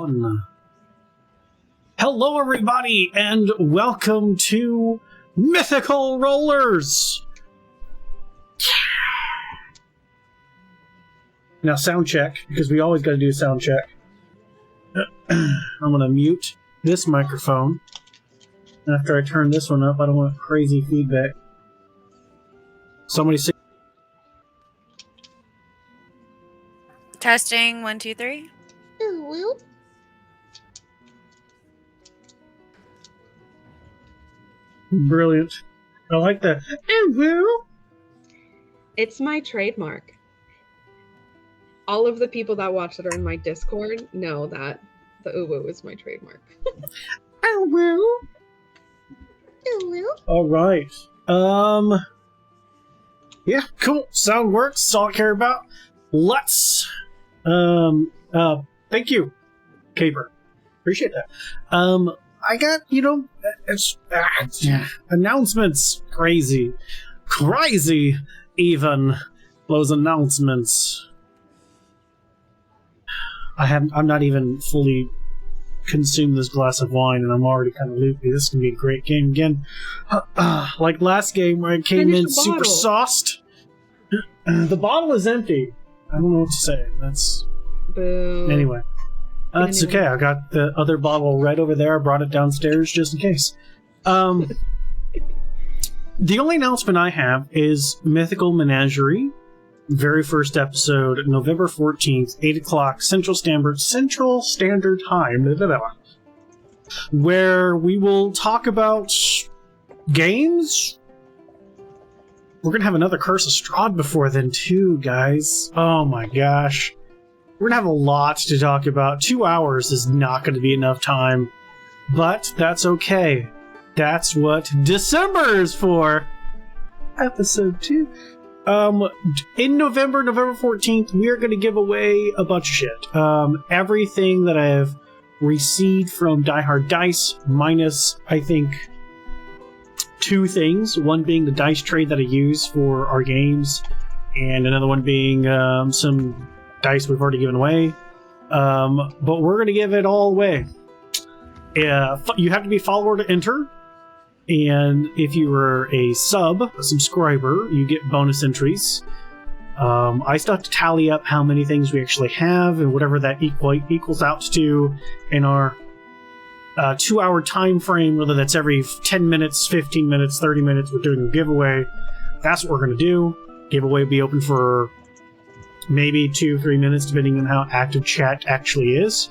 On. Hello, everybody, and welcome to Mythical Rollers. Now, sound check, because we always got to do a sound check. I'm going to mute this microphone. After I turn this one up, I don't want crazy feedback. Somebody say. Testing 1, 2, 3. Ooh. Brilliant. I like that. Ooh. It's my trademark. All of the people that watch that are in my Discord know that the ooh is my trademark. Ooh. All right. Yeah, cool. Sound works. That's all I care about. Let's. Thank you, Caper. Appreciate that. I got, announcements. Crazy, even those announcements. I'm not even fully consumed this glass of wine, and I'm already kind of loopy. This is gonna be a great game again. Like last game where I came in super sauced. The bottle is empty. I don't know what to say. That's. Boo. Anyway. That's okay. I got the other bottle right over there. I brought it downstairs just in case. The only announcement I have is Mythical Menagerie. Very first episode, November 14th, 8 o'clock Central Standard Time. Where we will talk about games. We're going to have another Curse of Strahd before then, too, guys. Oh my gosh. We're going to have a lot to talk about. 2 hours is not going to be enough time. But that's okay. That's what December is for. Episode 2. In November 14th, we are going to give away a bunch of shit. Everything that I have received from Die Hard Dice, minus, I think, 2 things. One being the dice tray that I use for our games, and another one being some dice we've already given away. But we're going to give it all away. You have to be a follower to enter. And if you were a subscriber, you get bonus entries. I still have to tally up how many things we actually have and whatever that equals out to in our 2-hour time frame, whether that's every 10 minutes, 15 minutes, 30 minutes, we're doing a giveaway. That's what we're going to do. Giveaway will be open for maybe 2-3 minutes, depending on how active chat actually is.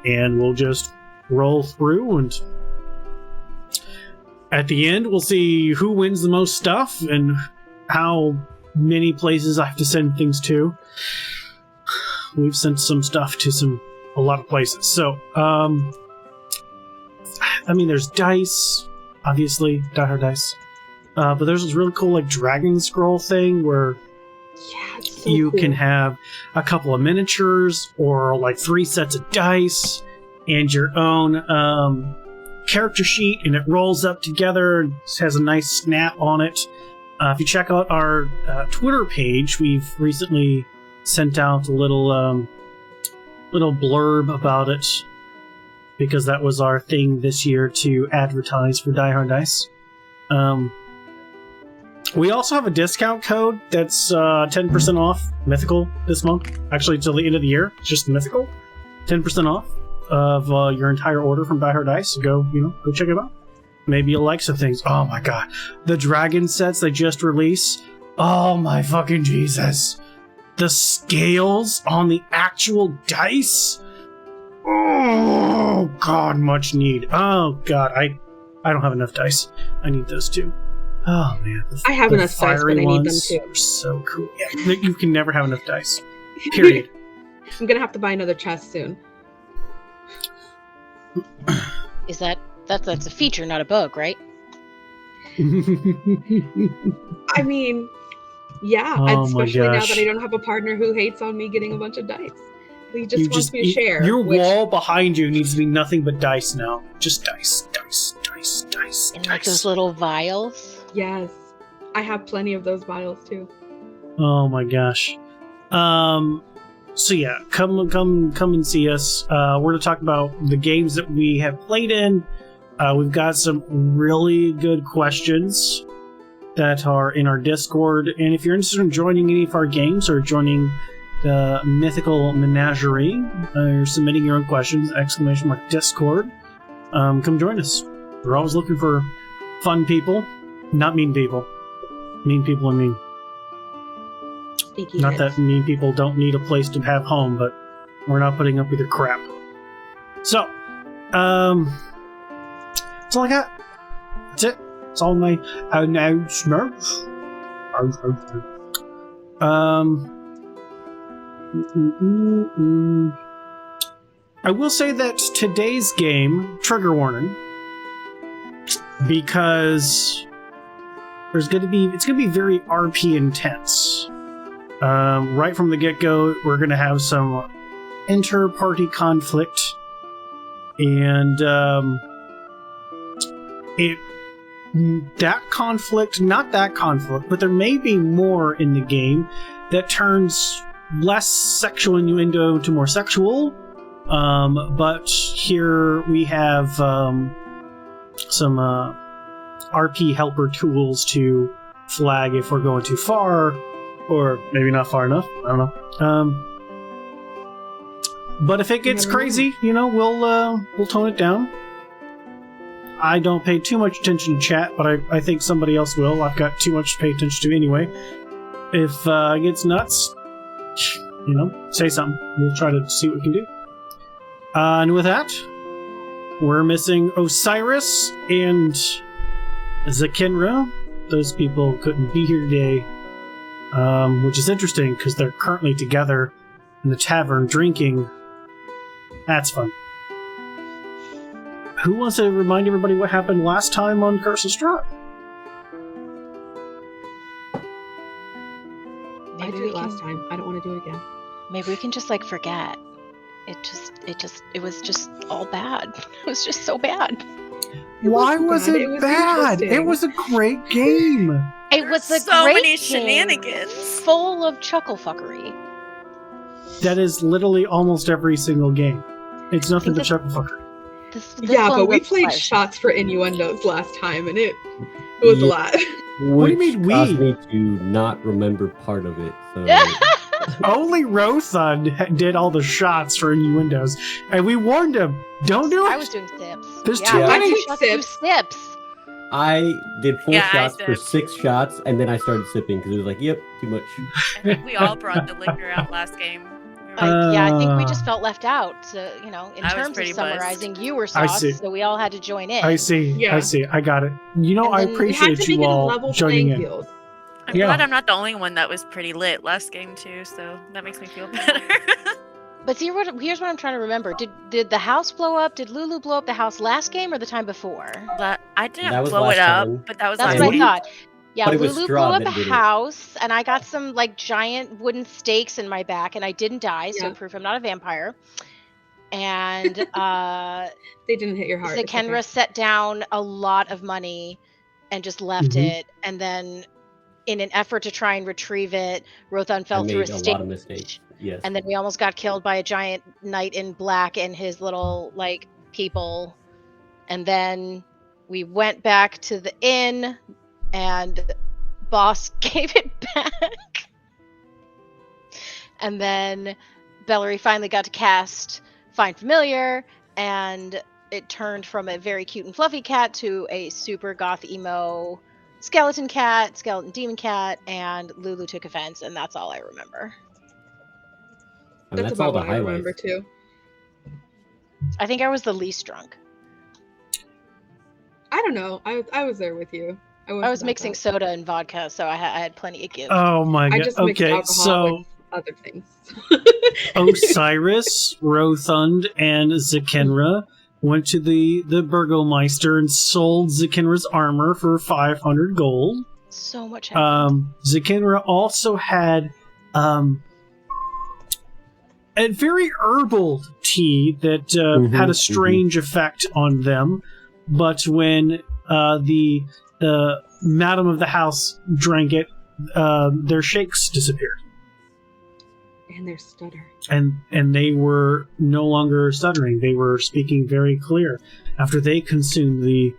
And we'll just roll through, and at the end, we'll see who wins the most stuff and how many places I have to send things to. We've sent some stuff to a lot of places. So, there's dice, obviously, Die Hard Dice. But there's this really cool, dragon scroll thing where you can have a couple of miniatures or, 3 sets of dice and your own, character sheet, and it rolls up together and has a nice snap on it. If you check out our Twitter page, we've recently sent out a little blurb about it, because that was our thing this year to advertise for Die Hard Dice. We also have a discount code that's 10% off Mythical this month. Actually, until the end of the year. It's just Mythical. 10% off of your entire order from Die Hard Dice. So go check it out. Maybe you'll like some things. Oh my god. The dragon sets they just released. Oh my fucking Jesus. The scales on the actual dice. Oh god, much need. Oh god, I don't have enough dice. I need those too. Oh man. I have enough dice, but I need them too. Are so cool. Yeah, you can never have enough dice. Period. I'm gonna have to buy another chest soon. Is that's a feature, not a bug, right? I mean, yeah, especially now that I don't have a partner who hates on me getting a bunch of dice. He just wants me to share. Your wall behind you needs to be nothing but dice now. Just dice. And like those little vials? Yes. I have plenty of those vials too. Oh my gosh. So yeah, come and see us. We're going to talk about the games that we have played in. We've got some really good questions that are in our Discord, and if you're interested in joining any of our games or joining the Mythical Menagerie, you're submitting your own questions, !Discord, come join us. We're always looking for fun people, not mean people. Mean people are mean. Not that mean people don't need a place to have home, but we're not putting up with your crap. So, that's all I got. That's it. It's all my announcements. I will say that today's game, trigger warning, because it's going to be very RP intense. Right from the get-go, we're going to have some inter-party conflict, and not that conflict, but there may be more in the game that turns less sexual innuendo to more sexual. But here we have some RP helper tools to flag if we're going too far, or maybe not far enough. I don't know. But if it gets crazy, we'll tone it down. I don't pay too much attention to chat, but I think somebody else will. I've got too much to pay attention to anyway. If it gets nuts, say something. We'll try to see what we can do. And with that, we're missing Osiris and Zakinra. Those people couldn't be here today, which is interesting because they're currently together in the tavern drinking. That's fun. Who wants to remind everybody what happened last time on Curse of Strahd? I did it last time. I don't want to do it again. Maybe we can just forget. It was just all bad. It was just so bad. Why was it bad? It was a great game. It was a so great many game, shenanigans, full of chuckle fuckery. That is literally almost every single game. It's nothing but chuckle fuckery. This but we played shots for innuendos last time, and it was a lot. What do you mean we? Caused me to not remember part of it. So only Rothund did all the shots for innuendos, and we warned him, don't do it. I was doing sips. There's too many sips. I did 4 Yeah, shots for 6 shots, and then I started sipping because it was yep, too much. I think we all brought the liquor out last game. I think we just felt left out. So, in I terms of summarizing, you were I sauce, see. so we all had to join in. I see. Yeah. I see. I got it. I appreciate you all joining in. I'm glad I'm not the only one that was pretty lit last game too, so that makes me feel better. But see, here's what I'm trying to remember. Did the house blow up? Did Lulu blow up the house last game or the time before? I didn't That was blow it last up, time. but that was That's last what I game. thought. Yeah, But it was Lulu blew Strahd up a that did it. house, and I got some giant wooden stakes in my back, and I didn't die, so proof I'm not a vampire. And they didn't hit your heart. Zakenra set down a lot of money and just left it, and then in an effort to try and retrieve it, Rothund fell through a made a stage. lot of mistakes. Yes. And then we almost got killed by a giant knight in black and his little people. And then we went back to the inn and boss gave it back. And then Bellary finally got to cast Find Familiar, and it turned from a very cute and fluffy cat to a super goth emo skeleton demon cat, and Lulu took offense, and that's all I remember. That's all about the what I remember highlights. too. I think I was the least drunk. I don't know. I was there with you. I was mixing soda and vodka, so I had plenty of give. Oh my god. I just mixed Okay, alcohol so with other things. Osiris, Rothund, and Zakenra went to the Burgomeister and sold Zakenra's armor for 500 gold. So much. Zakenra also had a very herbal tea that had a strange effect on them, but when the madam of the house drank it, their shakes disappeared. And their stutter. And they were no longer stuttering. They were speaking very clear after they consumed the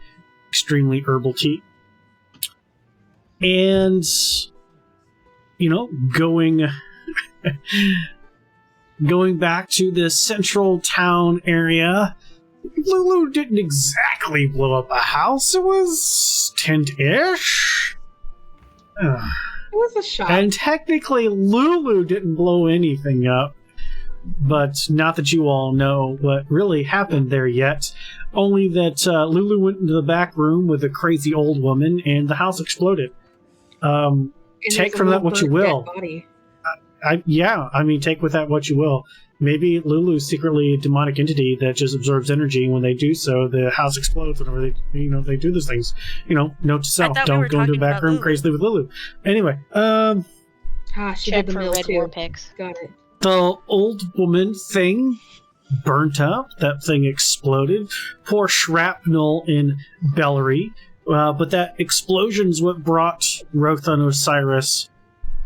extremely herbal tea. And, going back to the central town area, Lulu didn't exactly blow up a house. It was tent-ish. It was a shot. And technically, Lulu didn't blow anything up. But not that you all know what really happened there yet. Only that Lulu went into the back room with a crazy old woman, and the house exploded. And Take there's a from that little what you burnt will. dead body. Take with that what you will. Maybe Lulu's secretly a demonic entity that just absorbs energy, and when they do so, the house explodes whenever they do those things. Note to self: thought we don't were go into the talking back about room Lulu. crazily with Lulu. Anyway, She Check did the for mill red too. war pigs. Got it. the old woman thing burnt up. That thing exploded. Poor shrapnel in Bellary. But that explosion's what brought Rothan Osiris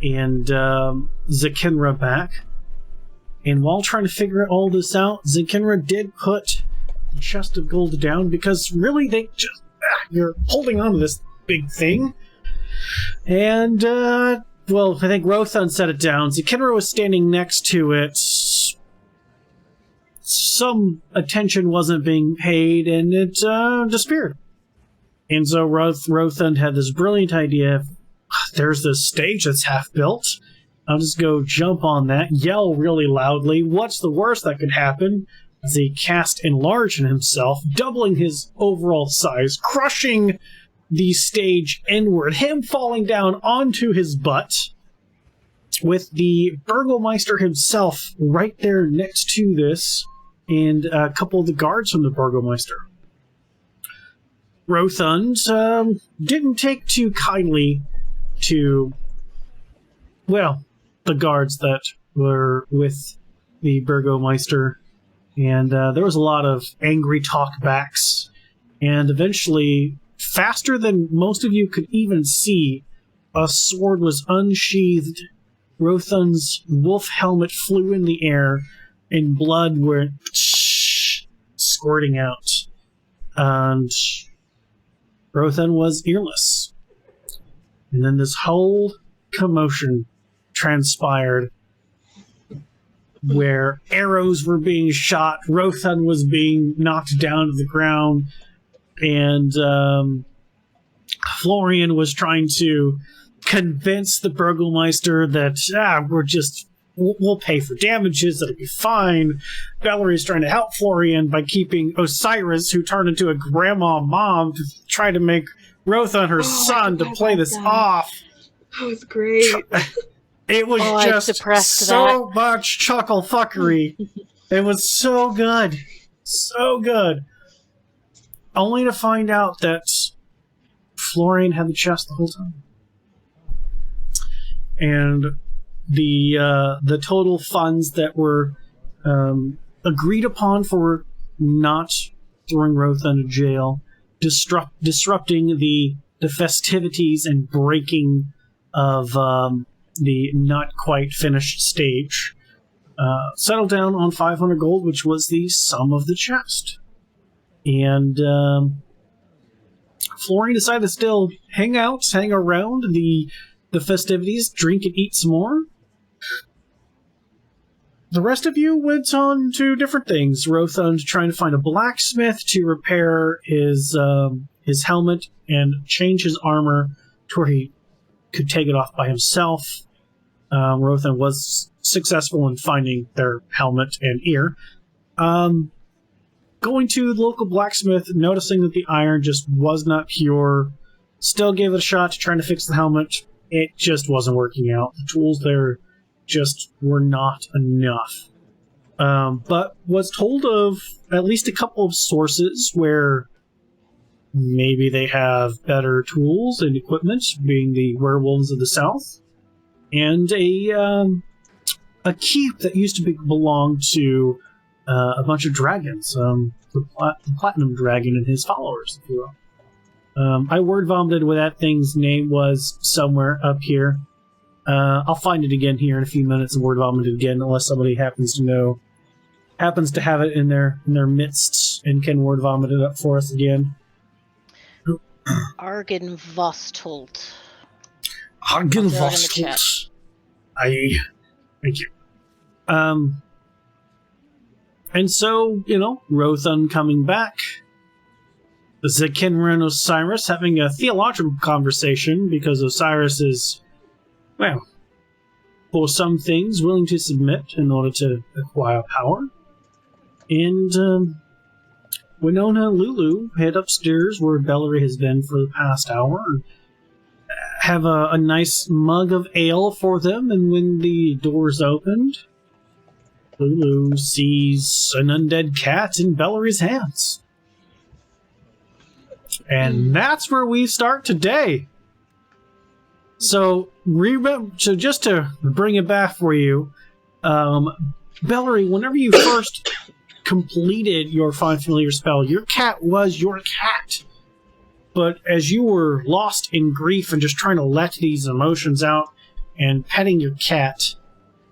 and Zakinra back. And while trying to figure all this out, Zakinra did put the chest of gold down because really you're holding on to this big thing. And, I think Rothan set it down. Zakinra was standing next to it. Some attention wasn't being paid, and it disappeared. And so Rothan had this brilliant idea. There's this stage that's half built. I'll just go jump on that, yell really loudly. What's the worst that could happen? As he cast Enlarge on himself, doubling his overall size, crushing the stage inward, him falling down onto his butt, with the Burgomeister himself right there next to this, and a couple of the guards from the Burgomeister. Rothund didn't take too kindly to, the guards that were with the Burgomeister, and there was a lot of angry talkbacks, and eventually, faster than most of you could even see, a sword was unsheathed. Rothan's wolf helmet flew in the air, and blood went squirting out. And Rothan was earless. And then this whole commotion transpired where arrows were being shot, Rothan was being knocked down to the ground, and Florian was trying to convince the Burgomeister that we'll pay for damages, it'll be fine. Valerie's trying to help Florian by keeping Osiris, who turned into a grandma mom, to try to make Rothan her son to play this off. That was great. It was just so much chuckle fuckery. It was so good. So good. Only to find out that Florian had the chest the whole time. And the total funds that were agreed upon for not throwing Rothan to jail, disrupting the festivities and breaking of the not quite finished stage, settled down on 500 gold, which was the sum of the chest. And Florian decided to still hang around the festivities, drink and eat some more. The rest of you went on to different things. Rothan trying to find a blacksmith to repair his helmet and change his armor to where he could take it off by himself. Rothan was successful in finding their helmet and ear. Going to the local blacksmith, noticing that the iron just was not pure, still gave it a shot to trying to fix the helmet. It just wasn't working out. The tools there just were not enough. But was told of at least a couple of sources where maybe they have better tools and equipment, being the werewolves of the south, and a keep that used to belong to a bunch of dragons, the Platinum Dragon and his followers, if you will. I word vomited what that thing's name was somewhere up here. I'll find it again here in a few minutes and word vomit it again, unless somebody happens to have it in their midst and can word vomit it up for us again. Argenvostelt. Argenvostelt. Aye. Thank you. And so, Rothan coming back. Zekinra and Osiris having a theological conversation because Osiris is, well, for some things willing to submit in order to acquire power. And Winona and Lulu head upstairs where Bellary has been for the past hour and have a nice mug of ale for them, and when the doors opened, Lulu sees an undead cat in Bellary's hands. And that's where we start today. So just to bring it back for you, Bellary, whenever you first completed your Find Familiar spell, your cat was your cat. But as you were lost in grief and just trying to let these emotions out and petting your cat,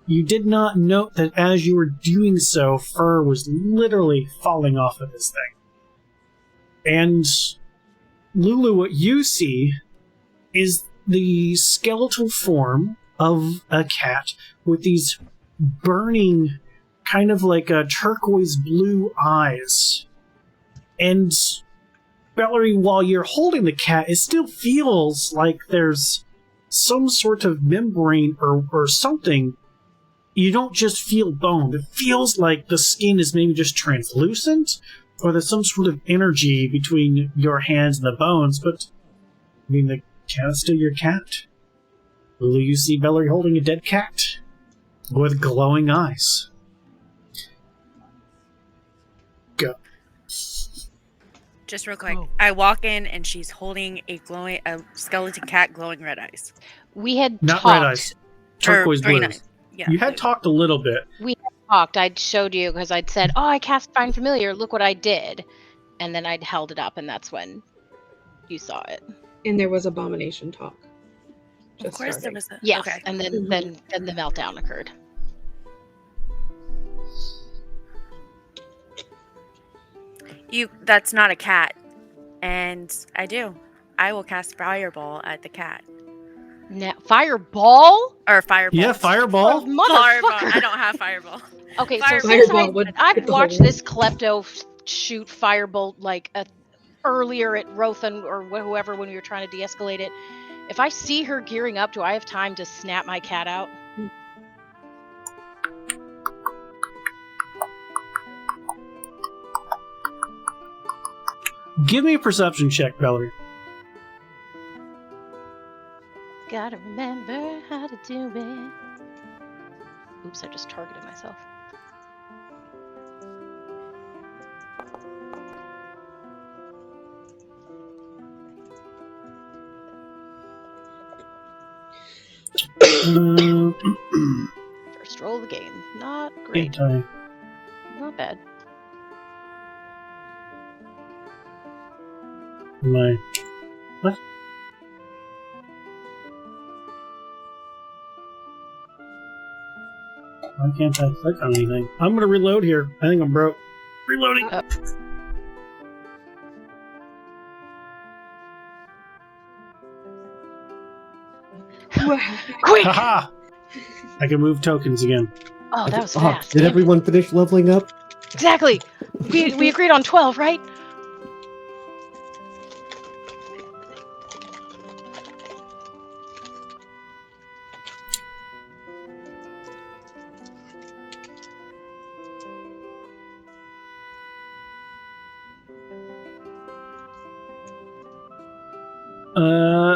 you did not note that as you were doing so, fur was literally falling off of this thing. And Lulu, what you see is the skeletal form of a cat with these burning, kind of like a turquoise blue eyes. And Bellary, while you're holding the cat, it still feels like there's some sort of membrane or something. You don't just feel bone. It feels like the skin is maybe just translucent, or there's some sort of energy between your hands and the bones, but the cat is still your cat. Lulu, you see Bellary holding a dead cat with glowing eyes. Go. Just real quick, I walk in and she's holding a skeleton cat, glowing red eyes. We had Not talked. red eyes. Turquoise blue. Yeah, you had talked a little bit. We had talked. I'd showed you because I'd said, "Oh, I cast Find Familiar. Look what I did," and then I'd held it up, and that's when you saw it. And there was abomination talk. Of course, there was. Yes, Okay. and then the meltdown occurred. That's not a cat, and I will cast Fireball at the cat. Now, Fireball? Or Fireball. Yeah, Fireball. Oh, motherfucker. Fireball. I don't have Fireball. Okay, so Fireball since I've watched this Klepto shoot Firebolt like earlier at Rothan or whoever when we were trying to de-escalate it, if I see her gearing up, do I have time to snap my cat out? Give me a perception check, Bellary. Gotta remember how to do it. Oops, I just targeted myself. First roll of the game. Not great. Not bad. What? Why can't I click on anything? I'm gonna reload here. I think I'm broke. Reloading. Quick! Haha! I can move tokens again. Oh, that was fast. Did everyone finish leveling up? Exactly. We agreed on 12, right?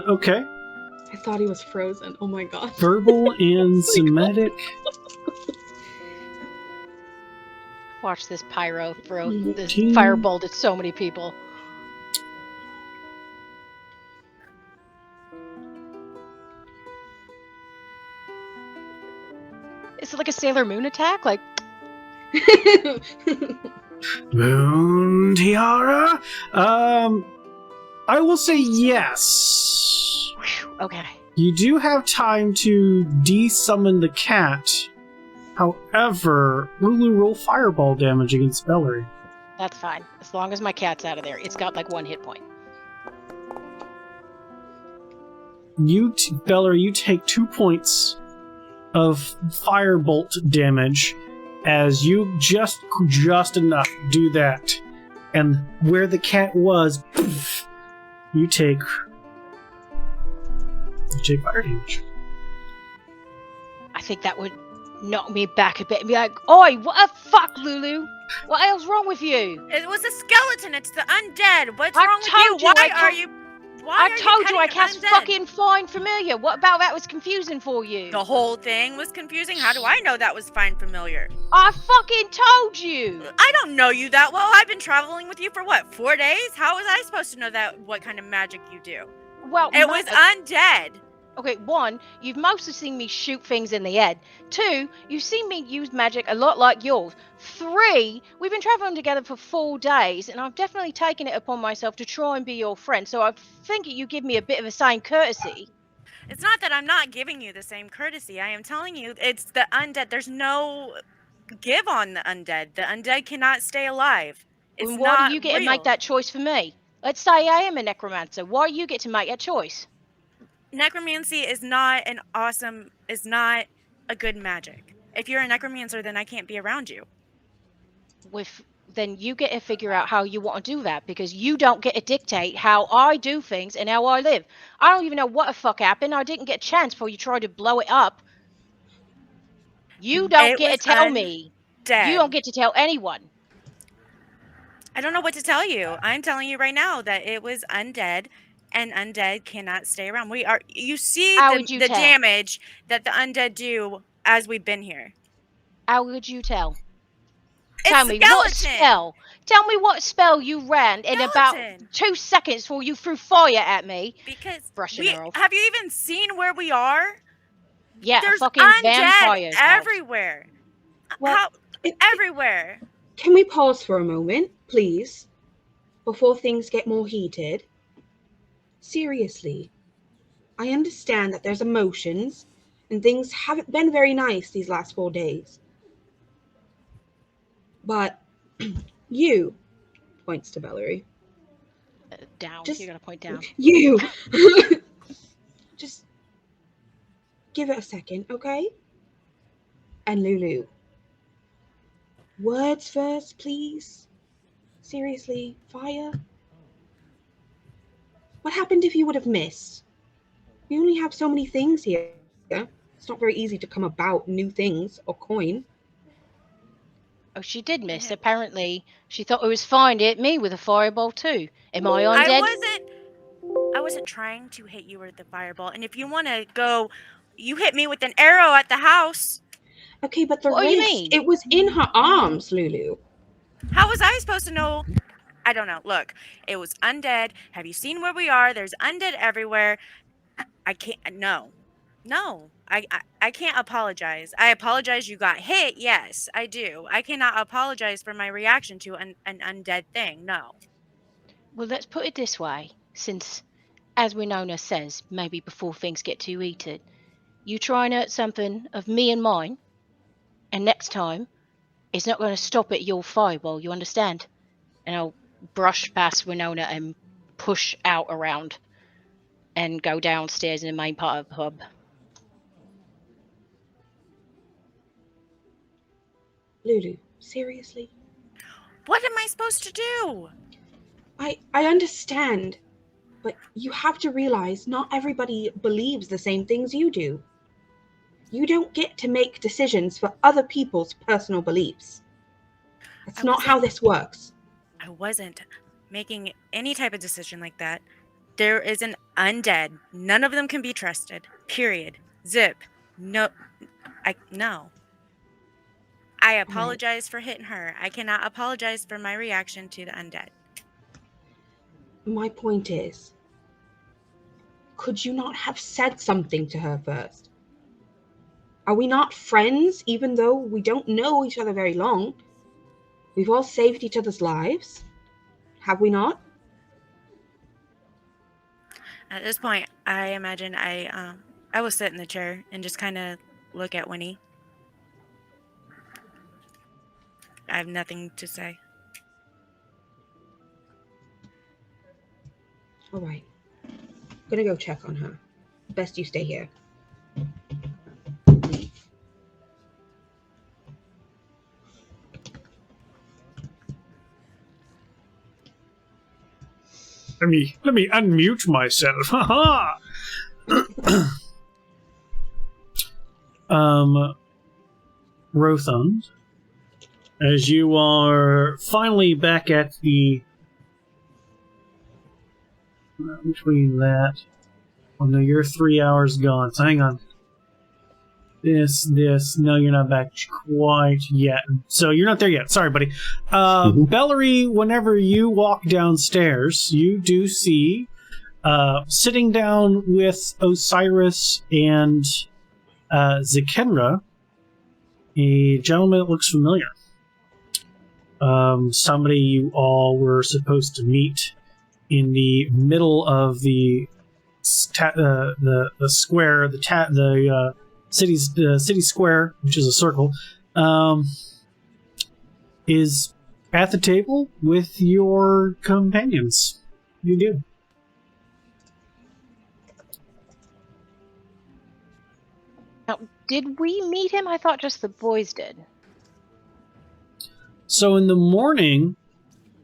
Okay. I thought he was frozen. Oh my god. Verbal and Semitic. Watch this pyro throw this 18. firebolt at so many people. Is it like a Sailor Moon attack? Like Moon Tiara? I will say yes. okay. You do have time to de-summon the cat. However, Lulu, roll fireball damage against Bellery. That's fine. As long as my cat's out of there. It's got like 1 hit point. Bellery, you take 2 points of firebolt damage as you just enough do that. And where the cat was, you take fire damage. I think that would knock me back a bit and be like, "Oi, what the fuck, Lulu? What else wrong with you?" It was a skeleton. It's the undead. What's I wrong with told you? you, Why I are told- you? I told you I cutting cast undead? fucking Find Familiar. What about that was confusing for you? The whole thing was confusing. How do I know that was Find Familiar? I fucking told you. I don't know you that well. I've been traveling with you for what, 4 days? How was I supposed to know that? What kind of magic you do? Well, It was undead. Okay, 1, you've mostly seen me shoot things in the head. 2, you've seen me use magic a lot like yours. 3, we've been traveling together for 4 days, and I've definitely taken it upon myself to try and be your friend. So I think you give me a bit of a same courtesy. It's not that I'm not giving you the same courtesy. I am telling you, it's the undead. There's no give on the undead. The undead cannot stay alive. It's And why not do you get real. to make that choice for me? Let's say I am a necromancer. Why do you get to make that choice? Necromancy is not a good magic. If you're a necromancer, then I can't be around you. Then you get to figure out how you want to do that, because you don't get to dictate how I do things and how I live. I don't even know what the fuck happened. I didn't get a chance before you tried to blow it up. You don't get to tell me. Dead. You don't get to tell anyone. I don't know what to tell you. I'm telling you right now that it was undead, and undead cannot stay around. You see How would you the tell? damage that the undead do as we've been here. How would you tell? It's Tell me what spell. Tell me what spell you ran in about Skeleton. 2 seconds before you threw fire at me. Because Brushing her off. have you even seen where we are? Yeah, There's fucking undead vampires. everywhere. Well, Everywhere. Can we pause for a moment, please? Before things get more heated? Seriously. I understand that there's emotions, and things haven't been very nice these last 4 days. But you, points to Bellery. Down. Just- You're gonna point down. You! Just give it a second, okay? And Lulu. Words first, please. Seriously, fire? What happened if you would have missed? We only have so many things here. It's not very easy to come about new things or coin. Oh, she did miss. Apparently, she thought it was fine to hit me with a fireball too. Am I undead? I wasn't trying to hit you with the fireball. And if you want to go, you hit me with an arrow at the house. Okay, but the What do you wrist, mean? it was in her arms, Lulu. How was I supposed to know? I don't know. Look, it was undead. Have you seen where we are? There's undead everywhere. I can't. No. I can't apologize. I apologize you got hit. Yes, I do. I cannot apologize for my reaction to an undead thing. No. Well, let's put it this way. Since, as Winona says, maybe before things get too heated, you try and hurt something of me and mine, and next time, it's not going to stop at your fireball, you understand? And I'll brush past Winona and push out around and go downstairs in the main part of the pub. Lulu, seriously? What am I supposed to do? I understand, but you have to realize not everybody believes the same things you do. You don't get to make decisions for other people's personal beliefs. That's not how this works. I wasn't making any type of decision like that. There is an undead. None of them can be trusted. Period. Zip. No. No. I apologize for hitting her. I cannot apologize for my reaction to the undead. My point is, could you not have said something to her first? Are we not friends, even though we don't know each other very long? We've all saved each other's lives. Have we not? At this point, I imagine I I will sit in the chair and just kind of look at Winnie. I have nothing to say. All right. Gonna go check on her. Best you stay here. Let me unmute myself. Haha. Rothund, as you are finally back at the between that. Oh no, you're 3 hours gone. So hang on. This. No, you're not back quite yet. So you're not there yet. Sorry, buddy. Bellary, whenever you walk downstairs, you do see sitting down with Osiris and Zikenra, a gentleman that looks familiar. Somebody you all were supposed to meet in the middle of the square, the city square, which is a circle, is at the table with your companions. You do. Now, did we meet him? I thought just the boys did. So in the morning,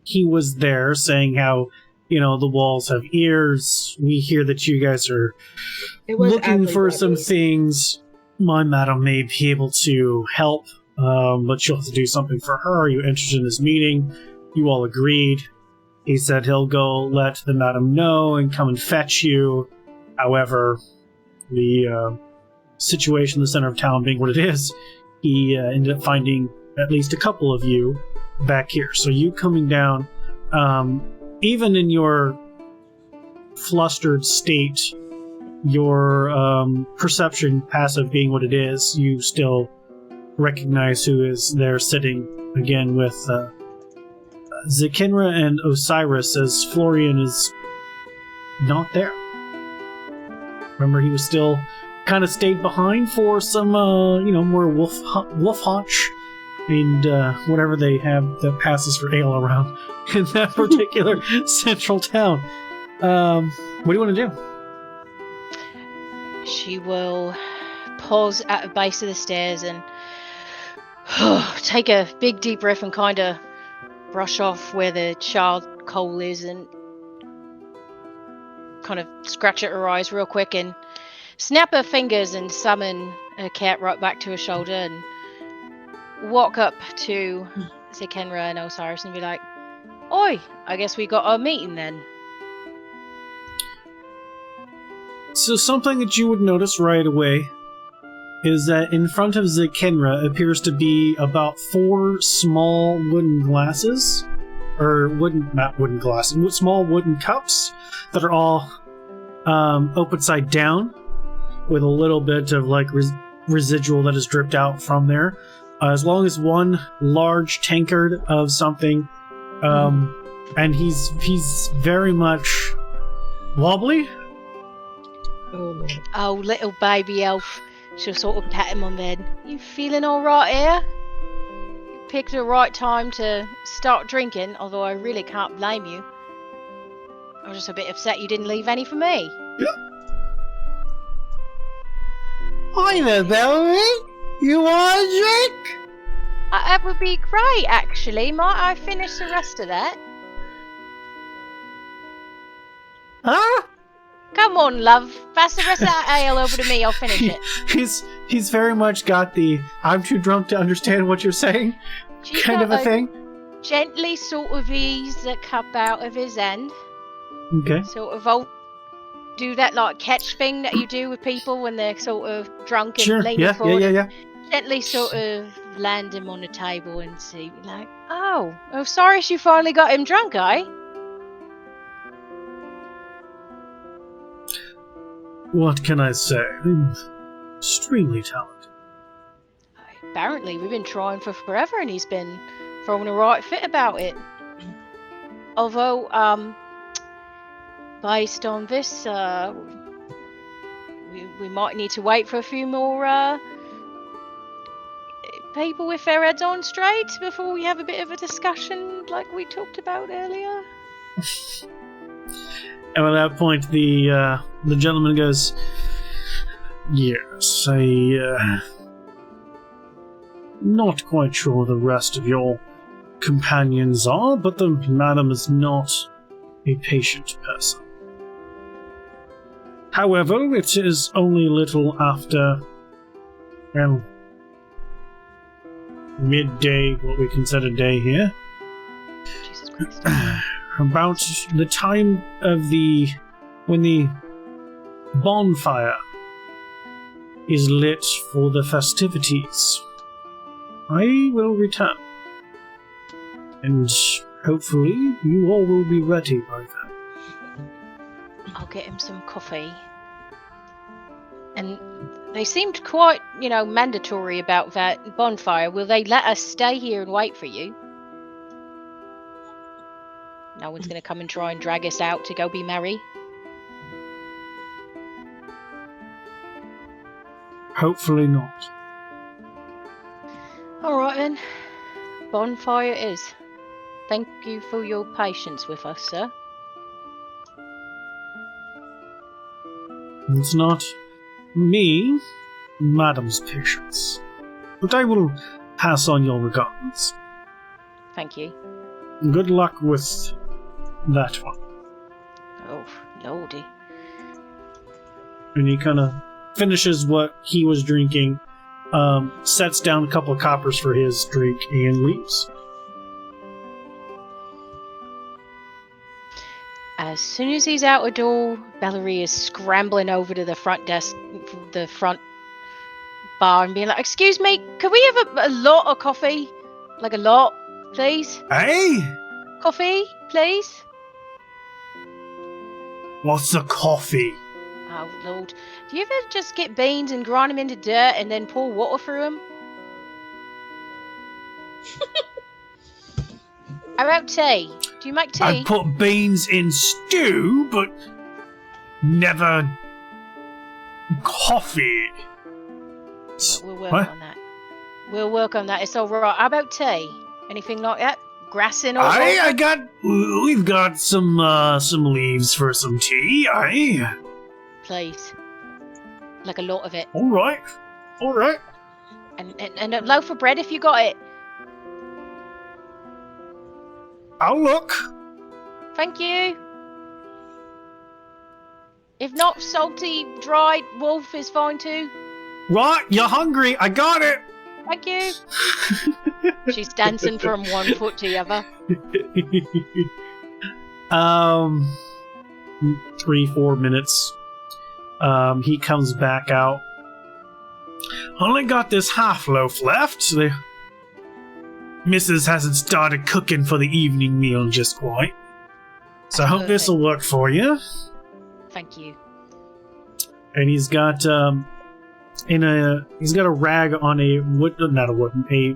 he was there saying how, the walls have ears. We hear that you guys are looking for some things. My madam may be able to help, but she'll have to do something for her. Are you interested in this meeting? You all agreed. He said he'll go let the madam know and come and fetch you. However, the situation in the center of town being what it is, he ended up finding at least a couple of you back here. So you coming down, even in your flustered state, your perception passive being what it is, you still recognize who is there sitting again with Zikenra and Osiris, as Florian is not there. Remember, he was still kind of stayed behind for some, more wolf haunch and whatever they have that passes for ale around in that particular central town. What do you want to do? She will pause at the base of the stairs and take a big deep breath and kind of brush off where the charred coal is and kind of scratch at her eyes real quick and snap her fingers and summon a cat right back to her shoulder and walk up to Zikenra and Osiris and be like, "Oi, I guess we got our meeting then." So something that you would notice right away is that in front of Zikenra appears to be about 4 small wooden glasses, or not wooden glasses, small wooden cups that are all open side down, with a little bit of residual that is dripped out from there, as long as one large tankard of something, and he's very much wobbly. Oh, Lord. Oh, little baby elf. She'll sort of pat him on the head. "You feeling alright here? You picked the right time to start drinking, although I really can't blame you. I was just a bit upset you didn't leave any for me." Hi there, Bellary. You want a drink? That would be great, actually. Might I finish the rest of that? Huh? Come on, love. Pass the rest of that ale over to me. I'll finish it. He's very much got the "I'm too drunk to understand what you're saying" kind of a thing. Gently sort of ease the cup out of his hand. Okay. Sort of do that catch thing that you do with people when they're sort of drunk and Sure. leaning forward. Yeah. Gently sort of land him on the table and see, oh, sorry you finally got him drunk, eh? What can I say? I'm extremely talented. Apparently, we've been trying for forever, and he's been throwing a right fit about it. Although, based on this, we might need to wait for a few more people with their heads on straight before we have a bit of a discussion like we talked about earlier. And at that point, the gentleman goes, "Yes, not quite sure the rest of your companions are, but the madam is not a patient person. However, it is only a little after, well, midday, what we consider day here. Jesus Christ. About the time of when the bonfire is lit for the festivities, I will return. And hopefully you all will be ready by then." I'll get him some coffee. And they seemed quite, mandatory about that bonfire. Will they let us stay here and wait for you? No one's going to come and try and drag us out to go be merry? Hopefully not. Alright then. Bonfire it is. Thank you for your patience with us, sir. It's not me, madam's patience. But I will pass on your regards. Thank you. Good luck with that one. Oh, lordy. And he kind of finishes what he was drinking, sets down a couple of coppers for his drink, and leaves. As soon as he's out the door, Valerie is scrambling over to the front desk, the front bar, and being like, "Excuse me, could we have a lot of coffee? Like a lot, please? Hey! Coffee, please?" What's a coffee? Oh, Lord. Do you ever just get beans and grind them into dirt and then pour water through them? How about tea? Do you make tea? I put beans in stew, but never coffee. We'll work What? on that. We'll work on that. It's all right. How about tea? Anything like that? Grassing or we've got some leaves for some tea. Aye. Please. Like a lot of it. All right. And a loaf of bread if you got it. I'll look. Thank you. If not, salty, dried wolf is fine too. Right, you're hungry. I got it. Thank you. She's dancing from one foot to the other. 3-4 minutes. He comes back out. Only got this half loaf left. The missus hasn't started cooking for the evening meal just quite. So I hope this will work for you. Thank you. And he's got a rag on a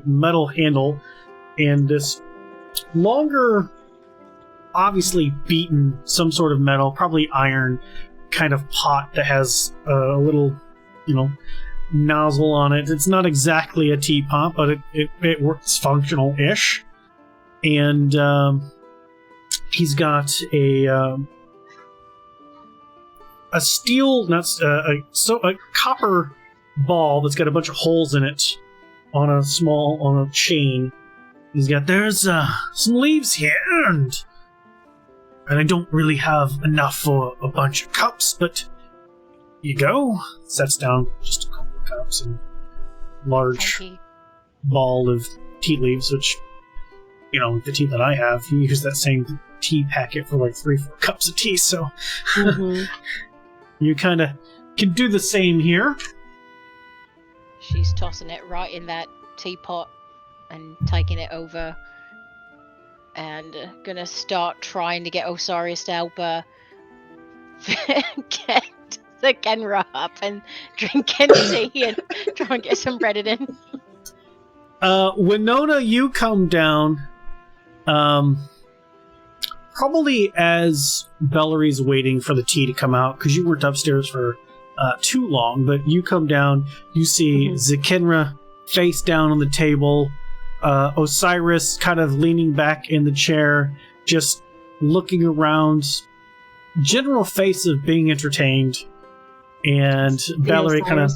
metal handle, and this longer, obviously beaten, some sort of metal, probably iron, kind of pot that has a little, nozzle on it. It's not exactly a teapot, but it works functional-ish. And he's got a steel, a copper ball that's got a bunch of holes in it on a chain. He's got, there's some leaves here, and I don't really have enough for a bunch of cups, but you go. Sets down just a couple of cups and large ball of tea leaves, which, the tea that I have, you use that same tea packet for like 3-4 cups of tea, so you kind of can do the same here. She's tossing it right in that teapot and taking it over and gonna start trying to get Osiris to help her get the Genra up and drinking tea and try and get some bread in. Winona, you come down probably as Bellery's waiting for the tea to come out, because you weren't upstairs for too long, but you come down, you see Zakenra face down on the table, Osiris kind of leaning back in the chair, just looking around, general face of being entertained, and Valerie kind of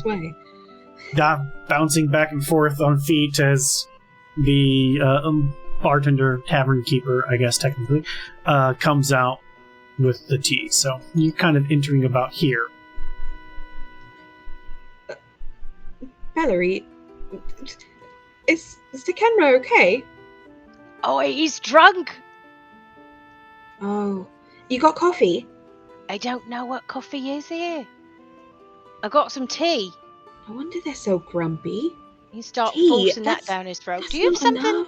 bouncing back and forth on feet as the bartender, tavern keeper, I guess technically, comes out with the tea. So you're kind of entering about here. Valerie, is Zakenra okay? Oh, he's drunk. Oh, you got coffee? I don't know what coffee is here. I got some tea. No wonder they're so grumpy. You start Tea, forcing that that's- down his throat. That's Do you have not something? enough.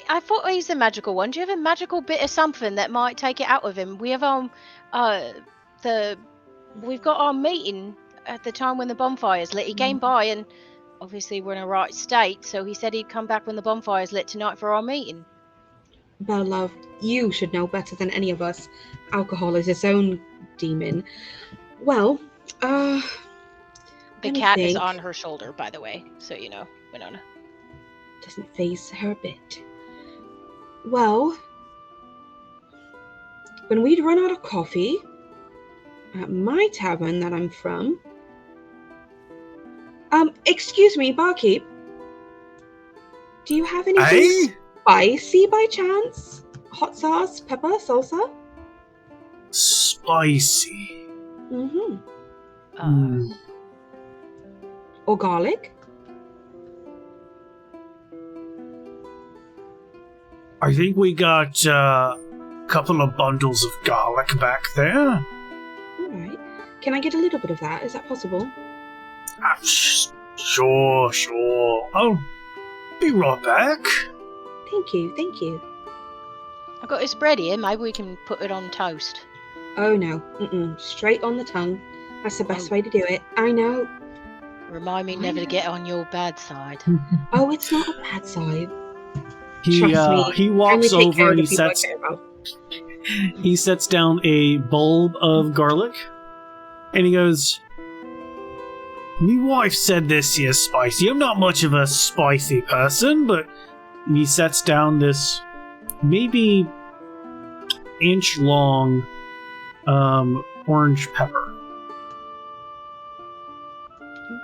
I thought I used a magical one. Do you have a magical bit of something that might take it out of him? We have we've got our meeting at the time when the bonfire's lit. He came by and obviously we're in a right state, so he said he'd come back when the bonfire's lit tonight for our meeting. Well, love, you should know better than any of us. Alcohol is its own demon. Well, The let me cat is think. on her shoulder, by the way, so you know, Winona. Doesn't faze her a bit. Well, when we'd run out of coffee at my tavern that I'm from. Excuse me, barkeep. Do you have anything spicy by chance? Hot sauce, pepper, salsa? Spicy. Mm-hmm. Or garlic? I think we got a couple of bundles of garlic back there. Alright. Can I get a little bit of that? Is that possible? Sure. I'll be right back. Thank you. I've got this bread here, maybe we can put it on toast. Oh no. Straight on the tongue. That's the best way to do it. I know. Remind me never to get on your bad side. Oh, it's not a bad side. He Trust me. he I walks only take care over of and the people I care about. he sets down a bulb of garlic, and he goes, "Me wife said this here spicy. I'm not much of a spicy person, but..." And he sets down this maybe inch-long orange pepper.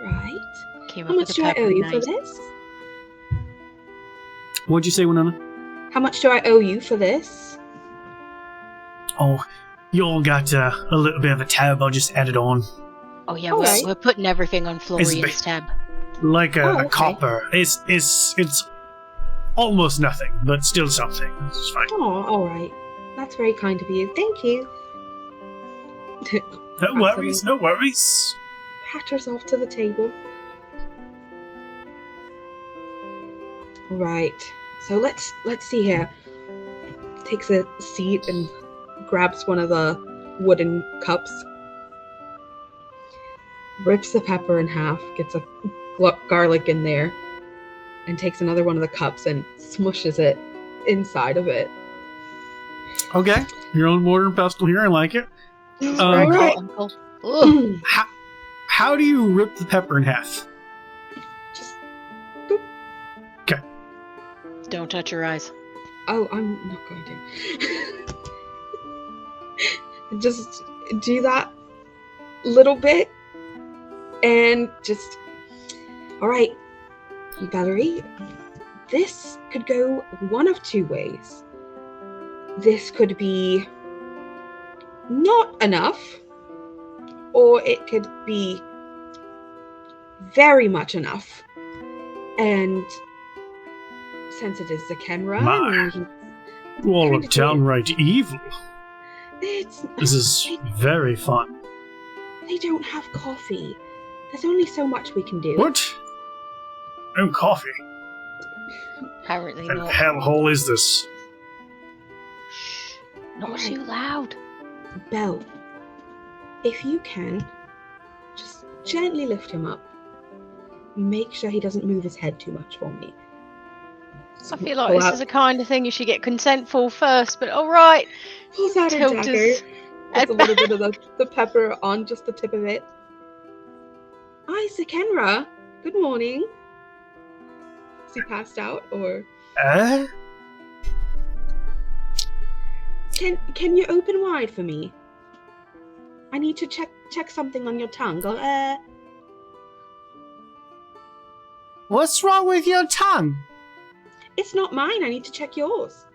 Right. Came How up much with do a I pepper owe you knife. for this? What'd you say, Winona? How much do I owe you for this? Oh, you all got a little bit of a tab. I'll just add it on. Oh yeah, Alright. we're putting everything on Florian's tab. Like a okay. copper. It's almost nothing, but still something. It's fine. Oh, alright. That's very kind of you. Thank you. No worries. Patters off to the table. Right. So let's see here. Takes a seat and grabs one of the wooden cups. Rips the pepper in half, gets a garlic in there, and takes another one of the cups and smushes it inside of it. Okay, your own mortar and pestle here. I like it. Alright. Uncle. Ugh. How do you rip the pepper in half? Just Don't touch your eyes. Oh, I'm not going to. Just do that little bit and just. Alright, Valerie, this could go one of two ways. This could be not enough, or it could be very much enough. And since it is Zakenra, My. You all look downright evil. It's This is very fun. they don't have coffee. There's only so much we can do. What? No coffee? Apparently What not. hellhole is this? Shh. Not Alright. too loud. Belle, if you can, just gently lift him up. Make sure he doesn't move his head too much for me. I feel like Pull this out- is the kind of thing you should get consent for first, but alright. Pulls out a Tilt dagger. his Puts head a little back. bit of the pepper on just the tip of it. Hi, Sikenra. Good morning. Is he passed out, or can you open wide for me? I need to check something on your tongue. Go, What's wrong with your tongue? It's not mine. I need to check yours.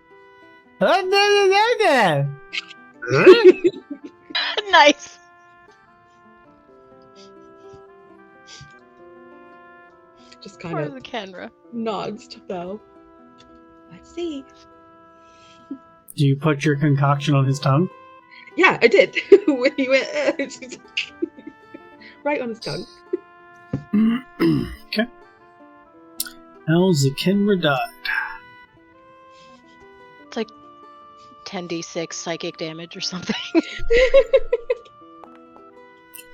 Nice. Just kind Poor of the Kenra. nods to Belle. Let's see. Do you put your concoction on his tongue? Yeah, I did. When he went, right on his tongue. Okay. Elzakinra died. It's like 10d6 psychic damage or something.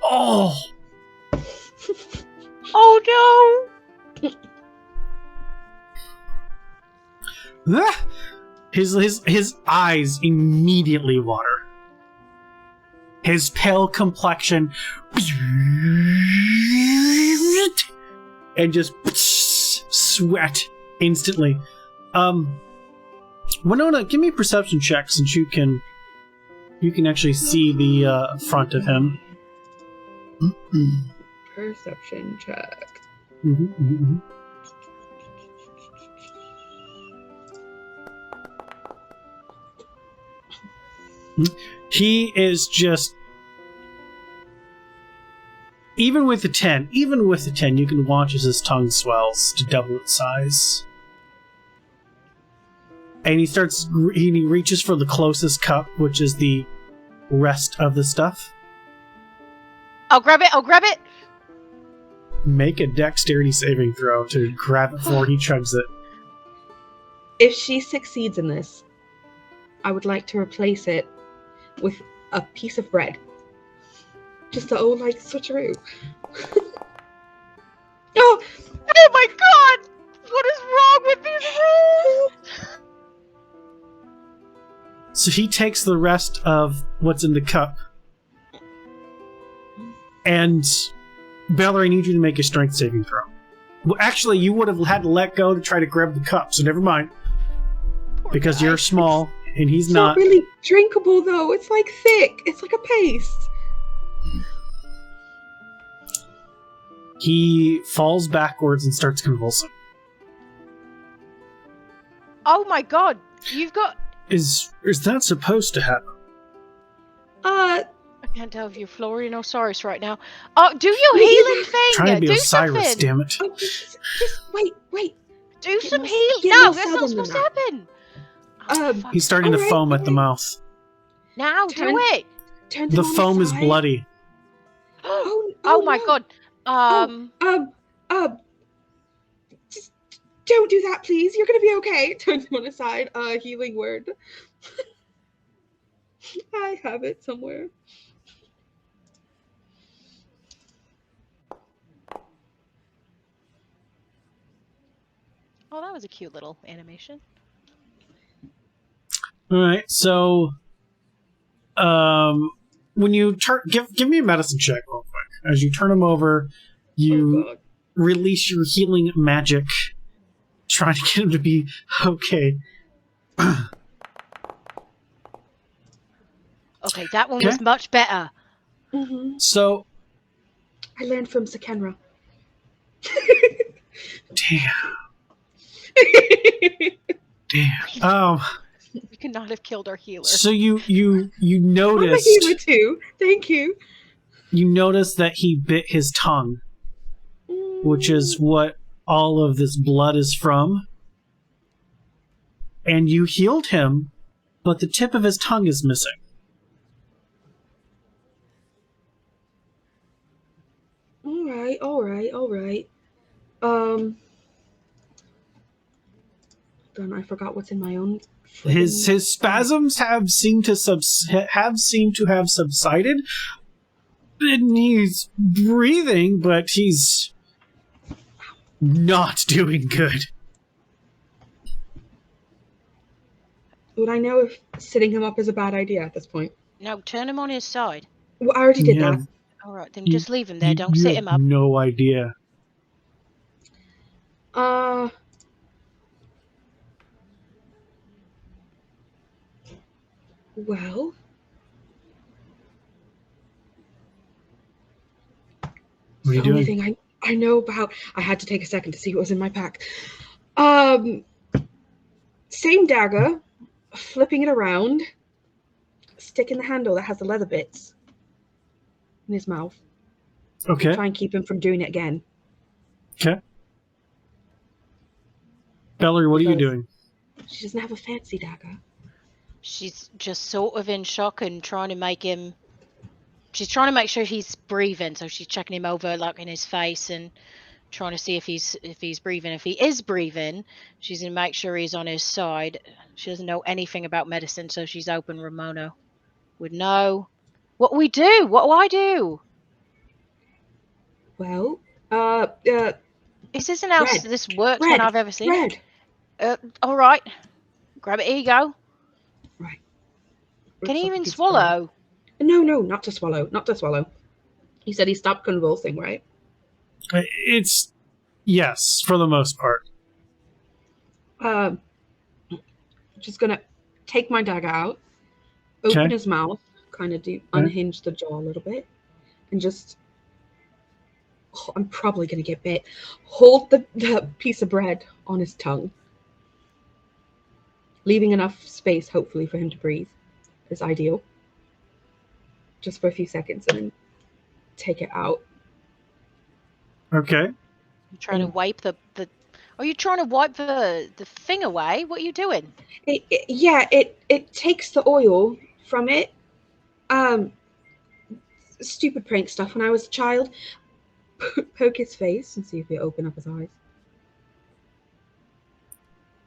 Oh! Oh no! Ah! His eyes immediately water. His pale complexion and just sweat instantly. Winona, give me a perception check since you can actually see the front of him. Perception check. He is just, even with the 10, you can watch as his tongue swells to double its size. And he reaches for the closest cup, which is the rest of the stuff. I'll grab it! Make a dexterity saving throw to grab it before he chugs it. If she succeeds in this, I would like to replace it with a piece of bread. Just an old, like, switcheroo. Oh! Oh my god! What is wrong with these rules? So he takes the rest of what's in the cup. And Bellary, I need you to make a strength saving throw. Well, actually, you would have had to let go to try to grab the cup, so never mind. Poor Because guy. you're small, and he's It's not. not really drinkable, though. It's, like, thick. It's like a paste. He falls backwards and starts convulsing. Oh my god! You've got... Is that supposed to happen? Uh, I can't tell if you're Florianosaurus right now. Oh, do your healing thing! Trying to be Do Osiris, something! damn it. oh, just wait. Do Get some more- healing! get No, more that's not southern supposed to than happen! Oh, Um, He's starting to Alright, foam at the alright. mouth. now, turn- do it! Turn The them on foam its is side. bloody. Oh my no. god. Just don't do that, please. You're gonna be okay. Turn them on its side. Healing word. I have it somewhere. Oh, that was a cute little animation. Alright, so when you turn give me a medicine check real quick. As you turn him over, you Oh god. release your healing magic, trying to get him to be okay. Okay, that one Okay. was much better. Mm-hmm. So I learned from Sikenra. damn. We could not have killed our healer. So you I'm a noticed healer too. Thank you. you noticed that he bit his tongue, which is what all of this blood is from. And you healed him, but the tip of his tongue is missing. All right. Then I forgot what's in my own. His spasms have seemed to have subsided. And he's breathing, but he's not doing good. Would I know if sitting him up is a bad idea at this point? No, turn him on his side. Well, I already did Yeah. that. All right, then You- just leave him there. Don't you sit have him up. no idea. Well, What are you the only doing? thing I know about. I had to take a second to see what was in my pack. Same dagger, flipping it around, sticking the handle that has the leather bits in his mouth. Okay. Try and keep him from doing it again. Okay. Valerie, what are you Because- doing? She doesn't have a fancy dagger. She's just sort of in shock and trying to make him. She's trying to make sure he's breathing, so she's checking him over, like in his face, and trying to see if he's breathing. If he is breathing, she's gonna make sure he's on his side. She doesn't know anything about medicine, so she's hoping Ramona would know. What we do? What do I do? Well, Is this an house? Red. This works Red. one I've ever seen. Red. All right. Grab it. Here you go. Right. Can he Rips off a even piece of bread. swallow? No, not to swallow. Not to swallow. He said he stopped convulsing, right? It's yes, for the most part. Just gonna take my dagger out, open Okay. his mouth, kind of unhinge the jaw a little bit, and just. Oh, I'm probably gonna get bit. Hold the piece of bread on his tongue, leaving enough space, hopefully, for him to breathe. Is ideal. Just for a few seconds, and then take it out. Okay. I'm trying to wipe the. Are you trying to wipe the thing away? What are you doing? It takes the oil from it. Stupid prank stuff when I was a child. Poke his face and see if he'll open up his eyes.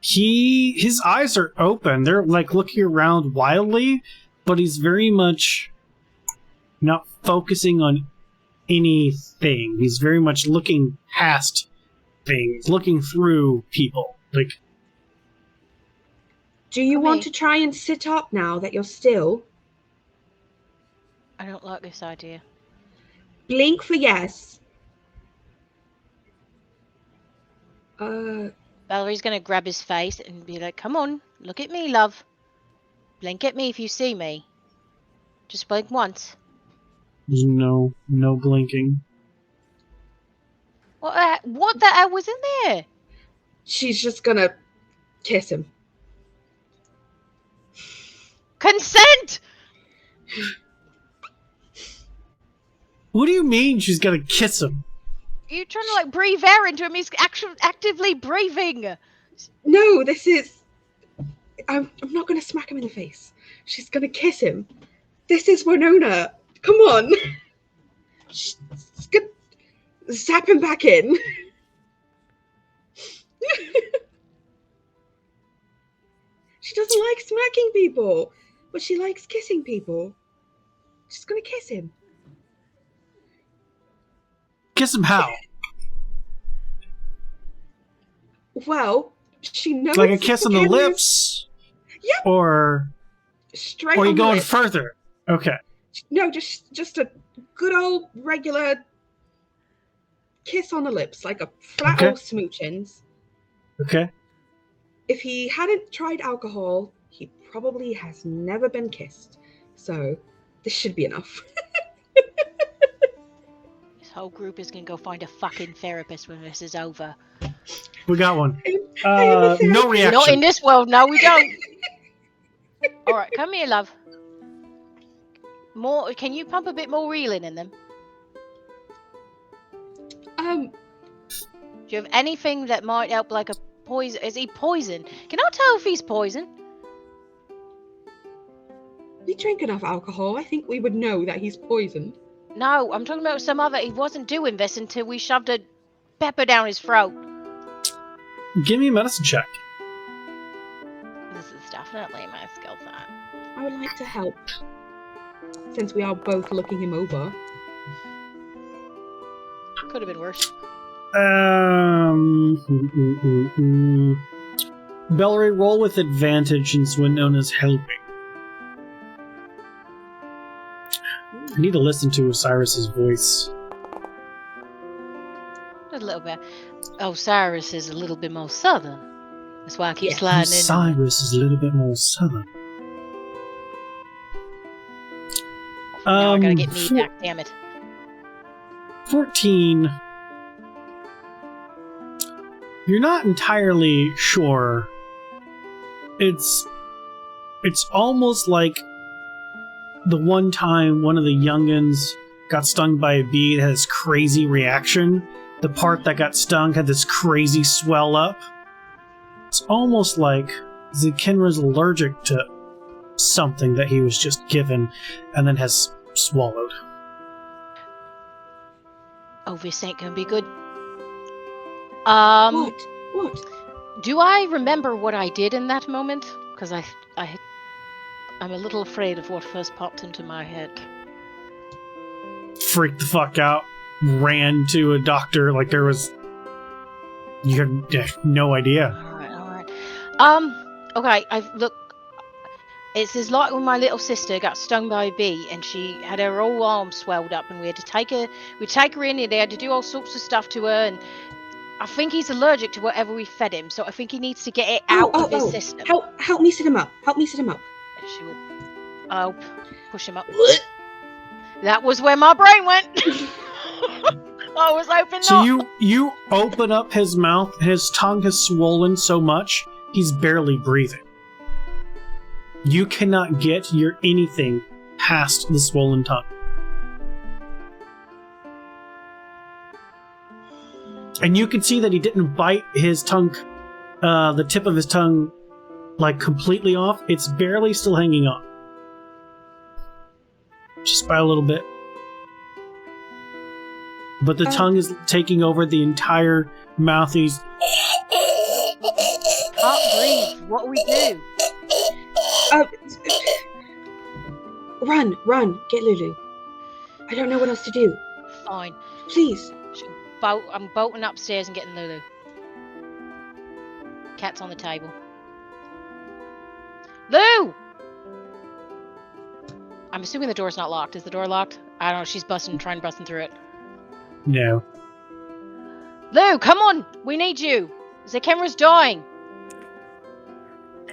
His eyes are open. They're like looking around wildly, but he's very much not focusing on anything. He's very much looking past things, looking through people. Like, Do you want Okay. to try and sit up now that you're still? I don't like this idea. Blink for yes. Valerie's gonna grab his face and be like, "Come on, look at me, love. Blink at me if you see me. Just blink once." there's no blinking. What the hell was in there? She's just gonna kiss him. Consent! What do you mean she's gonna kiss him? Are you trying to like breathe air into him? He's actively breathing. No, this is. I'm not gonna smack him in the face. She's gonna kiss him. This is Winona. Come on. She's gonna zap him back in. She doesn't like smacking people, but she likes kissing people. She's gonna kiss him. Kiss him how? Well, she knows. Like a kiss on the Henry's lips? Yep. Or Straight are you on the going lips. further? Okay. No, just a good old regular kiss on the lips, like a flat Okay. old smoochins. Okay. If he hadn't tried alcohol, he probably has never been kissed. So this should be enough. This whole group is gonna go find a fucking therapist when this is over. We got one. I am a No therapist. reaction. Not in this world, no, we don't. All right, come here, love. More? Can you pump a bit more reeling in them? Um, Do you have anything that might help, like a poison? Is he poison? Can I tell if he's poison? we drink enough alcohol. I think we would know that he's poisoned. No, I'm talking about some other. He wasn't doing this until we shoved a pepper down his throat. Give me a medicine check. This is definitely my skill set. I would like to help, since we are both looking him over. Could have been worse. Bellary, roll with advantage since Winona's helping. I need to listen to Osiris's voice. A little bit. Osiris is a little bit more southern. That's why I keep Yeah. sliding in. Osiris is a little bit more southern. Now I gotta get me back, damn it. 14. You're not entirely sure. It's almost like the one time one of the youngins got stung by a bee that had this crazy reaction. The part that got stung had this crazy swell up. It's almost like Zekinra's allergic to something that he was just given and then has swallowed. Oh, this ain't gonna be good. What? Do I remember what I did in that moment? Because I'm a little afraid of what first popped into my head. Freaked the fuck out. Ran to a doctor like there was... You had no idea. Alright. Okay, look. It's like when my little sister got stung by a bee and she had her whole arm swelled up and we had to take her in and they had to do all sorts of stuff to her, and I think he's allergic to whatever we fed him, so I think he needs to get it out of his system. Help me sit him up. She will. I'll push him up. That was where my brain went. I was hoping So not. you open up his mouth and his tongue has swollen so much he's barely breathing. You cannot get your anything past the swollen tongue. And you can see that he didn't bite his tongue, the tip of his tongue, like completely off. It's barely still hanging on. Just by a little bit. But the tongue is taking over the entire mouth. He's... Can't breathe. What do we do? Run, get Lulu. I don't know what else to do. Fine. Please. I'm bolting upstairs and getting Lulu. Cat's on the table. Lou! I'm assuming the door's not locked. Is the door locked? I don't know. She's trying busting through it. No. Lou, come on! We need you! Zekinra's dying!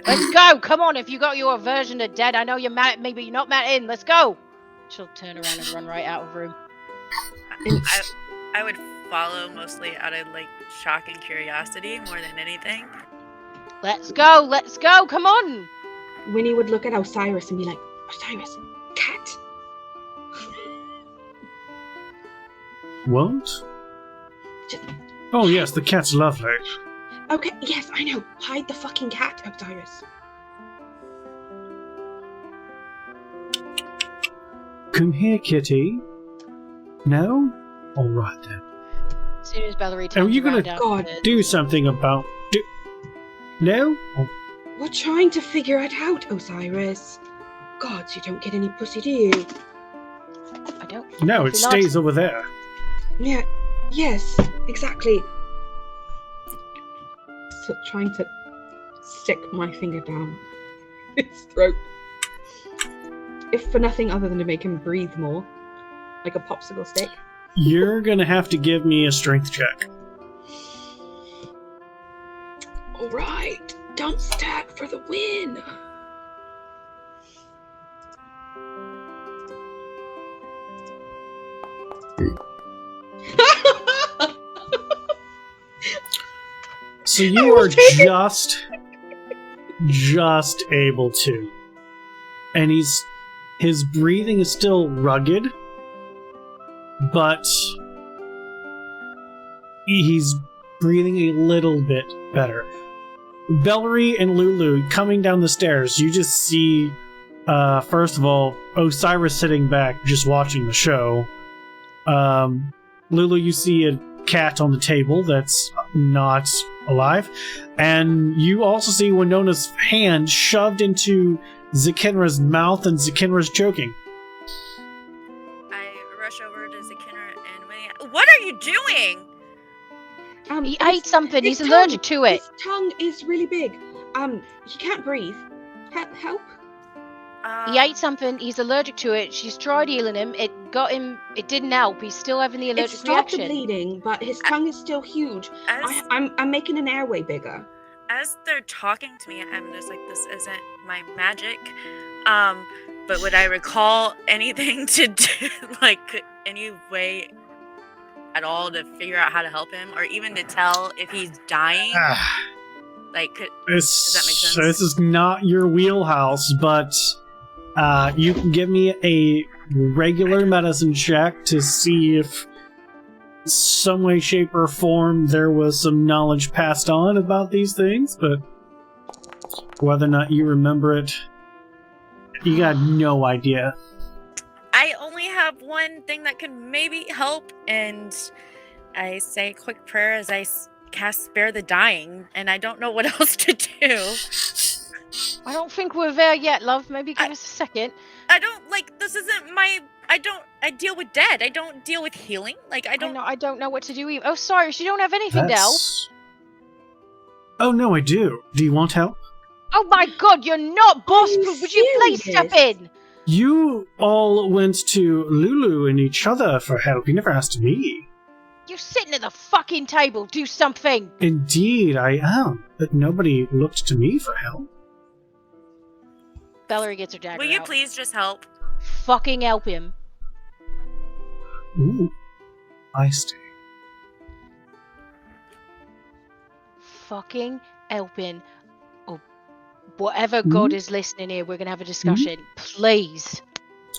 Let's go! Come on, if you got your version of dead, I know you're mad at me, but you're not mad in. Let's go! She'll turn around and run right out of the room. I would follow mostly out of like shock and curiosity more than anything. Let's go, come on! Winnie would look at Osiris and be like, Osiris, cat. What? Oh yes, the cat's lovely. Okay, yes, I know. Hide the fucking cat, Osiris. Come here, kitty. No? Alright then. As soon as Valerie Are turns you around gonna downstairs- do something about... No? Oh, We're trying to figure it out, Osiris. Gods, you don't get any pussy, do you? I don't. no, it If you're stays over there. Yeah, yes, exactly. So, trying to stick my finger down his throat. If for nothing other than to make him breathe more. Like a popsicle stick. You're gonna have to give me a strength check. Alright, dump stack for the win. So you are just able to. And his breathing is still rugged, but he's breathing a little bit better. Valerie and Lulu coming down the stairs, you just see, first of all, Osiris sitting back just watching the show. Lulu, you see a cat on the table that's not alive, and you also see Winona's hand shoved into Zekinra's mouth, and Zekinra's choking. I rush over to Zekinra and Winnie. What are you doing? He ate something. his He's allergic to it. His tongue is really big. He can't breathe. Help? He ate something. He's allergic to it. She's tried healing him. It got him. It didn't help. He's still having the It allergic stopped the reaction. bleeding, but his tongue is still huge. As I'm making an airway bigger. as they're talking to me, I'm just like, this isn't my magic. But would I recall anything to do, like any way at all to figure out how to help him, or even to tell if he's dying? Like, does that make sense? This is not your wheelhouse, but you can give me a regular medicine check to see if some way, shape, or form there was some knowledge passed on about these things, but whether or not you remember it, you got no idea. I only have one thing that can maybe help, and I say a quick prayer as I cast Spare the Dying, and I don't know what else to do. I don't think we're there yet, love. Maybe give us a second. I don't, like, this isn't my... I deal with dead. I don't deal with healing. Like, I don't know what to do either. Oh, Cyrus, you don't have anything to help? Oh, no, I do. Do you want help? Oh my god, you're not boss! Would you please step in? You all went to Lulu and each other for help. You never asked me. You're sitting at the fucking table. Do something. Indeed, I am. But nobody looked to me for help. Valerie gets her dagger Will you out. please just help? Fucking help him. Ooh, I stay. Fucking help him. Or whatever god is listening here, we're gonna have a discussion. Please.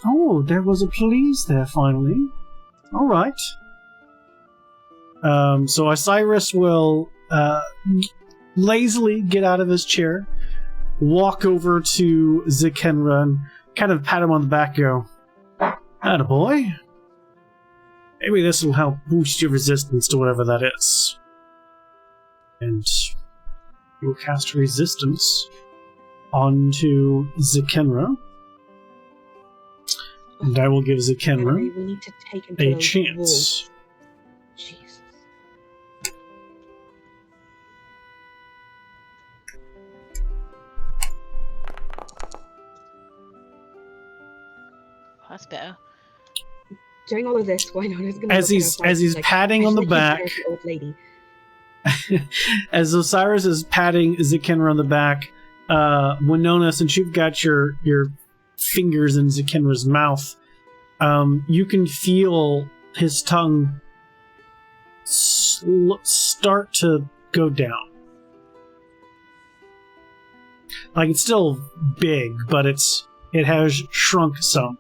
Oh, there was a please there finally. All right. So Osiris will lazily get out of his chair, walk over to Zikenra, and kind of pat him on the back, go, "Attaboy. Maybe this will help boost your resistance to whatever that is." And he will cast resistance onto Zikenra. And I will give Zikenra We need to take him to a those chance. wolves. Jesus. That's better. During all of this, why not? As he's patting on the back, old lady. as Osiris is patting Zikenra on the back, Winona, since you've got your fingers in Zikenra's mouth, you can feel his tongue start to go down. Like, it's still big, but it has shrunk some.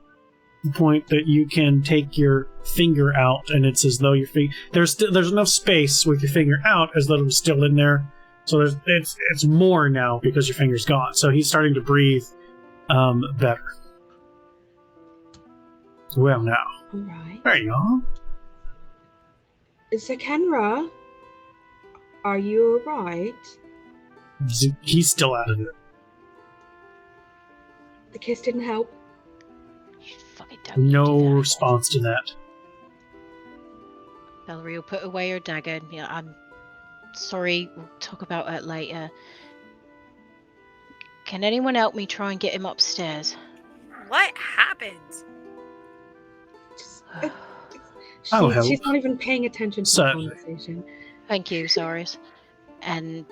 The point that you can take your finger out, and it's as though your there's enough space with your finger out as though it was still in there. So it's more now because your finger's gone. So he's starting to breathe better. Well, now. All right. There you are. Zikenra, are you alright? He's still out of it. The kiss didn't help. You fucking don't do No that. response to that. Valerie will put away her dagger. Yeah, I'm sorry. We'll talk about it later. Can anyone help me try and get him upstairs? What happened? I'll help. She's not even paying attention to Certainly. the conversation. Thank you, Cyrus. And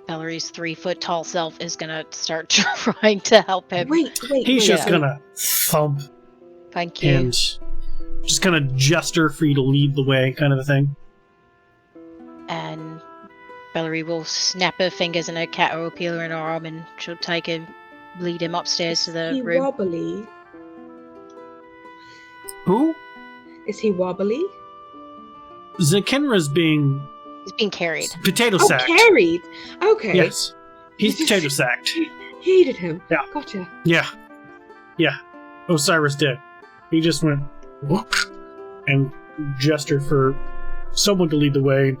Valerie's 3-foot tall self is gonna start trying to help him. Wait. He's just wait. gonna thump Thank you. and just kind of gesture for you to lead the way, kind of a thing. And Valerie will snap her fingers and her cat will peel her in her arm and she'll take him, lead him upstairs to the Is he room. wobbly? Who? Is he wobbly? Zikenra's being He's being carried. potato Oh, sacked. carried. Okay. Yes. He's potato sacked. Hated him. Yeah. Gotcha. Yeah. Osiris did. He just went whoop and gestured for someone to lead the way.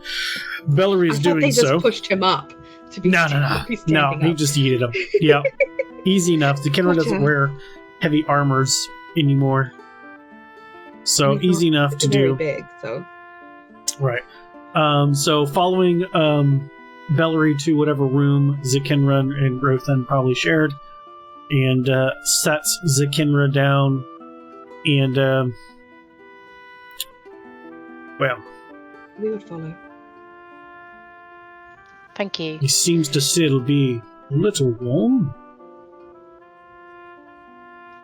Bellery's I thought doing they just so. pushed him up to be No. be standing He up. just yeeted him. Yeah. Easy enough. Zikenra doesn't Gotcha. wear heavy armors anymore. So And he's easy not enough to very do. big, so Right. So following Bellery to whatever room Zikenra and Rothan probably shared, and sets Zakinra down, and well, We would follow. Thank you. he seems to still be a little warm.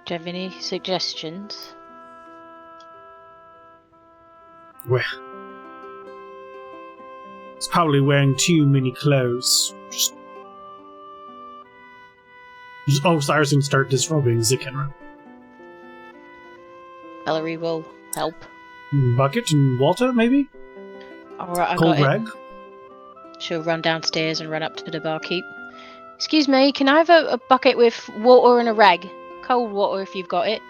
Do you have any suggestions? Well, he's probably wearing too many clothes. Just Cyrus can start disrobing Zakinra. Ellery will help. Bucket and Walter, maybe? Alright, I Cold got rag? it. She'll run downstairs and run up to the barkeep. Excuse me, can I have a bucket with water and a rag? Cold water if you've got it.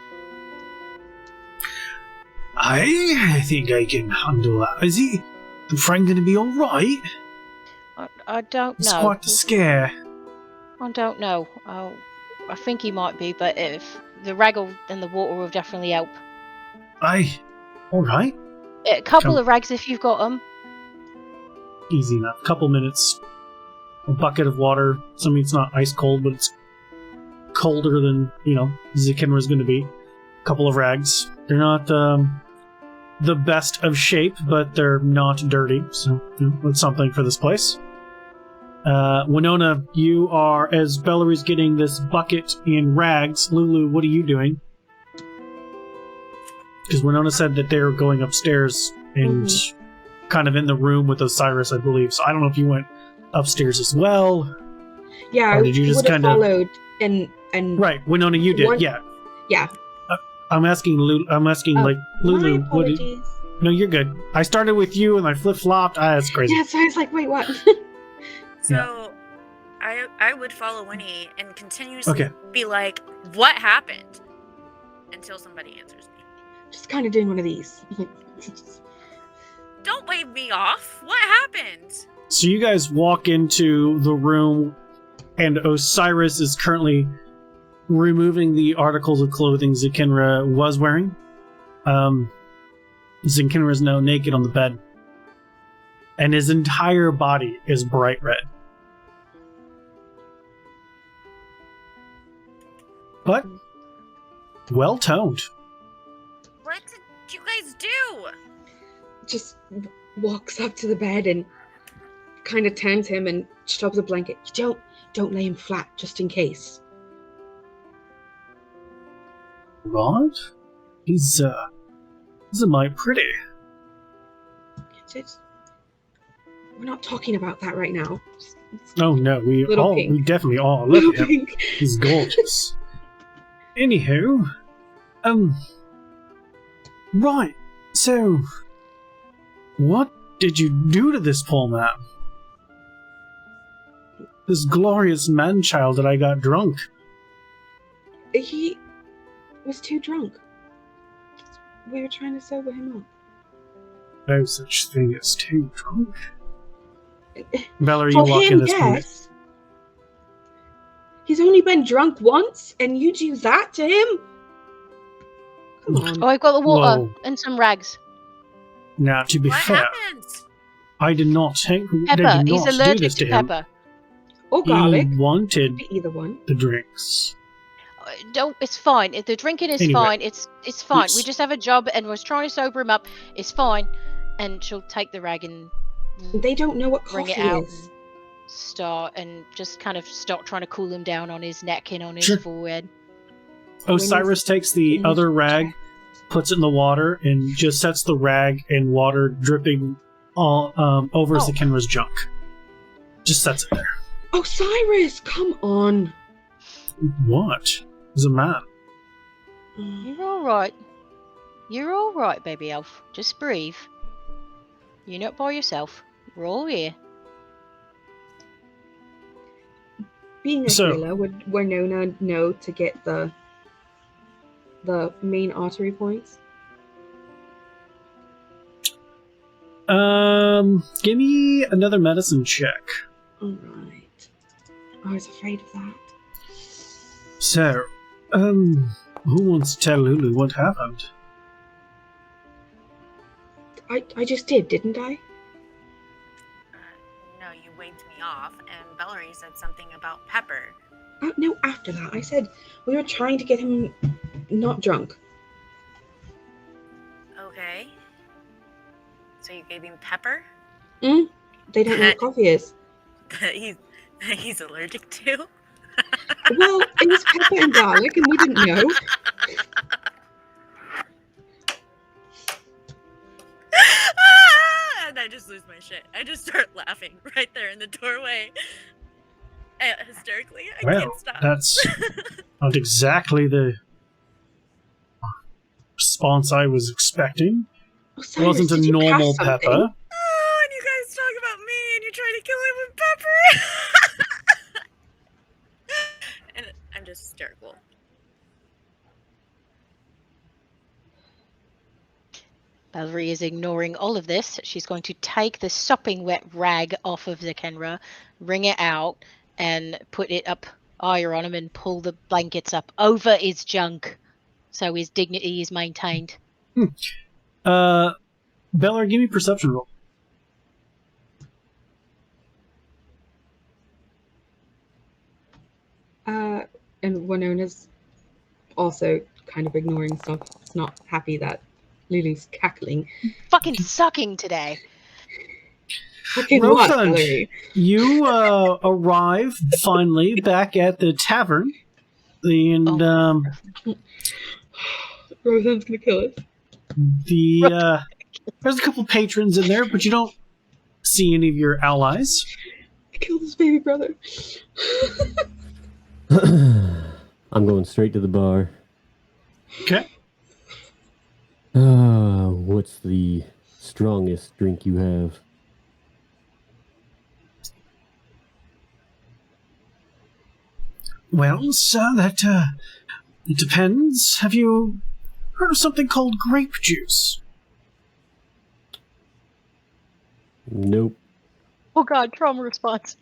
I think I can handle that. Is he? Frank gonna be alright? I don't It's know. quite a scare. I don't know. I think he might be, but if the rag and the water will definitely help. Aye. Alright. A couple Come- of rags if you've got them. Easy enough. Couple minutes. A bucket of water. I mean, it's not ice cold, but it's colder than, Zakinra's gonna be. Couple of rags. They're not, the best of shape, but they're not dirty, so that's something for this place. Winona, you are, as Bellery's getting this bucket and rags, Lulu, what are you doing? Because Winona said that they're going upstairs and kind of in the room with Osiris, I believe. So I don't know if you went upstairs as well. Yeah, Or did you I just would have kinda- followed and Right, Winona, you did, One- yeah. yeah. I'm asking Lulu, Oh, Lulu, my what did... apologies. No, you're good. I started with you and I flip-flopped. That's crazy. Yeah, so I was like, wait, what? So, I would follow Winnie and continuously Okay. be like, "What happened?" until somebody answers me. Just kind of doing one of these. Don't wave me off. What happened? So you guys walk into the room, and Osiris is currently removing the articles of clothing Zakinra was wearing. Zakinra is now naked on the bed, and his entire body is bright red. But well toned. What did you guys do? Just walks up to the bed and kind of turns him and shoves a blanket. You don't lay him flat, just in case. Right? He's a mite pretty. We're not talking about that right now. Oh no, we Little pink. definitely are. Little Look at him. pink. He's gorgeous. Anywho, right. So, what did you do to this poor man? This glorious man-child that I got drunk. He was too drunk. We were trying to sober him up. No such thing as too drunk. Valerie, you For walk in him, this yes. He's only been drunk once, and you do that to him? Come on. Oh, I've got the water Whoa. and some rags. Now, to be What fair, happened? I did not take. I Pepper. did He's not do allergic this to to him. pepper. Or garlic. He wanted Be either one. the drinks. Don't. It's fine. If the drinking is Anyway. fine. It's fine. We Yes. just have a job and we're trying to sober him up. It's fine. And she'll take the rag and They don't know what bring coffee it out is. and start and just kind of start trying to cool him down on his neck and on his Sure. forehead. Osiris takes the Winnie's other check. rag, puts it in the water, and just sets the rag and water dripping all over Oh. Zakinra's junk. Just sets it there. Osiris, come on. What? He's a man. You're all right. You're all right, baby elf. Just breathe. You're not by yourself. We're all here. Being a So- healer, would Winona know to get the main artery points? Give me another medicine check. Alright. I was afraid of that. So, who wants to tell Lulu what happened? I just did, didn't I? No, you waved me off, and Bellery said something about pepper. No, after that. I said we were trying to get him not drunk. Okay. So you gave him pepper They don't know what coffee is. that he's allergic to? Well, it was pepper and garlic, and we didn't know. And I just lose my shit. I just start laughing right there in the doorway. Hysterically, I Well, can't stop. that's not exactly the response I was expecting. Oh, It Cyrus, wasn't a did you normal cast something? pepper. Oh, and you guys talk about me and you try to kill him with pepper. And I'm just hysterical. Valerie is ignoring all of this. She's going to take the sopping wet rag off of Zakenra, wring it out, and put it up higher on him and pull the blankets up over his junk so his dignity is maintained. Bella, give me a perception roll. And Winona's also kind of ignoring stuff. It's not happy that Lulu's cackling. Fucking sucking today. Fucking what, Rosand, Valerie? you arrive finally back at the tavern. There's Roseanne's gonna kill us. a couple patrons in there, but you don't see any of your allies. I killed his baby brother. I'm going straight to the bar. Okay. What's the strongest drink you have? Well, sir, that it depends. Have you heard of something called grape juice? Nope. Oh god, trauma response.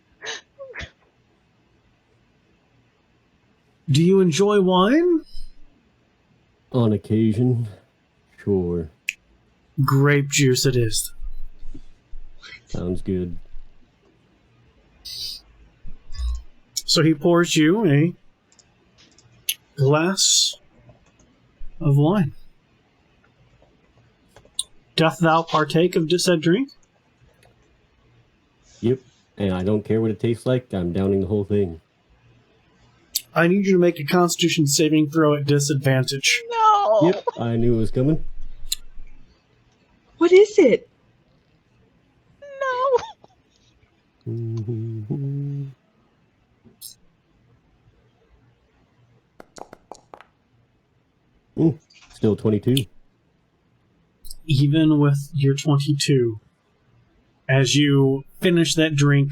Do you enjoy wine? On occasion, sure. Grape juice it is. Sounds good. So he pours you a glass of wine. Doth thou partake of said drink? Yep. And I don't care what it tastes like, I'm downing the whole thing. I need you to make a Constitution saving throw at disadvantage. No! Yep, I knew it was coming. What is it? No! Still 22. Even with your 22, as you finish that drink,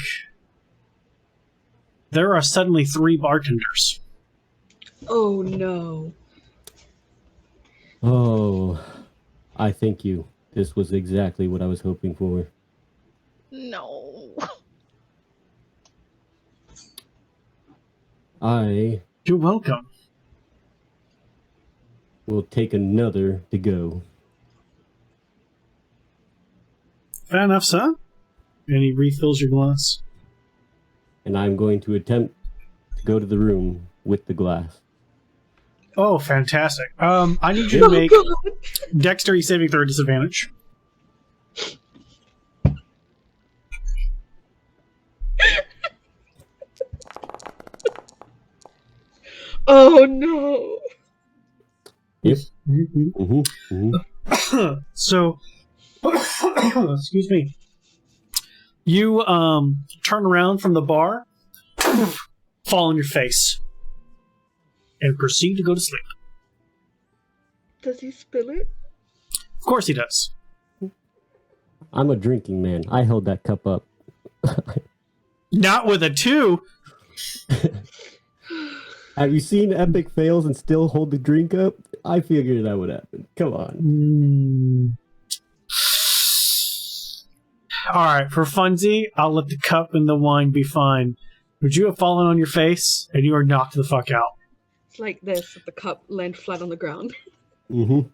there are suddenly 3 bartenders. Oh no. Oh, I thank you. This was exactly what I was hoping for. No. I You're welcome. will take another to go. Fair enough, sir. And he refills your glass. And I'm going to attempt to go to the room with the glass. Oh, fantastic. I need you to make dexterity saving throw at disadvantage. Oh no. Yep. Mm-hmm. So, excuse me. You turn around from the bar, fall on your face, and proceed to go to sleep. Does he spill it? Of course he does. I'm a drinking man. I held that cup up. Not with a 2. Have you seen epic fails and still hold the drink up? I figured that would happen. Come on. Alright, for funsies, I'll let the cup and the wine be fine. Would you have fallen on your face, and you are knocked the fuck out? It's like this, if the cup land flat on the ground. The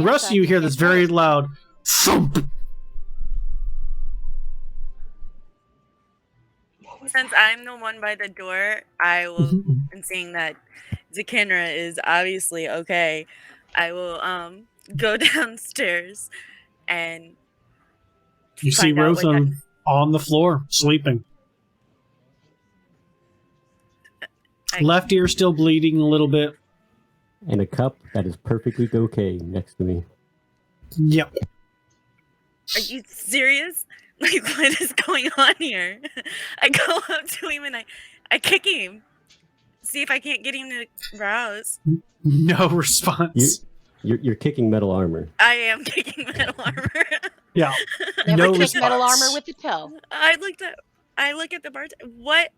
rest of you hear this very loud thump. What was since I'm the one by the door, I will, and seeing that Zakindra is obviously okay, I will go downstairs and You see find out what that. Rothan on the floor, sleeping. Left ear still bleeding a little bit. And a cup that is perfectly okay next to me. Yep. Are you serious? Like, what is going on here? I go up to him and I kick him. See if I can't get him to rouse. No response. You're kicking metal armor. I am kicking metal armor. Yeah. Never No kick response. metal armor with the toe. I look at the bartender. What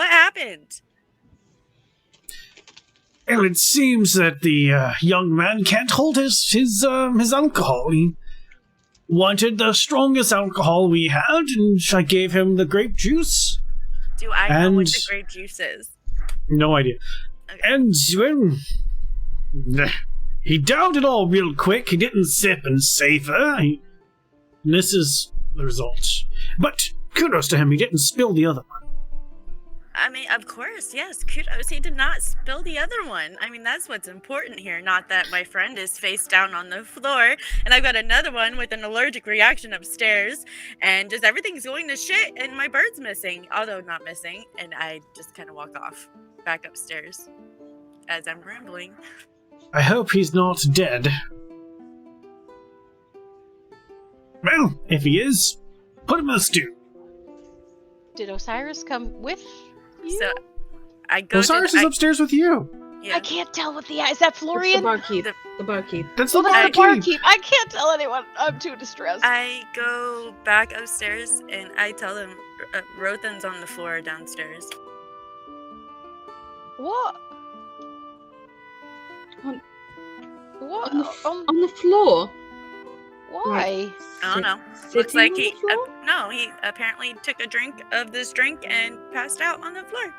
happened? Well, it seems that the young man can't hold his alcohol. He wanted the strongest alcohol we had, and I gave him the grape juice. Do I know what And- the grape juice is? No idea. Okay. And when he downed it all real quick, he didn't sip and savor. This is the result. But kudos to him, he didn't spill the other one. I mean, of course, yes. Kudos. He did not spill the other one. I mean, that's what's important here. Not that my friend is face down on the floor, and I've got another one with an allergic reaction upstairs, and just everything's going to shit, and my bird's missing, although not missing. And I just kind of walk off, back upstairs, as I'm rambling. I hope he's not dead. Well, if he is, put him in a stew. Did Osiris come with you? So I go. Osiris is upstairs with you. Yeah. I can't tell what the is that It's the Florian? barkeep. The- The barkeep. That's the Well, that's the barkeep. barkeep. I can't tell anyone. I'm too distressed. I go back upstairs and I tell them Rothan's on the floor downstairs. What? On- What? On the floor. Why? I don't know. Sitting Looks like on he the floor? no, he apparently took a drink of this drink and passed out on the floor.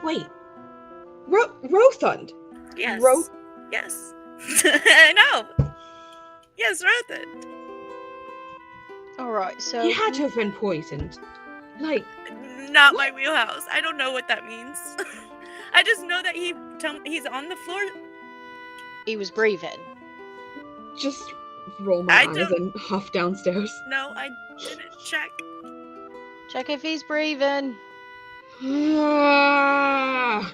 Wait. Rothund. Yes. Ro- Yes. I know. Yes, Rothan. All right. So He had to have been poisoned. Like, Not my wheelhouse. I don't know what that means. I just know that he's on the floor. he was breathing. just roll my I eyes don't- and huff downstairs. No, I didn't check. Check if he's breathing. Ah!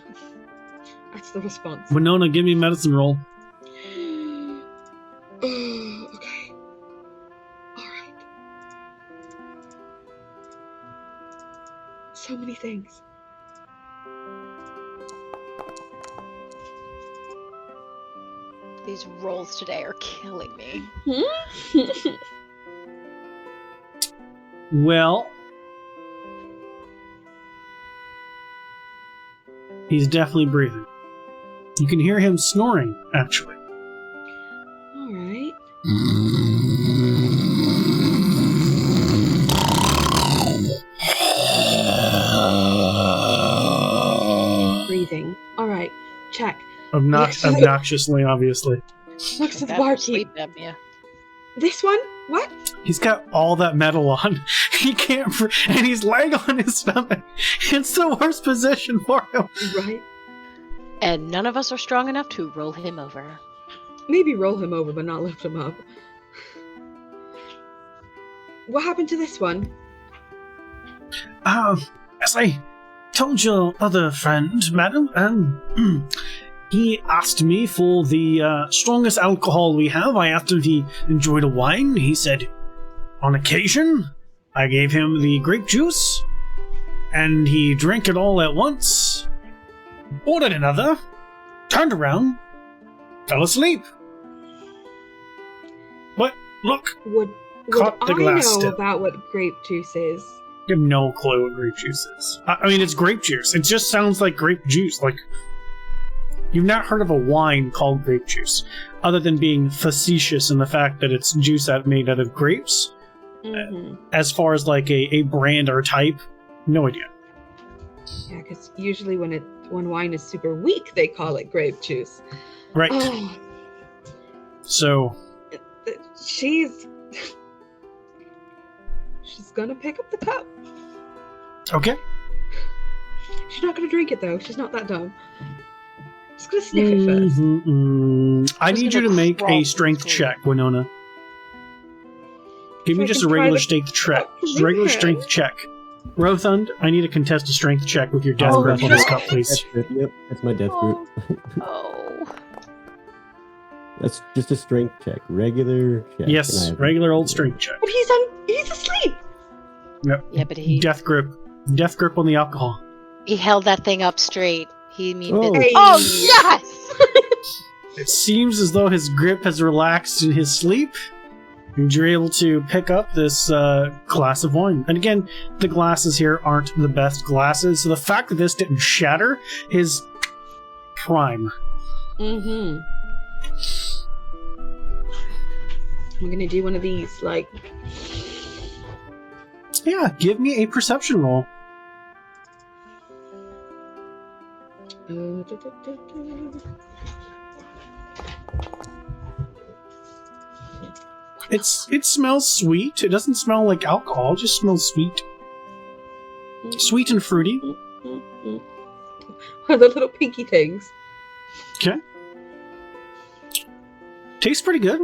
That's the response. Winona, give me a medicine roll. Okay. Alright. So many things. These rolls today are killing me. Well, he's definitely breathing. You can hear him snoring, actually. Alright. Breathing. Alright. Check. Yes. Obnoxiously, obviously. Looks at the That's barkeep. sleep apnea. This one? What? He's got all that metal on. He can't, and he's laying on his stomach. It's the worst position for him. Right. And none of us are strong enough to roll him over. Maybe roll him over, but not lift him up. What happened to this one? As I told your other friend, madam, he asked me for the strongest alcohol we have. I asked him if he enjoyed a wine. He said, on occasion. I gave him the grape juice, and he drank it all at once, ordered another, turned around, fell asleep. What? Look, Would Caught the I glass know still. about what grape juice is? I have no clue what grape juice is. I mean, it's grape juice. It just sounds like grape juice. Like, you've not heard of a wine called grape juice, other than being facetious in the fact that it's juice made out of grapes. Mm-hmm. As far as like a brand or type, no idea. Yeah, because usually when wine is super weak, they call it grape juice. Right. Oh, So, she's gonna pick up the cup. Okay. She's not gonna drink it though. She's not that dumb. Just gonna sniff it first. I Just need you to gonna make crawl a strength through. check, Winona. Give So me I just can a try regular to strength check. cut the Regular head. strength check. Rothund, I need to contest a strength check with your death Oh, grip on this cup, please. Death grip, yep, that's my death grip. Oh. That's just a strength check. Regular check. Yes, and I have- regular old strength check. But he's asleep. Yeah, but he Death grip. Death grip on the alcohol. held that thing up straight. He mean Oh. business. Hey. Oh yes! It seems as though his grip has relaxed in his sleep, and you're able to pick up this glass of wine. And again, the glasses here aren't the best glasses, so the fact that this didn't shatter is prime. Mm-hmm. I'm gonna do one of these, like. Yeah, give me a perception roll. It smells sweet. It doesn't smell like alcohol. It just smells sweet. Sweet and fruity. One of the little pinky things. Okay. Tastes pretty good.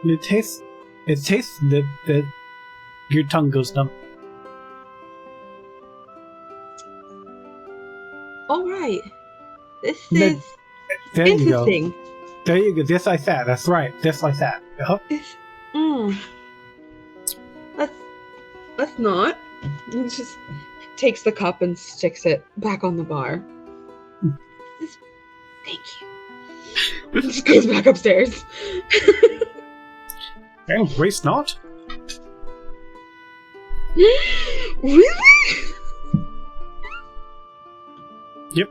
It tastes that your tongue goes numb. All right. This Then- is There you go. interesting. There you go. Just like that. That's right. Just like that. Yup. This, let's not. He just takes the cup and sticks it back on the bar. Thank you. Just goes back upstairs. Okay, waste not. Really? Yep.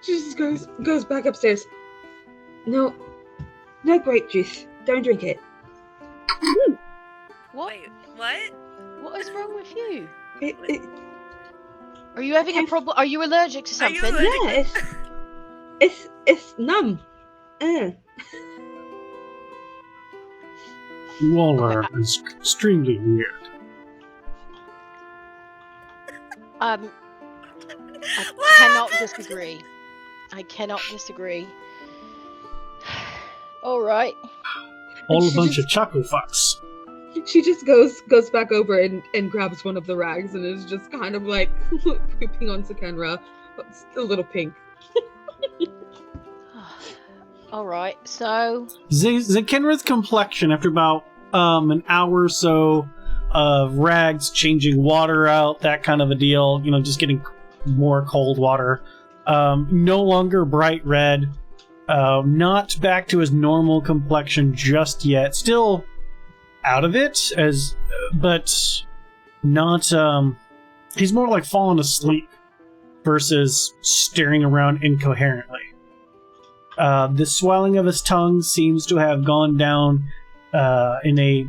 She just goes back upstairs. No grape juice. Don't drink it. What? Wait, what? What is wrong with you? It Are you having a problem? Are you allergic to Are you something? allergic? yeah, it's numb. You all are extremely weird. I What cannot happened? disagree. I cannot disagree. All right. All a She bunch just- of chuckle fucks. She just goes back over and grabs one of the rags and is just kind of like pooping on Sakenra. It's a little pink. All right. So Kenra's complexion, after about an hour or so of rags, changing water out, that kind of a deal, just getting more cold water, no longer bright red, not back to his normal complexion just yet, still out of it, but not, he's more like falling asleep versus staring around incoherently. The swelling of his tongue seems to have gone down in a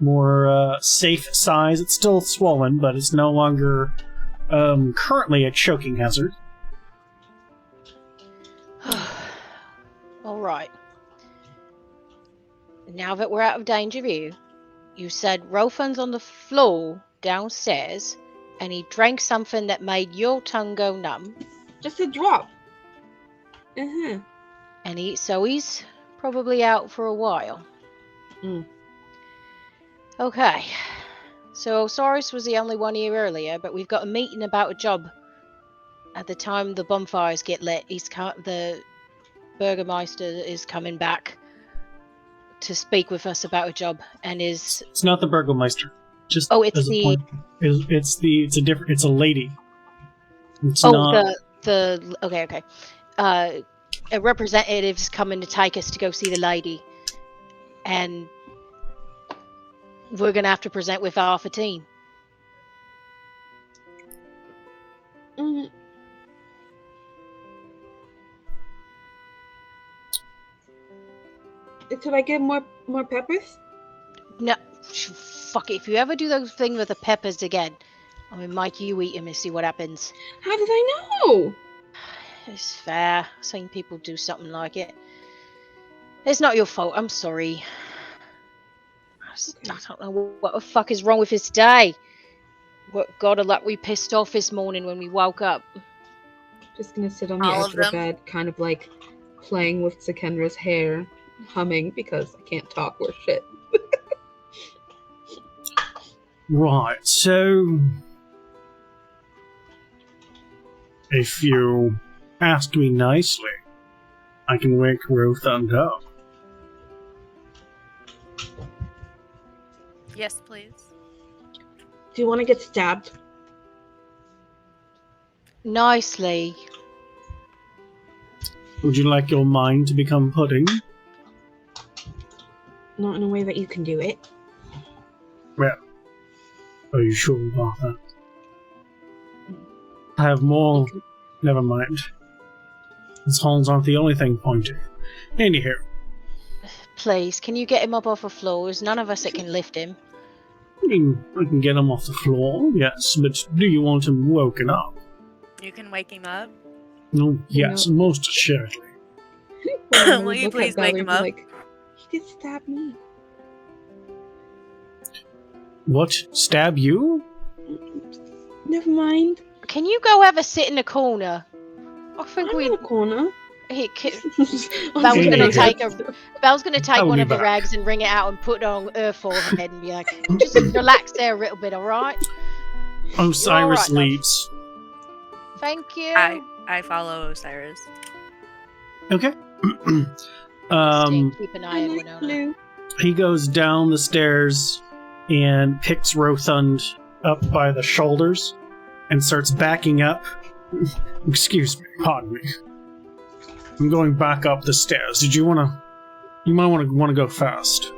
more safe size. It's still swollen, but it's no longer currently a choking hazard. all right. Now that we're out of danger view, you said Rofan's on the floor downstairs, and he drank something that made your tongue go numb. Just a drop. Uh-huh. And he's probably out for a while. Mm. Okay. So Osiris was the only one here earlier, but we've got a meeting about a job. At the time the bonfires get lit, the Burgermeister is coming back to speak with us about a job, and is It's not the Burgomeister. Just Oh, it's as a the- point. It's a lady. It's oh not. the okay. A representative's coming to take us to go see the lady, and we're gonna have to present with half a team. Mm. Could I get more peppers? No, fuck it. If you ever do those things with the peppers again, I'm gonna make you eat them and see what happens. How did I know? It's fair. I've seen people do something like it. It's not your fault. I'm sorry. I Okay. don't know what the fuck is wrong with his day. What god of luck we pissed off this morning when we woke up? Just gonna sit on the All edge of of the them? bed, kind of like playing with Zakendra's hair, humming because I can't talk or shit. Right, so if you ask me nicely, I can wake Rothund up. Yes, please. Do you want to get stabbed? Nicely. Would you like your mind to become pudding? Not in a way that you can do it. Well, are you sure about that? I have more. You can- Never mind. His horns aren't the only thing pointing. Anywho, Please, can you get him up off the floors? None of us that can lift him. I can get him off the floor, yes, but do you want him woken up? You can wake him up. No, yes, No. most assuredly. Well, Will you look at please Bella wake and him be up? Like, he did stab me. What? Stab you? Never mind. Can you go have a sit in the corner? I think I'm we. in a corner. He, I'm Belle's gonna gonna take Belle's gonna take I'll one be of the back. rags and wring it out and put it on her forehead and be like, just relax there a little bit, alright? Osiris You're all right, love. leaves. Thank you. I follow Osiris. Okay. Keep an eye on Winona. Blue. He goes down the stairs and picks Rothund up by the shoulders and starts backing up. Excuse me, pardon me. I'm going back up the stairs. Did you want to? You might want to go fast.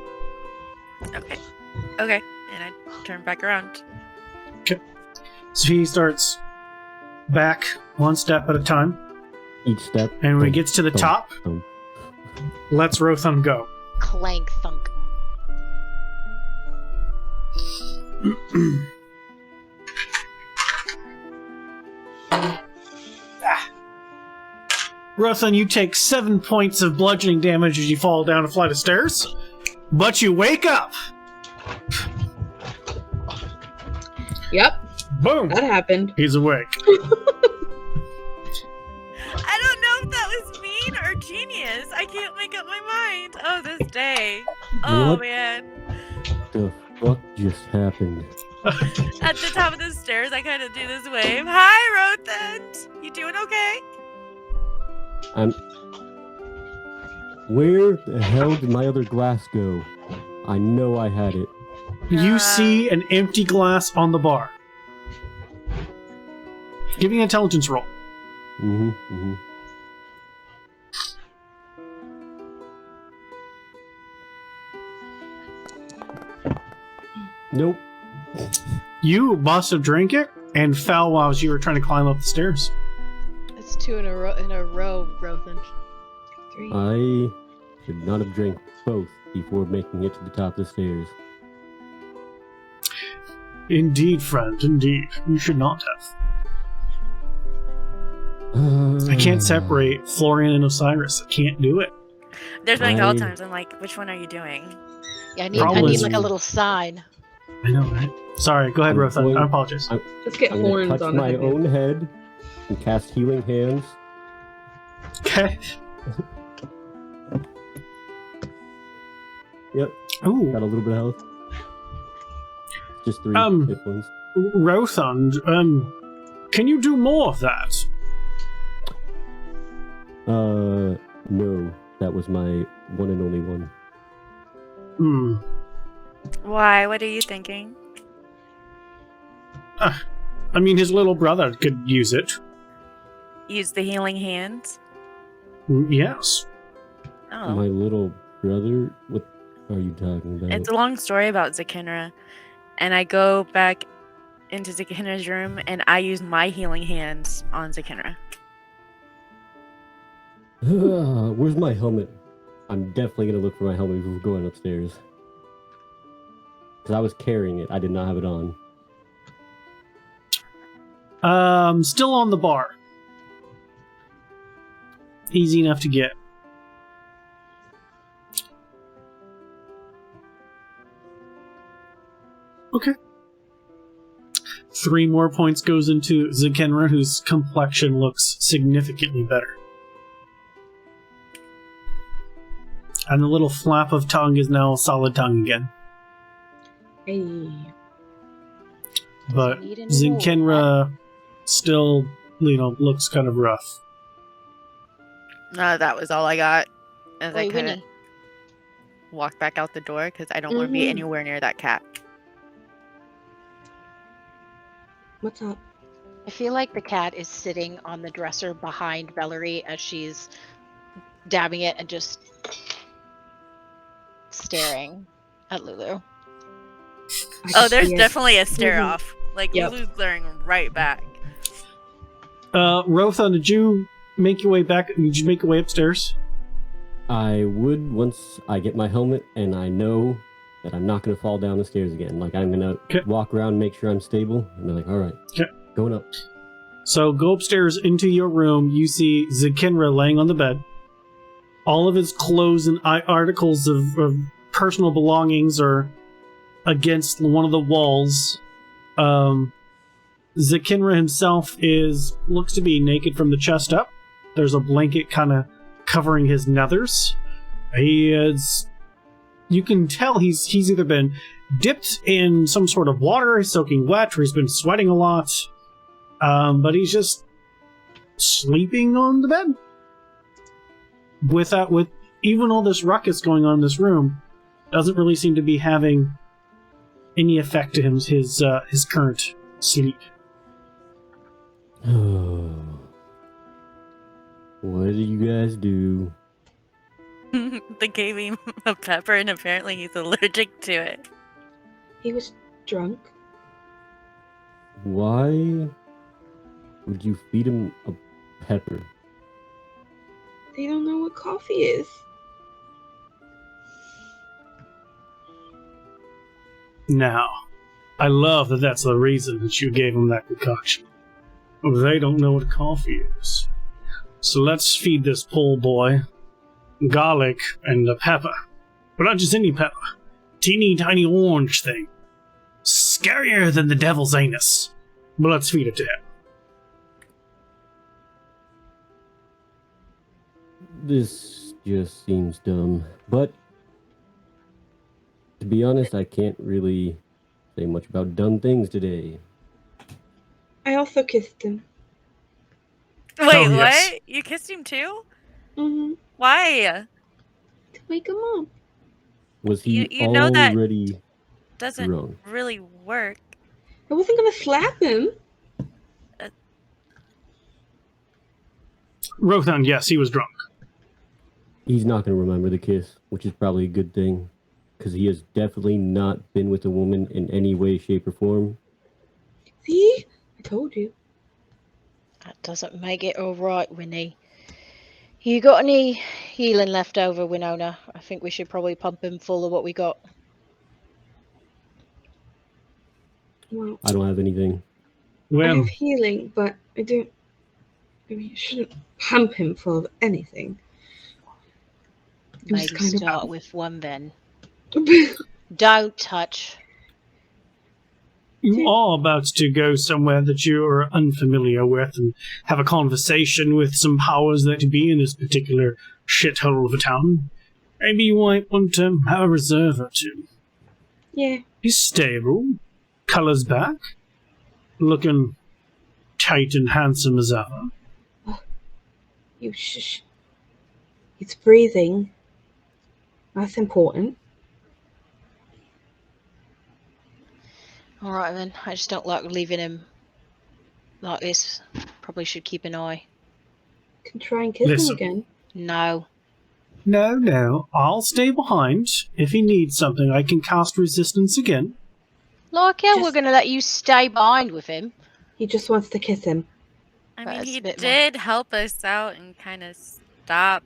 Okay. And I turn back around. So he starts back one step at a time, Each step. and when he thump, gets to the thump, top, thump. lets Rothund go. Clank thunk. Rothund, you take 7 points of bludgeoning damage as you fall down a flight of stairs, but you wake up. Yep, Boom! that happened. He's awake. I don't know if that was mean or genius. I can't make up my mind. Oh, this day. Oh, What? man. The fuck just happened? At the top of the stairs, I kind of do this wave. Hi, Rothund. You doing okay? Where the hell did my other glass go? I know I had it. You see an empty glass on the bar. Give me an intelligence roll. Nope. You must have drank it and fell while you were trying to climb up the stairs. It's 2 in a row, Rothan. 3. I should not have drank both before making it to the top of the stairs. Indeed, friend, indeed. You should not have. I can't separate Florian and Osiris. I can't do it. There's been a couple times I'm like, which one are you doing? Yeah, I need Probably- like a little sign. I know, right? Sorry, go ahead, I'm Rothund. going- I apologize. Just get I'm gonna horns touch on my the own head and cast healing hands. Okay. Yep, Ooh, got a little bit of health. Just 3 hit points. Rothund, can you do more of that? No, that was my one and only one. Hmm. Why? What are you thinking? I mean, his little brother could use it. Use the healing hands? Yes. Oh. My little brother? What are you talking about? It's a long story about Zakenra. And I go back into Zakenra's room and I use my healing hands on Zakenra. Where's my helmet? I'm definitely gonna look for my helmet before going upstairs. Because I was carrying it, I did not have it on. Still on the bar. Easy enough to get. Okay. 3 more points goes into Zikenra, whose complexion looks significantly better. And the little flap of tongue is now a solid tongue again. Hey. But Need any more? Zikenra still, looks kind of rough. No, that was all I got. As I Wait, kind of Winnie. walk back out the door because I don't want to be Mhm. anywhere near that cat. What's up? I feel like the cat is sitting on the dresser behind Valerie as she's dabbing it and just staring at Lulu. I Oh, can there's see it. definitely a stare Mhm. off. Like, Yep. Lulu's glaring right back. Rothan, did you make your way back? Did you make your way upstairs? I would once I get my helmet and I know that I'm not going to fall down the stairs again. Like, I'm going to Okay. walk around, make sure I'm stable, and be like, all right, Okay. going up. So go upstairs into your room. You see Zikenra laying on the bed. All of his clothes and articles of personal belongings are against one of the walls. Zikenra himself looks to be naked from the chest up. There's a blanket kind of covering his nethers. You can tell he's either been dipped in some sort of water, soaking wet, or he's been sweating a lot. But he's just sleeping on the bed. With even all this ruckus going on in this room, doesn't really seem to be having any effect to his current sleep. What do you guys do? They gave him a pepper and apparently he's allergic to it. He was drunk. Why would you feed him a pepper? They don't know what coffee is. Now, I love that that's the reason that you gave him that concoction. They don't know what coffee is. So let's feed this poor boy garlic and a pepper. But not just any pepper. Teeny tiny orange thing. Scarier than the devil's anus. But let's feed it to him. This just seems dumb. But to be honest, I can't really say much about dumb things today. I also kissed him. Wait, Oh, yes. what? You kissed him too? Mm-hmm. Why? To wake him up. Was he You know that already doesn't drunk? really work. I wasn't gonna slap him. Rothan, yes, he was drunk. He's not going to remember the kiss, which is probably a good thing, because he has definitely not been with a woman in any way, shape, or form. See? I told you. That doesn't make it all right, Winnie. You got any healing left over, Winona? I think we should probably pump him full of what we got. Well, I don't have anything. I Well, have healing, but I don't. I mean, you shouldn't pump him full of anything. It was Maybe kind of- start with one then. Don't touch. you are about to go somewhere that you are unfamiliar with and have a conversation with some powers that be in this particular shithole of a town. Maybe you might want to have a reserve or two. Yeah. He's stable, colors back, looking tight and handsome as ever. You shh. It's breathing. That's important. Alright then, I just don't like leaving him like this. Probably should keep an eye. Can try and kiss Listen. him again. No. No, I'll stay behind. If he needs something, I can cast resistance again. Like how we're Just- gonna let you stay behind with him. He just wants to kiss him. I That's mean, a he bit more- did help us out and kind of stop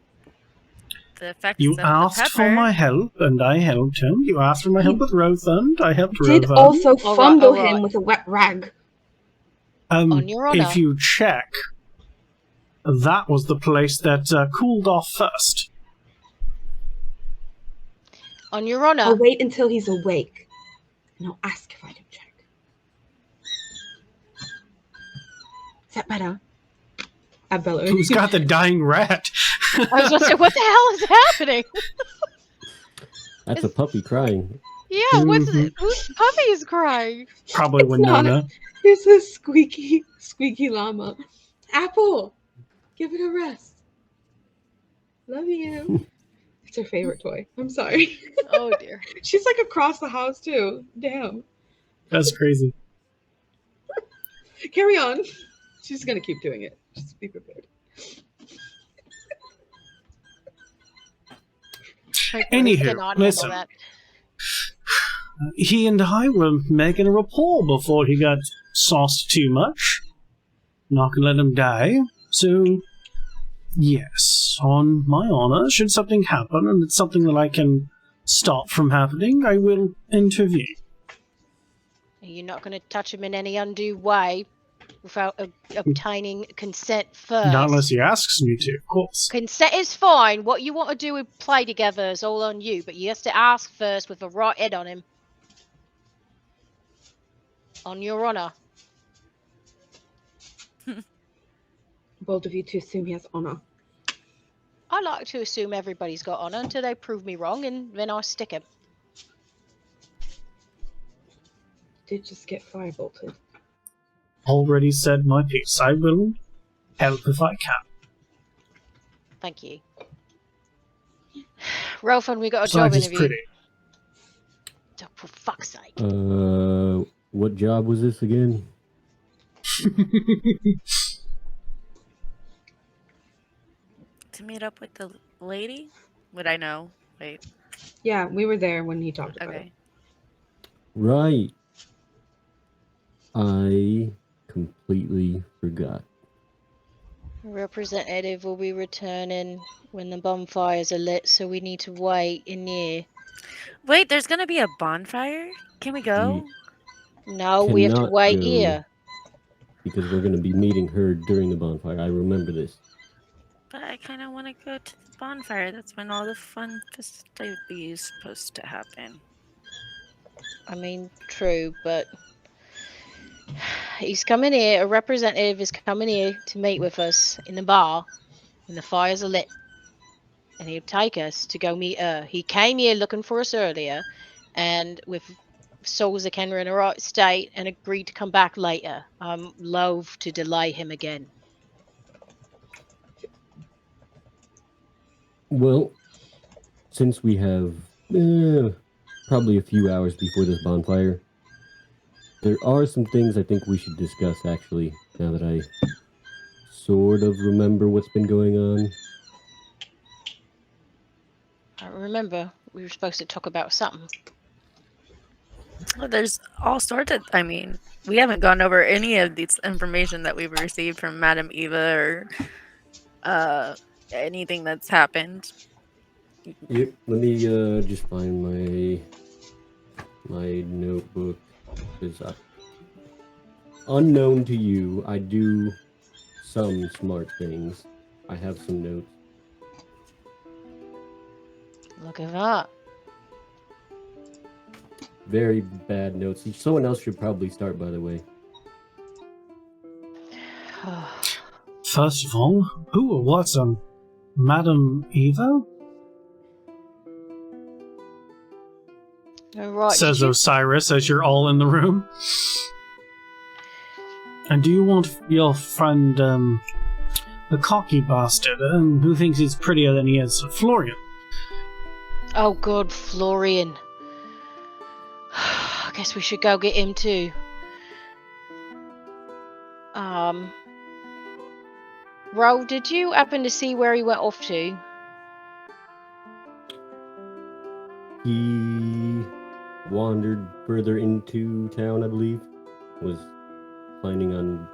the effects You of asked the for pepper. my help, and I helped him. You asked for my help with Rothund, I helped Did Rothund. also Alright, fondle alright. him with a wet rag. On your honor. If you check, that was the place that cooled off first. On your honour. I'll wait until he's awake, and I'll ask if I can check. Is that better? At Bella. Who's got the dying rat? I was going to say, what the hell is happening? That's a puppy crying. Yeah, what's Mhm. whose puppy is crying? Probably It's Winona. It's a squeaky llama. Apple, give it a rest. Love you. It's her favorite toy. I'm sorry. Oh dear. She's like across the house too. Damn. That's crazy. Carry on. She's gonna keep doing it. Just be prepared. My brain Anywho, cannot listen. handle that. He and I were making a rapport before he got sauced too much. Not gonna let him die. So, yes, on my honor, should something happen and it's something that I can stop from happening, I will intervene. You're not going to touch him in any undue way without obtaining consent first. Not unless he asks me to, of course. Consent is fine. What you want to do with play together is all on you, but you have to ask first with a right head on him. On your honor. Bold of you to assume he has honor. I like to assume everybody's got honor until they prove me wrong, and then I stick him. Did just get firebolted. Already said my piece. I will help if I can. Thank you. Rolfan, we got a Besides, job it's interview. pretty. Oh, for fuck's sake. What job was this again? To meet up with the lady? Would I know? Wait. Yeah, we were there when he talked about it. Okay. Right. I completely forgot. A representative will be returning when the bonfires are lit, so we need to wait in here. Wait, there's gonna be a bonfire? Can we go? No, we have to Cannot wait go. here. Because we're going to be meeting her during the bonfire. I remember this. But I kind of want to go to the bonfire. That's when all the fun festivities supposed to happen. I mean, true, but he's coming here. A representative is coming here to meet with us in the bar when the fires are lit. And he'll take us to go meet her. He came here looking for us earlier, and with souls that are in a right state, and agreed to come back later. I'm loath to delay him again. Well, since we have probably a few hours before this bonfire, there are some things I think we should discuss, actually, now that I sort of remember what's been going on. I remember we were supposed to talk about something. Well, there's all sorts of. I mean, we haven't gone over any of this information that we've received from Madame Eva or anything that's happened. Yep, let me just find my notebook. Because unknown to you, I do some smart things. I have some notes. Look at that. Very bad notes. Someone else should probably start, by the way. First of all, who or what's Madame Eva? Right, Says did you- Osiris as you're all in the room. And do you want your friend, the cocky bastard, who thinks he's prettier than he is, Florian? Oh god, Florian. I guess we should go get him too. Ro, did you happen to see where he went off to? He wandered further into town, I believe. Was planning on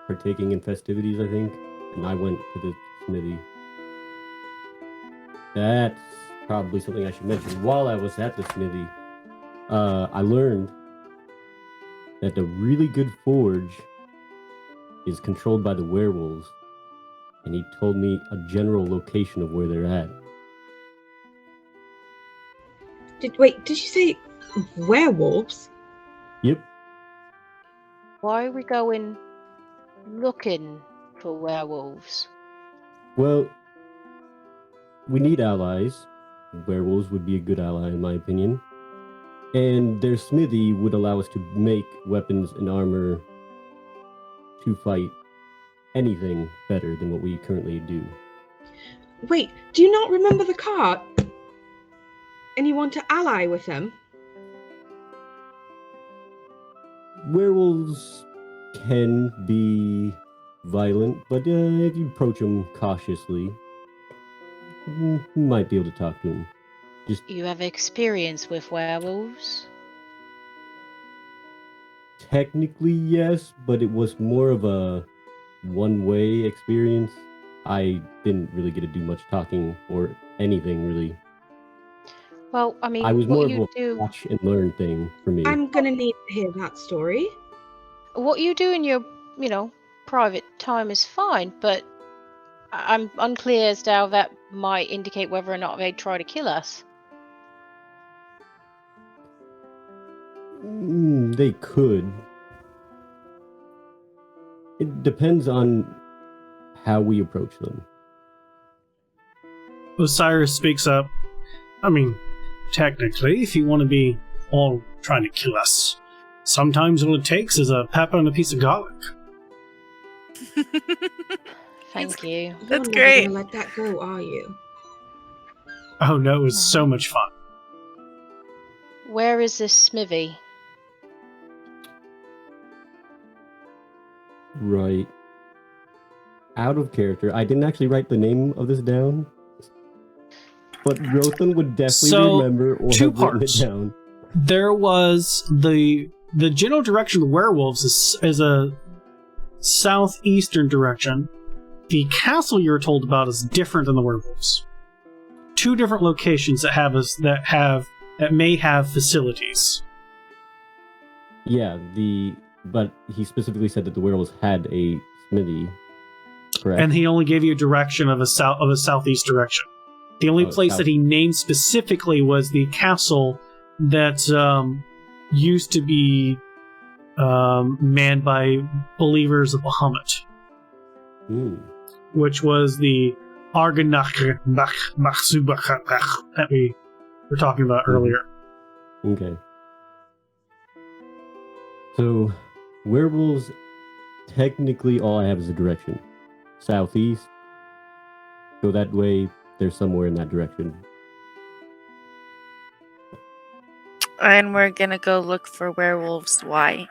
partaking in festivities, I think. And I went to the smithy. That's probably something I should mention. While I was at the smithy, I learned that the really good forge is controlled by the werewolves. And he told me a general location of where they're at. Did you say werewolves? Yep. Why are we going looking for werewolves? Well, we need allies. Werewolves would be a good ally, in my opinion. And their smithy would allow us to make weapons and armor to fight anything better than what we currently do. Wait, do you not remember the cart? And you want to ally with them? Werewolves can be violent, but if you approach them cautiously, you might be able to talk to them. You have experience with werewolves? Technically, yes, but it was more of a one-way experience. I didn't really get to do much talking or anything, really. Well, I mean, I was more what of you a do, watch and learn thing for me. I'm gonna need to hear that story. what you do in your, private time is fine, but I'm unclear as to how that might indicate whether or not they try to kill us. They could. It depends on how we approach them. Osiris speaks up. I mean, technically, if you want to be all trying to kill us, sometimes all it takes is a pepper and a piece of garlic. Thank you. You're That's never great. gonna let that go, are you? Oh no, it was so much fun. Where is this smithy? Right. Out of character. I didn't actually write the name of this down, but Rothan would definitely So, remember or two have written parts. it down. There was the general direction of the werewolves is a southeastern direction. The castle you're told about is different than the werewolves. Two different locations that may have facilities. Yeah, but he specifically said that the werewolves had a smithy, correct? And he only gave you a direction of a southeast direction. The only place south. that he named specifically was the castle that used to be manned by believers of Bahamut, which was the Arganach that we were talking about earlier. Okay. So, werewolves, technically all I have is a direction. Southeast. Go that way, they're somewhere in that direction. And we're gonna go look for werewolves. Why?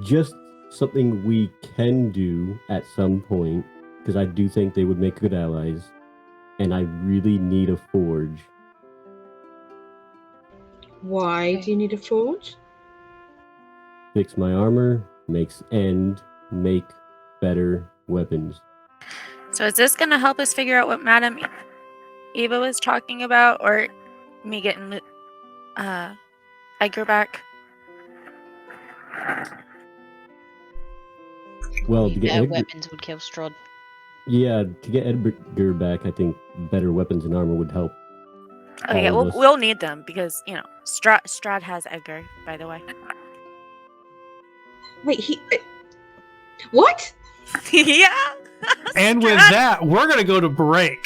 Just something we can do at some point, because I do think they would make good allies, and I really need a forge. Why do you need a forge? Fix my armor, make better weapons. So is this gonna help us figure out what Madame Eva was talking about, or me getting Edgar back? Well, to get Better Edgar, weapons would kill Strahd. yeah, to get Edgar back, I think better weapons and armor would help. Oh yeah, all of us. we'll need them because Strahd has Edgar, by the way. Wait, what? Yeah. And with Strahd- that, we're going to go to break.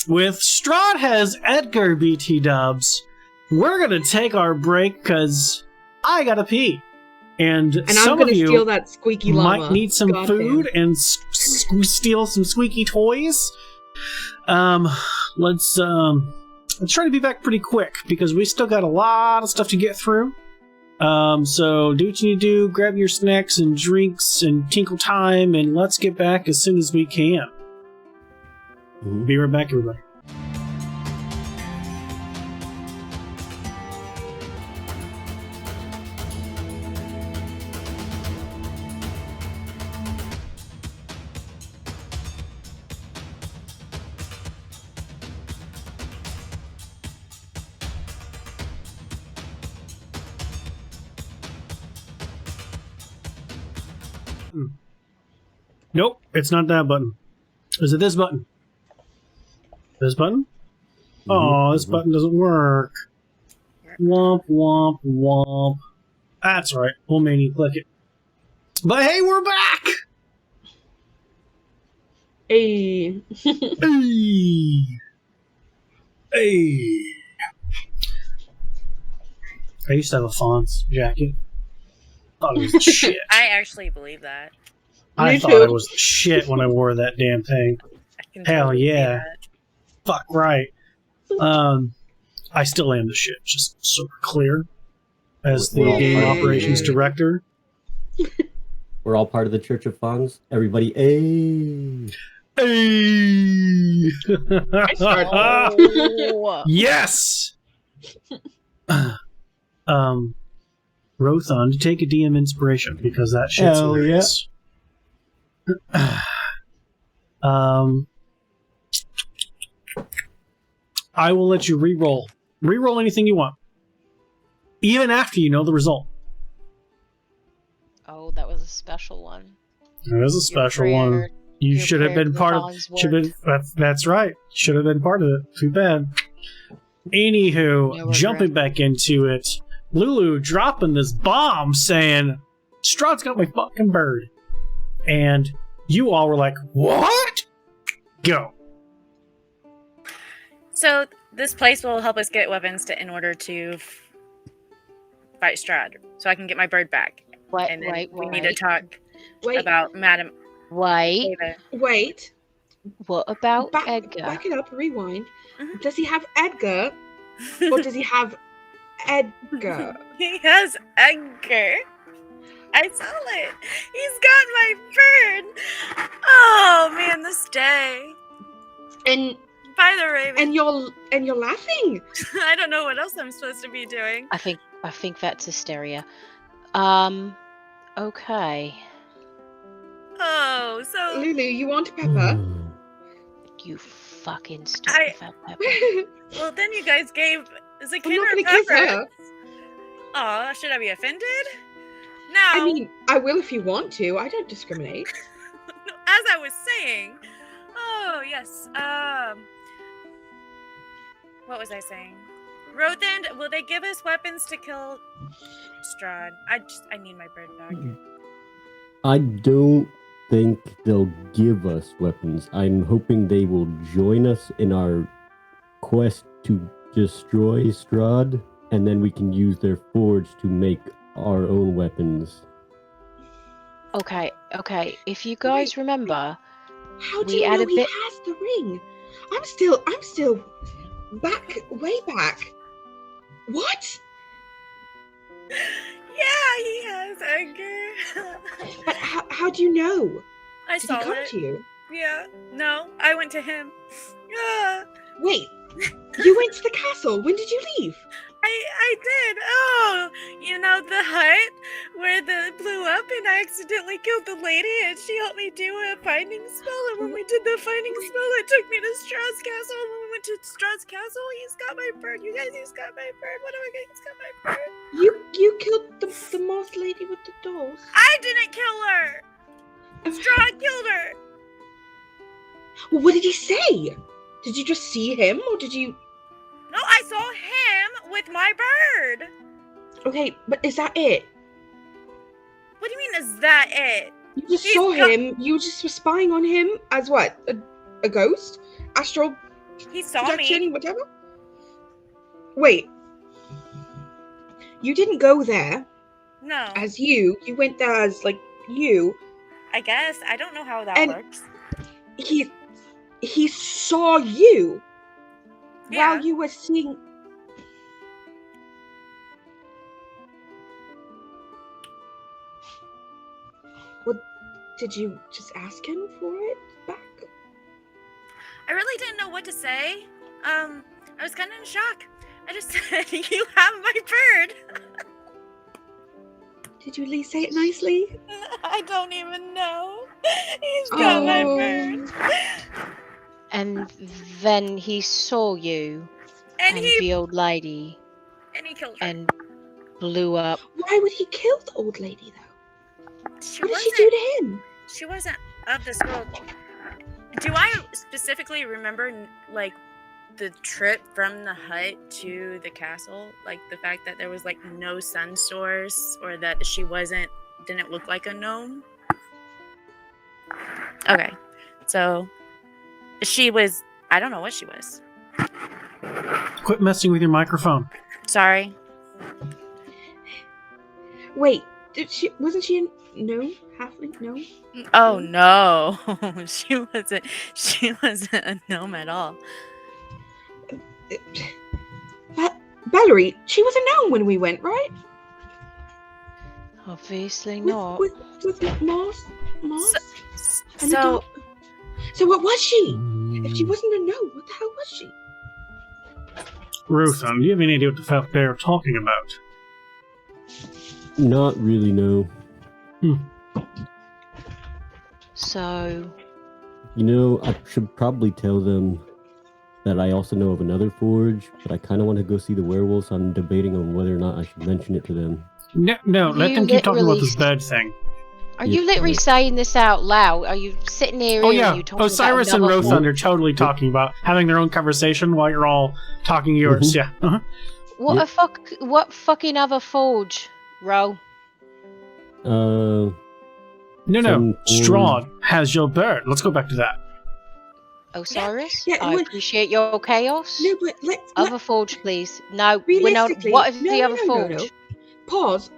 With Strahd has Edgar BT dubs, we're going to take our break because I got to pee. And And some I'm gonna of you steal that squeaky llama. might need some Goddamn. food and steal some squeaky toys. Let's try to be back pretty quick because we still got a lot of stuff to get through. So do what you need to do, grab your snacks and drinks and tinkle time, and let's get back as soon as we can. Mhm. Be right back, everybody. Nope, it's not that button. Is it this button? This button? Oh, this button doesn't work. Womp, womp, womp. That's right. We'll mania click it. But hey, we're back! Hey. Hey! Hey! I used to have a Fonz jacket. Thought it was the shit. I actually believe that. I Me thought too. it was the shit when I wore that damn thing. I can Hell totally see yeah. that. Fuck right. I still am the shit, just so we're clear. As the We're all game part of operations the- director. We're all part of the Church of Fonz. Everybody, hey! Hey! Oh. Yes! Rothon, to take a DM inspiration, because that shit's Hell yeah. hilarious. I will let you re-roll. Re-roll anything you want. Even after you know the result. Oh, that was a special one. It is a special one. You your should have prayer been to the part of. Fonz Should have worked. been, that's right. Should have been part of it. Too bad. Anywho, No jumping regret. back into it, Lulu dropping this bomb saying, Strahd's got my fucking bird. And you all were like, what? Go. So this place will help us get weapons in order to fight Strahd, so I can get my bird back. What? And then Wait, we need to talk Wait, about Madam Wait. Ava. wait. What about Back Edgar? it up, rewind. Mhm. Does he have Edgar or does he have Edgar? He has Edgar. I saw it. He's got my bird. Oh man, this day. And By the Raven. and you're laughing. I don't know what else I'm supposed to be doing. I think that's hysteria. Okay. Oh, so Lulu, you want a pepper? You fucking stupid fat pepper. well then you guys gave is it I'm not Kinder gonna kiss Pepper? her. Oh, should I be offended? No. I mean, I will if you want to. I don't discriminate. As I was saying. Oh yes. What was I saying? Rothand, will they give us weapons to kill Strahd? I need my bird back. I don't think they'll give us weapons. I'm hoping they will join us in our quest to destroy Strahd, and then we can use their forge to make our own weapons. Okay. If you guys remember, How do We you add know a he bit- has the ring? I'm still way back. What? Yeah, he has Edgar. But how do you know? I Did he saw come it. to you? Yeah. No, I went to him. Yeah. Wait, you went to the castle. When did you leave? I did. Oh, you know the hut where the blew up and I accidentally killed the lady and she helped me do a finding spell. And when we did the finding spell, it took me to Strahd's castle. And when we went to Strahd's castle, he's got my bird. You guys, he's got my bird. What am I getting? He's got my bird. You killed the moss lady with the dolls. I didn't kill her. Strahd killed her. Well, what did he say? Did you just see him, or did you? No, I saw him with my bird. Okay, but is that it? What do you mean? Is that it? You just He's saw got- him. You just were spying on him as what? A ghost? Astral He saw projection? me. Whatever. Wait. You didn't go there No, as you. You went there as like you. I guess I don't know how that And- works. He saw you Yeah. while you were seeing. Well, did you just ask him for it back? I really didn't know what to say. I was kind of in shock. I just said, "You have my bird." Did you at least say it nicely? I don't even know. He's got my bird. And then he saw you And and he the old lady killed her. and blew up. Why would he kill the old lady though? She What did wasn't. she do to him? She wasn't of this world. Do I specifically remember like the trip from the hut to the castle, like the fact that there was like no sun source or that she didn't look like a gnome. Okay, so she was, I don't know what she was. Quit messing with your microphone. Sorry. Wait, wasn't she a gnome? Halfling? No? Oh no, she wasn't a gnome at all. Valerie, she was a gnome when we went, right? Obviously not. With Mars? And the So dog? So what was she? If she wasn't a gnome, what the hell was she? Ruthan, do you have any idea what the fuck they're talking about? Not really, no. So, You know, I should probably tell them that I also know of another forge, but I kind of want to go see the werewolves, so I'm debating on whether or not I should mention it to them. No, let You them keep talking about literally this bed thing. are Yeah, you literally saying this out loud? Are you sitting there? Oh and yeah, you talking Osiris about and another Rothan forge? are totally talking about having their own conversation while you're all talking yours. Mhm. Yeah. Uh-huh. What Yep. a fuck? What fucking other forge, Ro? No. Some forge. Strahd has your bird. Let's go back to that. Osiris? Yeah, I well- appreciate your chaos. No, but let's Other forge, please. No, we're not. realistically. What is no, the no, other no, forge? no, no. Pause.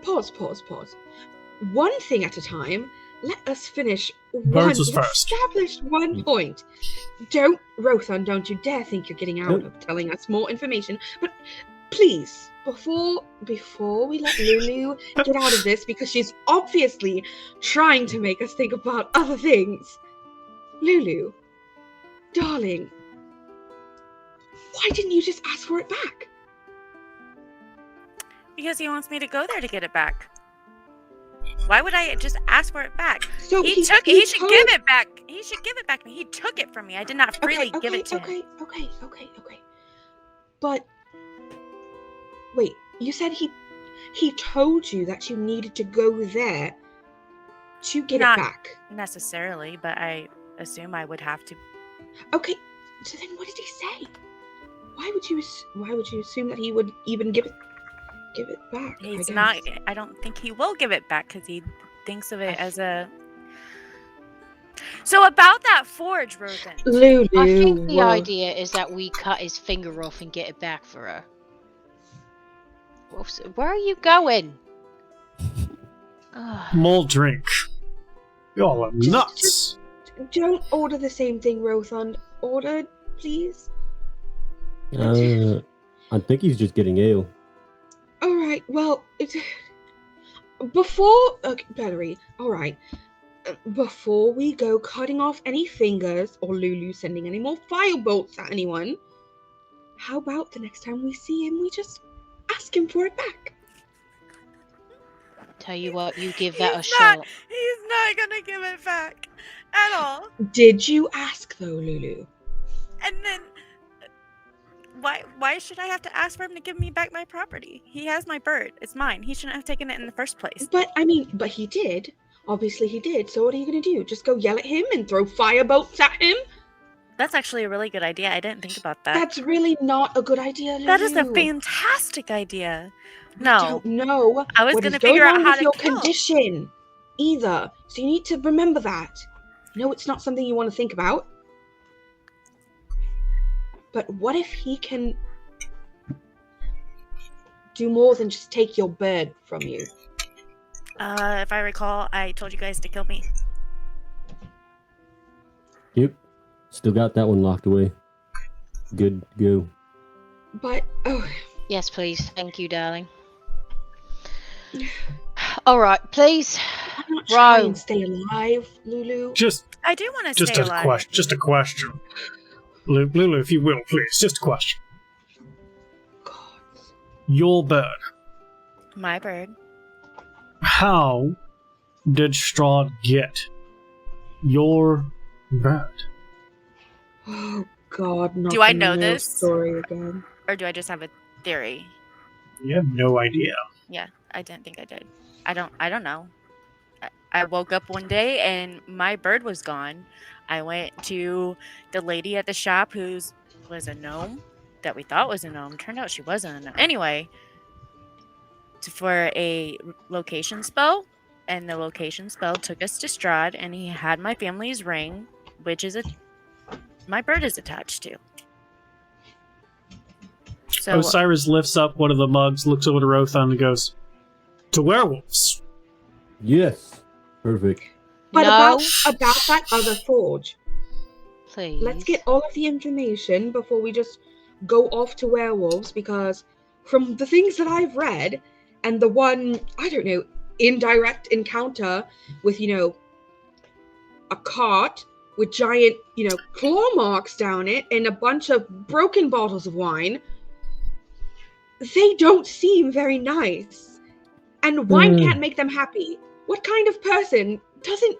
One thing at a time. Let us finish Birds was first. Establish one point. Rothan, don't you dare think you're getting out Nope. of telling us more information. But please, before we let Lulu get out of this, because she's obviously trying to make us think about other things. Lulu, darling, why didn't you just ask for it back? because he wants me to go there to get it back. Why would I just ask for it back? So He should give it back. He should give it back to me. He took it from me. I did not freely give it to him. Okay. But wait, you said he told you that you needed to go there to get Not- it back. Necessarily, but I assume I would have to. Okay, so then what did he say? Why would you assume that he would even give it back? I He's guess? not. I don't think he will give it back because he thinks of it as a. So about that forge, Rothan. Lulu. I think the whoa. idea is that we cut his finger off and get it back for her. Where are you going? Ugh. More drink. Y'all are nuts. Don't order the same thing, Rothan. Order, please. I think he's just getting ill. All right. Well, before Valerie. All right. Before we go cutting off any fingers or Lulu sending any more firebolts at anyone, how about the next time we see him, we just ask him for it back? Tell you what, you give that a He's not- shot. He's not gonna give it back at all. Did you ask though, Lulu? And then, why should I have to ask for him to give me back my property? He has my bird. It's mine. He shouldn't have taken it in the first place. But he did. Obviously he did. So what are you gonna do? Just go yell at him and throw firebolts at him? That's actually a really good idea. I didn't think about that. That's really not a good idea, Lulu. That is a fantastic idea. I No, don't know I was what gonna is going figure out on how with to your kill. condition either. So you need to remember that. No, it's not something you want to think about. But what if he can do more than just take your bird from you? If I recall, I told you guys to kill me. Yep. Still got that one locked away. Good to go. But Yes, please. Thank you, darling. All right, please. I'm not trying Ro. to stay alive, Lulu. Just I do want to just stay a alive. question. Just a question. Lulu, if you will, please. Just a question. God. Your bird. My bird. How did Strahd get your bird? Oh God, not Do I the know Nero this? story again. Or do I just have a theory? You have no idea. Yeah, I didn't think I did. I don't know. I woke up one day and my bird was gone. I went to the lady at the shop whose was a gnome that we thought was a gnome. Turned out she wasn't a gnome. Anyway, for a location spell, and the location spell took us to Strahd, and he had my family's ring, which is my bird is attached to. So Osiris lifts up one of the mugs, looks over to Rothan, and goes, "To werewolves." Yes. Perfect. But No. about that other forge, Please. let's get all of the information before we just go off to werewolves, because from the things that I've read, and the one, I don't know, indirect encounter with, a cart with giant, claw marks down it and a bunch of broken bottles of wine, they don't seem very nice. And wine can't make them happy. What kind of person doesn't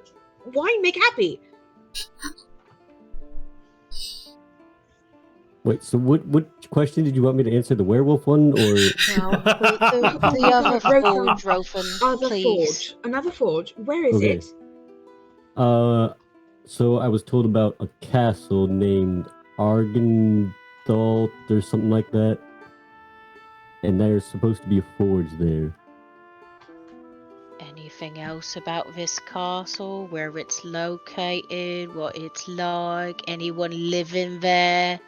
wine make happy? Wait, so what question did you want me to answer? The werewolf one, or No, the other forge, Rothan, Other please. forge. Another forge. Where is Okay. it? so I was told about a castle named Argendalt or something like that, and there's supposed to be a forge there. Anything else about this castle? Where it's located? What it's like? Anyone living there?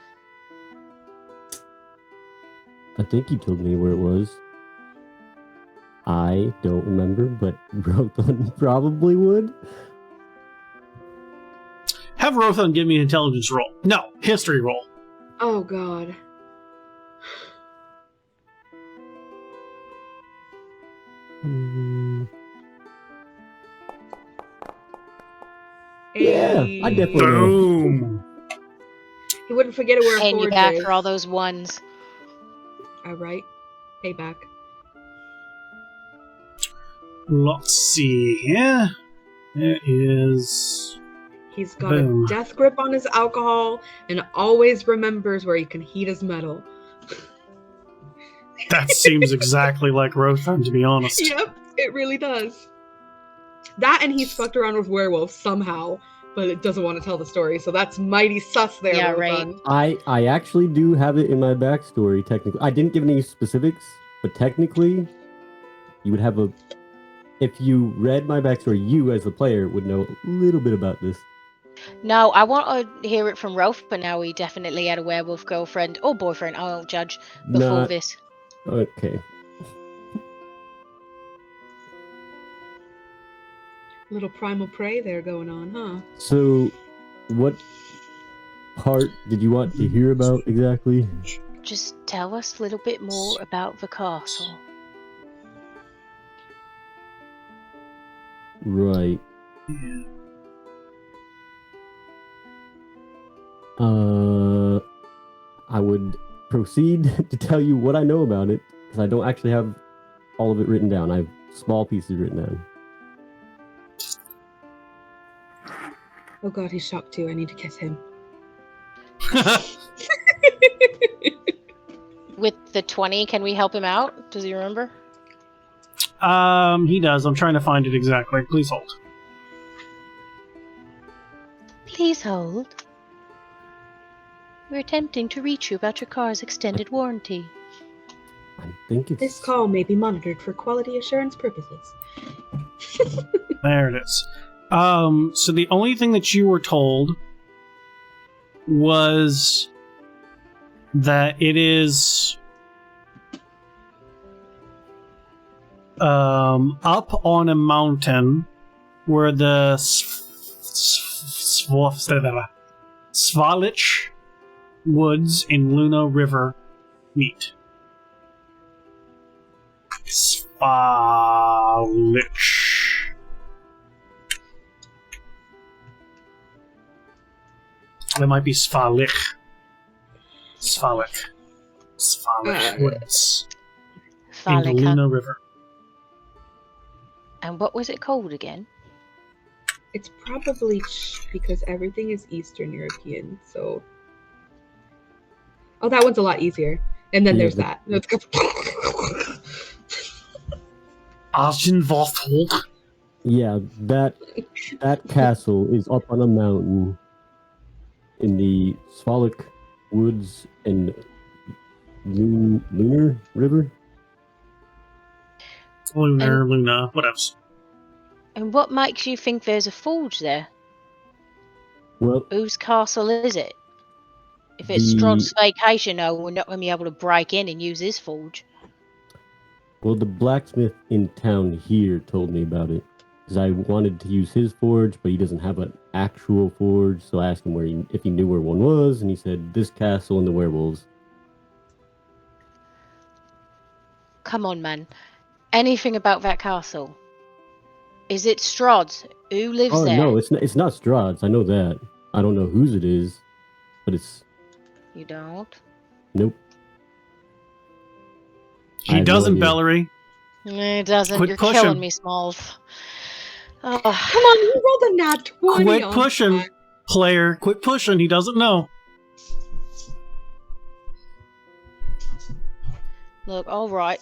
I think he told me where it was. I don't remember, but Rothan probably would. Have Rothan give me an intelligence roll. No, history roll. Oh god. Yeah, I definitely know. Boom. He wouldn't forget where a Paying you forge back is. for all those ones. Alright. Payback. Let's see here. It is. He's got Boom. a death grip on his alcohol and always remembers where he can heat his metal. That seems exactly like Rothan, to be honest. Yep, it really does. That, and he's fucked around with werewolves somehow, but it doesn't want to tell the story, so that's mighty sus there, Yeah, Rothan. I actually do have it in my backstory, technically. I didn't give any specifics, but technically, you would have a... If you read my backstory, you, as the player, would know a little bit about this. No, I want to hear it from Rolf, but now he definitely had a werewolf girlfriend or boyfriend. I won't judge before Not... this. Okay. Little primal prey there going on, huh? So, what part did you want to hear about exactly? Just tell us a little bit more about the castle. Right. I would proceed to tell you what I know about it, because I don't actually have all of it written down. I have small pieces written down. Oh god, he's shocked too. I need to kiss him. With the 20, can we help him out? Does he remember? He does. I'm trying to find it exactly. Please hold. Please hold. We're attempting to reach you about your car's extended warranty. I think it's... This call may be monitored for quality assurance purposes. There it is. So the only thing that you were told was that it is up on a mountain where the Svalich Woods and Luna River meet. Svalich. It might be Svalich. Svalich Woods and Phallic, huh? Luna River. And what was it called again? It's probably because everything is Eastern European, so... Oh, that one's a lot easier. And then Yeah, there's but- that. Let's go. Archenwaldholt. Yeah, that castle is up on a mountain in the Svalich woods and Lunar River. Luna, whatever. And what makes you think there's a forge there? Well, Whose castle is it? If it's The- Strahd's vacation, no, we're not going to be able to break in and use his forge. well, the blacksmith in town here told me about it because I wanted to use his forge, but he doesn't have an actual forge. So I asked him if he knew where one was, and he said this castle and the werewolves. Come on, man. Anything about that castle? Is it Strahd's? Who lives Oh there? no, it's not Strahd's. I know that. I don't know whose it is, but it's You don't? nope. I He have no doesn't, idea. Bellery. It doesn't. Quit You're pushing. killing me, Smalls. Oh. Come on, you rolled a nat 20 Quit on pushing, that. player. Quit pushing. He doesn't know. Look, all right.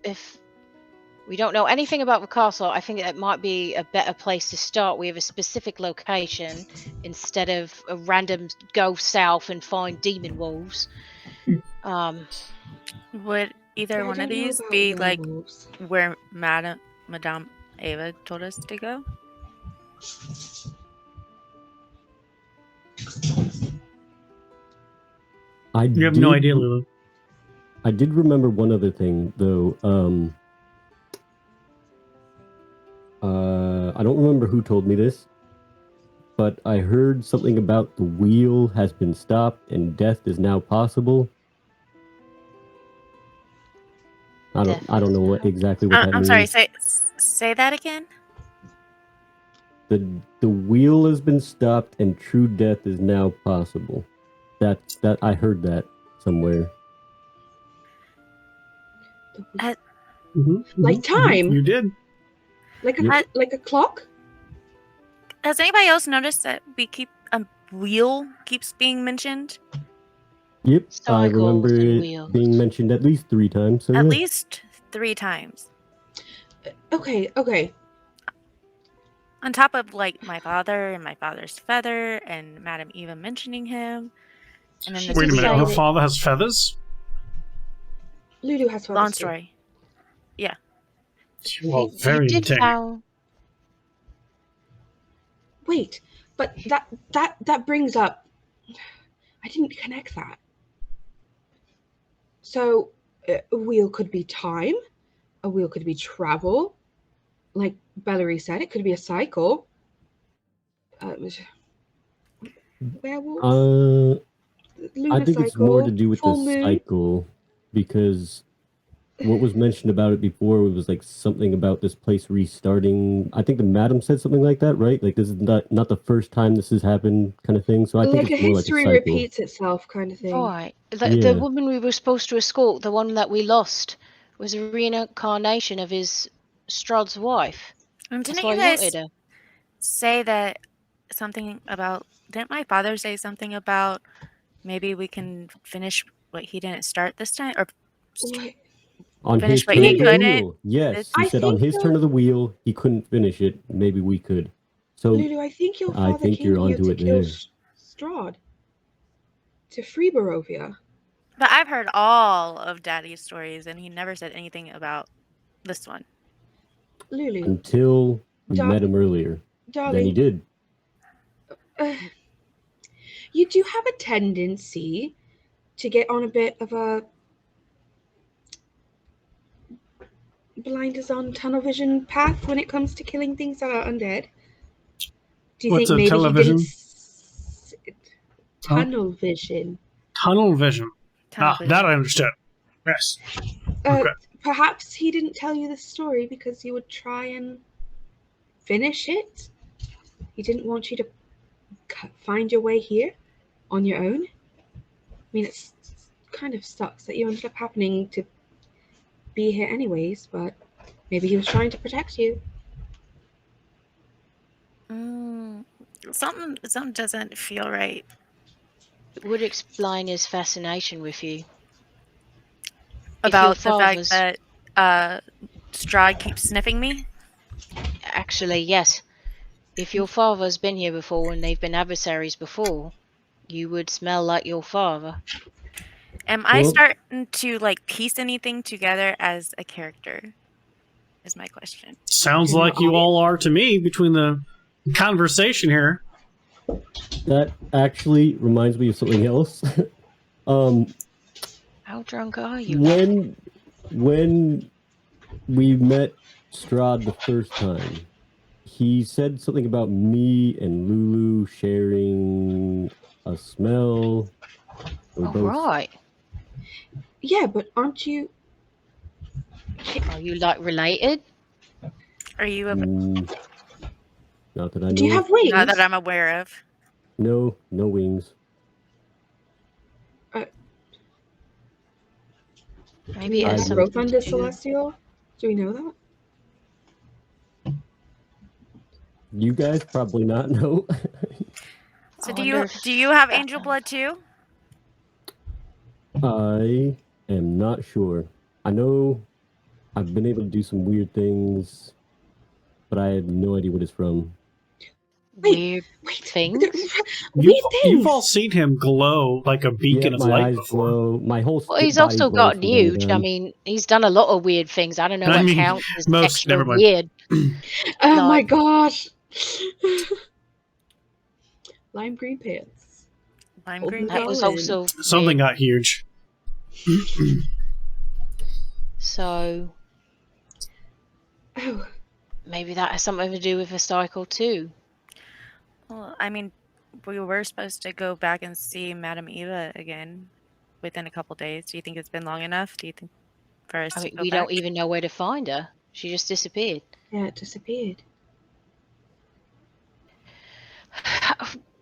If we don't know anything about the castle, I think it might be a better place to start. We have a specific location instead of a random go south and find demon wolves. Would either I one don't of know these about be like werewolves. where Madame Ava told us to go? You have no idea, Lulu. I did remember one other thing though. I don't remember who told me this, but I heard something about the wheel has been stopped and death is now possible. I don't know exactly what that I'm means. sorry. Say that again. The wheel has been stopped and true death is now possible. That I heard that somewhere. Like time? You did. Like Yep. a clock? Has anybody else noticed that we keep a wheel keeps being mentioned? Yep, I Cycles remember and it wheels. being mentioned at least 3 times. So At yeah. least 3 times. Okay. On top of like my father and my father's feather and Madame Eva mentioning him. And then She the Wait a minute. decided- Her wheel. father has feathers? Lulu has feathers Long too. story. Yeah. Well, You very did entertaining. found Wait, but that brings up. I didn't connect that. So a wheel could be time. A wheel could be travel. Like Bellery said, it could be a cycle. Werewolves. Lunar I think cycle, it's more to do with the full moon. cycle because what was mentioned about it before was like something about this place restarting. I think the madam said something like that, right? Like this is not the first time this has happened, kind of thing. So I think Like a it's more like a history cycle. repeats itself kind of thing. right. Yeah. The woman we were supposed to escort, the one that we lost, was a reincarnation of his Strahd's wife. And That's didn't why you he guys wanted her. say that something about, didn't my father say something about maybe we can finish what he didn't start this time? Or Wait, On finish his what turn he of the couldn't? wheel, yes, he I said on think his turn of the wheel he couldn't finish it. Maybe we could. So Lulu, I think your I father think came you're here onto to it kill there. Strahd. To free Barovia. But I've heard all of Daddy's stories and he never said anything about this one. Lulu, Until we Dar- met him earlier, then he darling, did. You do have a tendency to get on a bit of a blinders on tunnel vision path when it comes to killing things that are undead. Do you What's think a maybe television? he didn't tunnel vision? Tunnel vision. Tunnel That vision. I understood. Yes. Okay. Perhaps he didn't tell you the story because you would try and finish it. He didn't want you to find your way here on your own. I mean, it's kind of sucks that you ended up happening to be here anyways, but maybe he was trying to protect you. Something doesn't feel right. It would explain his fascination with you. About the father's- fact that Strahd keeps sniffing me? Actually, yes. If your father's been here before and they've been adversaries before, You would smell like your father. Am I Well- starting to like piece anything together as a character? Is my question. Sounds You're like not you on it. all are to me between the conversation here. That actually reminds me of something else. How drunk are you? When we met Strahd the first time, he said something about me and Lulu sharing a smell. We're All both right. Yeah, but aren't you? Are you like related? Are you a not that I Do you know have of. wings? not that I'm aware of? No wings. Do Maybe we know it has that something growth under to do- Celestial? Do we know that? You guys probably not know. So I do wonder you if- do you have angel blood too? I am not sure. I know I've been able to do some weird things, but I have no idea what it's from. weird Wait, things? weird You've all things. seen him glow like a beacon Yeah, of my light eyes before. glow. My whole Well, he's body also glows gotten from time to huge. I time. mean, he's done a lot of weird things. I don't know I what mean, counts as most- extra never mind. weird. Oh my Like- gosh. Lime green pants. Lime Old green That That was Colin. pants. also Something weird. got huge. So Oh, maybe that has something to do with the cycle too. Well, I mean, we were supposed to go back and see Madame Eva again within a couple days. Do you think it's been long enough? Do you think for us I to mean, go we back? don't even know where to find her. She just disappeared. yeah, it disappeared.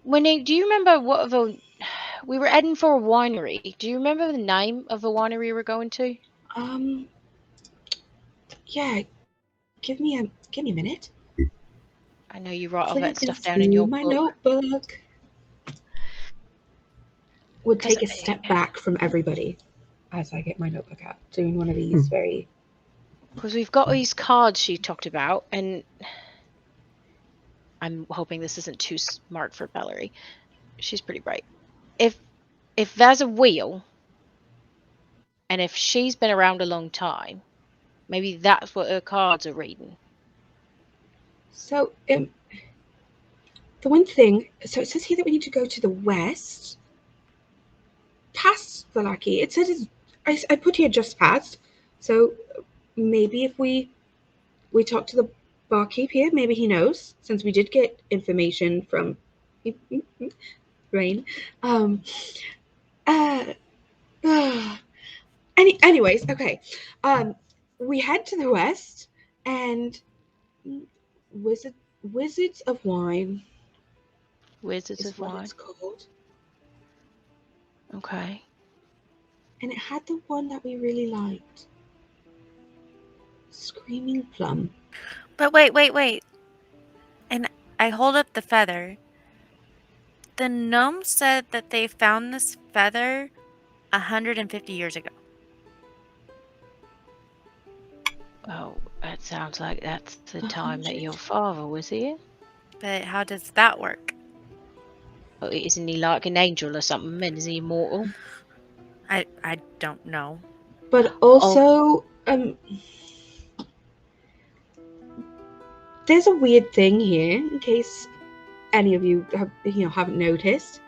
Winnie, do you remember what of a we were heading for a winery? Do you remember the name of the winery we were going to? Yeah. Give me a minute. I know you write all Flipping that stuff down in your through my book. notebook. Would 'Cause take a step back from everybody as I get my notebook out, doing one of these very. Because we've got these cards she talked about, and I'm hoping this isn't too smart for Valerie. She's pretty bright. If there's a wheel, and if she's been around a long time, maybe that's what her cards are reading. So, the one thing. So it says here that we need to go to the west, past the lackey. It says I put here just past. So maybe if we talk to the barkeep here, maybe he knows, since we did get information from Rain. Anyways, okay. We head to the west and Wizards of Wine Wizards is of what Wine. it's called. Okay. And it had the one that we really liked. Screaming Plum. But wait. And I hold up the feather. The gnome said that they found this feather 150 years ago. Oh, that sounds like that's the time that your father was here. But how does that work? Oh, isn't he like an angel or something? And is he immortal? I don't know. But also, there's a weird thing here, in case any of you haven't noticed.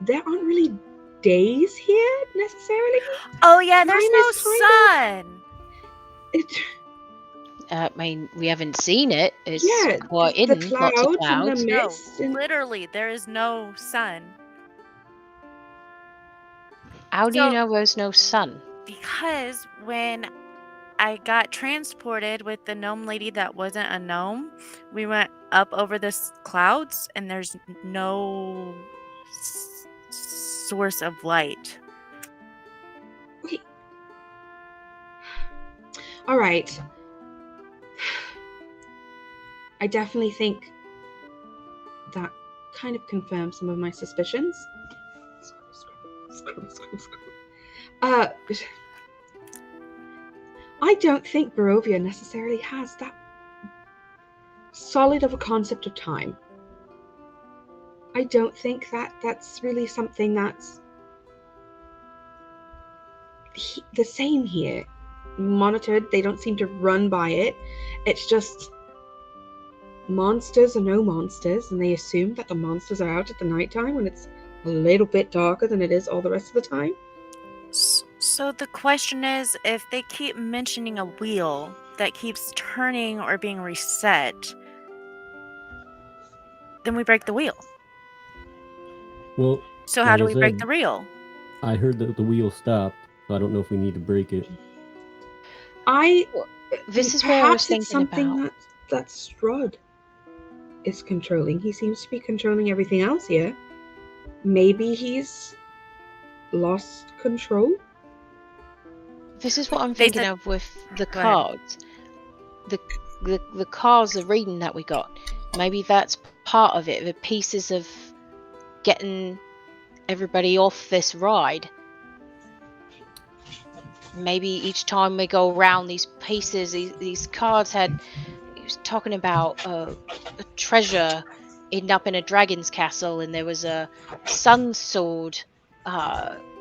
There aren't really days here necessarily. Oh yeah, there's Time no is kind sun. I mean, we haven't seen it. It's Yeah, quite the hidden. Lots of clouds and clouds. the No, mist. And literally, there is no sun. How do you So- know there's no sun? Because when I got transported with the gnome lady that wasn't a gnome, we went up over the clouds and there's no source of light. okay. All right. I definitely think that kind of confirms some of my suspicions. I don't think Barovia necessarily has that solid of a concept of time. I don't think that's really something that's the same here. Monitored, they don't seem to run by it. It's just monsters are no monsters, and they assume that the monsters are out at the nighttime when it's a little bit darker than it is all the rest of the time. So the question is, if they keep mentioning a wheel that keeps turning or being reset, then we break the wheel. Well, So how like do I we break said, the wheel? I heard that the wheel stopped, so I don't know if we need to break it. This is where I was Perhaps it's thinking something about. that Strahd is controlling. He seems to be controlling everything else here. Maybe he's lost control. This is what I'm They thinking said- of with the Go ahead. cards. The cards, the reading that we got. Maybe that's part of it. The pieces of getting everybody off this ride. Maybe each time we go around these pieces, these cards had. He was talking about a treasure hidden up in a dragon's castle, and there was a sun sword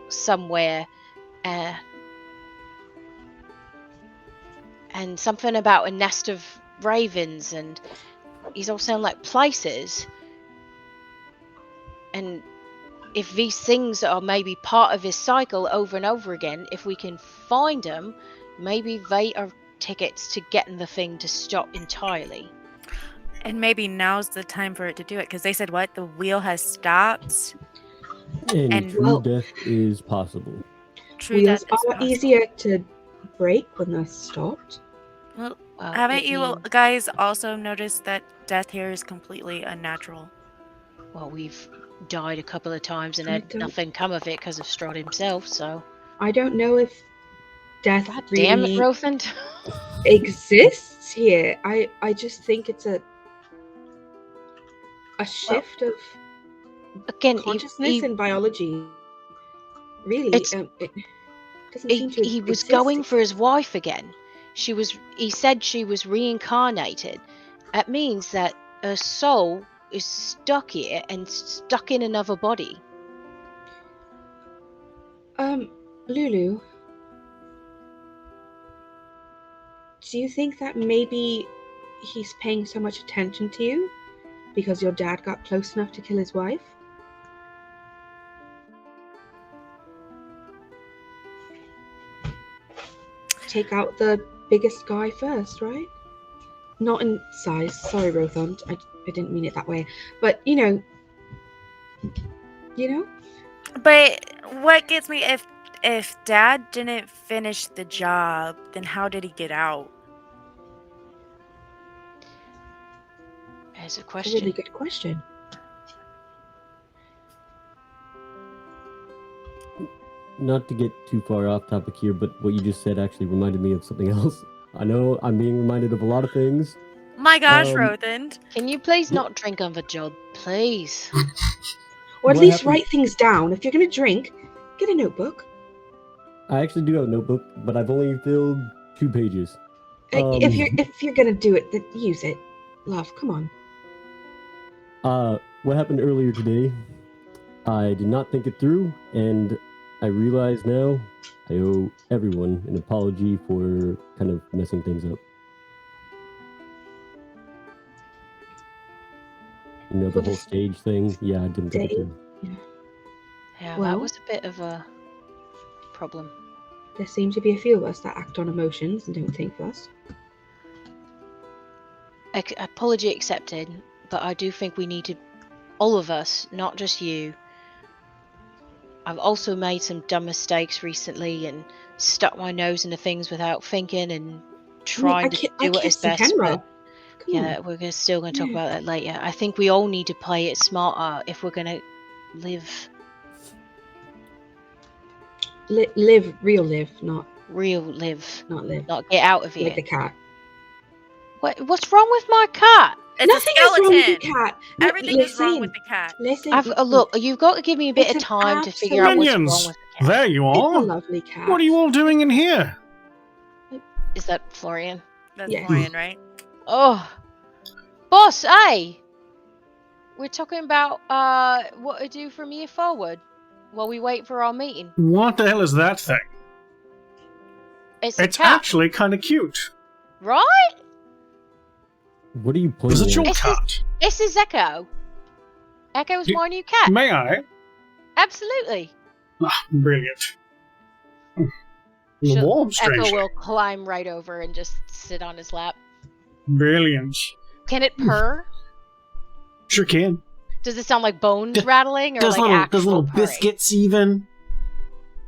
somewhere, uh, and something about a nest of ravens, and these all sound like places. And if these things are maybe part of his cycle over and over again, if we can find them, maybe they are tickets to getting the thing to stop entirely. And maybe now's the time for it to do it, because they said what? The wheel has stopped. And And- true Well- death is possible. True, Wheels that is are possible. easier to break when they're stopped. Well, Well, haven't it you mean- guys also noticed that death here is completely unnatural? Well, we've died a couple of times and I had don't- nothing come of it because of Strahd himself, so. I don't know if death God damn it, really Rothand. exists here. I just think it's a shift of Again, consciousness in biology. Really, It's- it doesn't seem to. he was exist. going for his wife again. He said she was reincarnated. That means that her soul is stuck here and stuck in another body. Lulu, do you think that maybe he's paying so much attention to you because your dad got close enough to kill his wife? Take out the biggest guy first, right? Not in size. Sorry, Rothand. I didn't mean it that way. But you know. But what gets me, if Dad didn't finish the job, then how did he get out? There's a It's a question. really good question. Not to get too far off topic here, but what you just said actually reminded me of something else. I know I'm being reminded of a lot of things. My gosh, Um, Rothand. Can you please not drink on the job, please? Or at What least happened- write things down. If you're gonna drink, get a notebook. I actually do have a notebook, but I've only filled 2 pages. If you're gonna do it, then use it. Love, come on. What happened earlier today, I did not think it through, and I realize now I owe everyone an apology for kind of messing things up. You know, the For whole this stage thing? Yeah, I didn't think it day? through. Yeah, Well- that was a bit of a problem. There seem to be a few of us that act on emotions and don't think first. Apology accepted, but I do think we need to, all of us, not just you. I've also made some dumb mistakes recently and stuck my nose into things without thinking and trying to do what is kissed the best. camera. But Come yeah, on. we're still going to talk Yeah. about that later. I think we all need to play it smarter if we're going to live Live, real live, not live, live. not get out of here. Like the cat. What's wrong with my cat? It's Nothing a is wrong skeleton. with the cat. No, Everything is wrong with the cat. Listen. Look, you've got to give me a bit It's of an time to figure out what's Minions! wrong with the cat. There you It's a are. lovely cat. What are you all doing in here? Is that Florian? That's Yes. Florian, right? Oh, boss, hey! We're talking about what to do from here forward while we wait for our meeting. What the hell is that thing? It's a It's cat, actually kind of cute. right? What are you Is pointing it your at? cat? This is Echo. Echo's You- my new cat. May I? Absolutely. Ah, brilliant. The She'll- warm, Echo strangely. will climb right over and just sit on his lap. Brilliant. Can it purr? Sure can. Does it sound like bones Does- rattling or There's like actual little purring? biscuits even.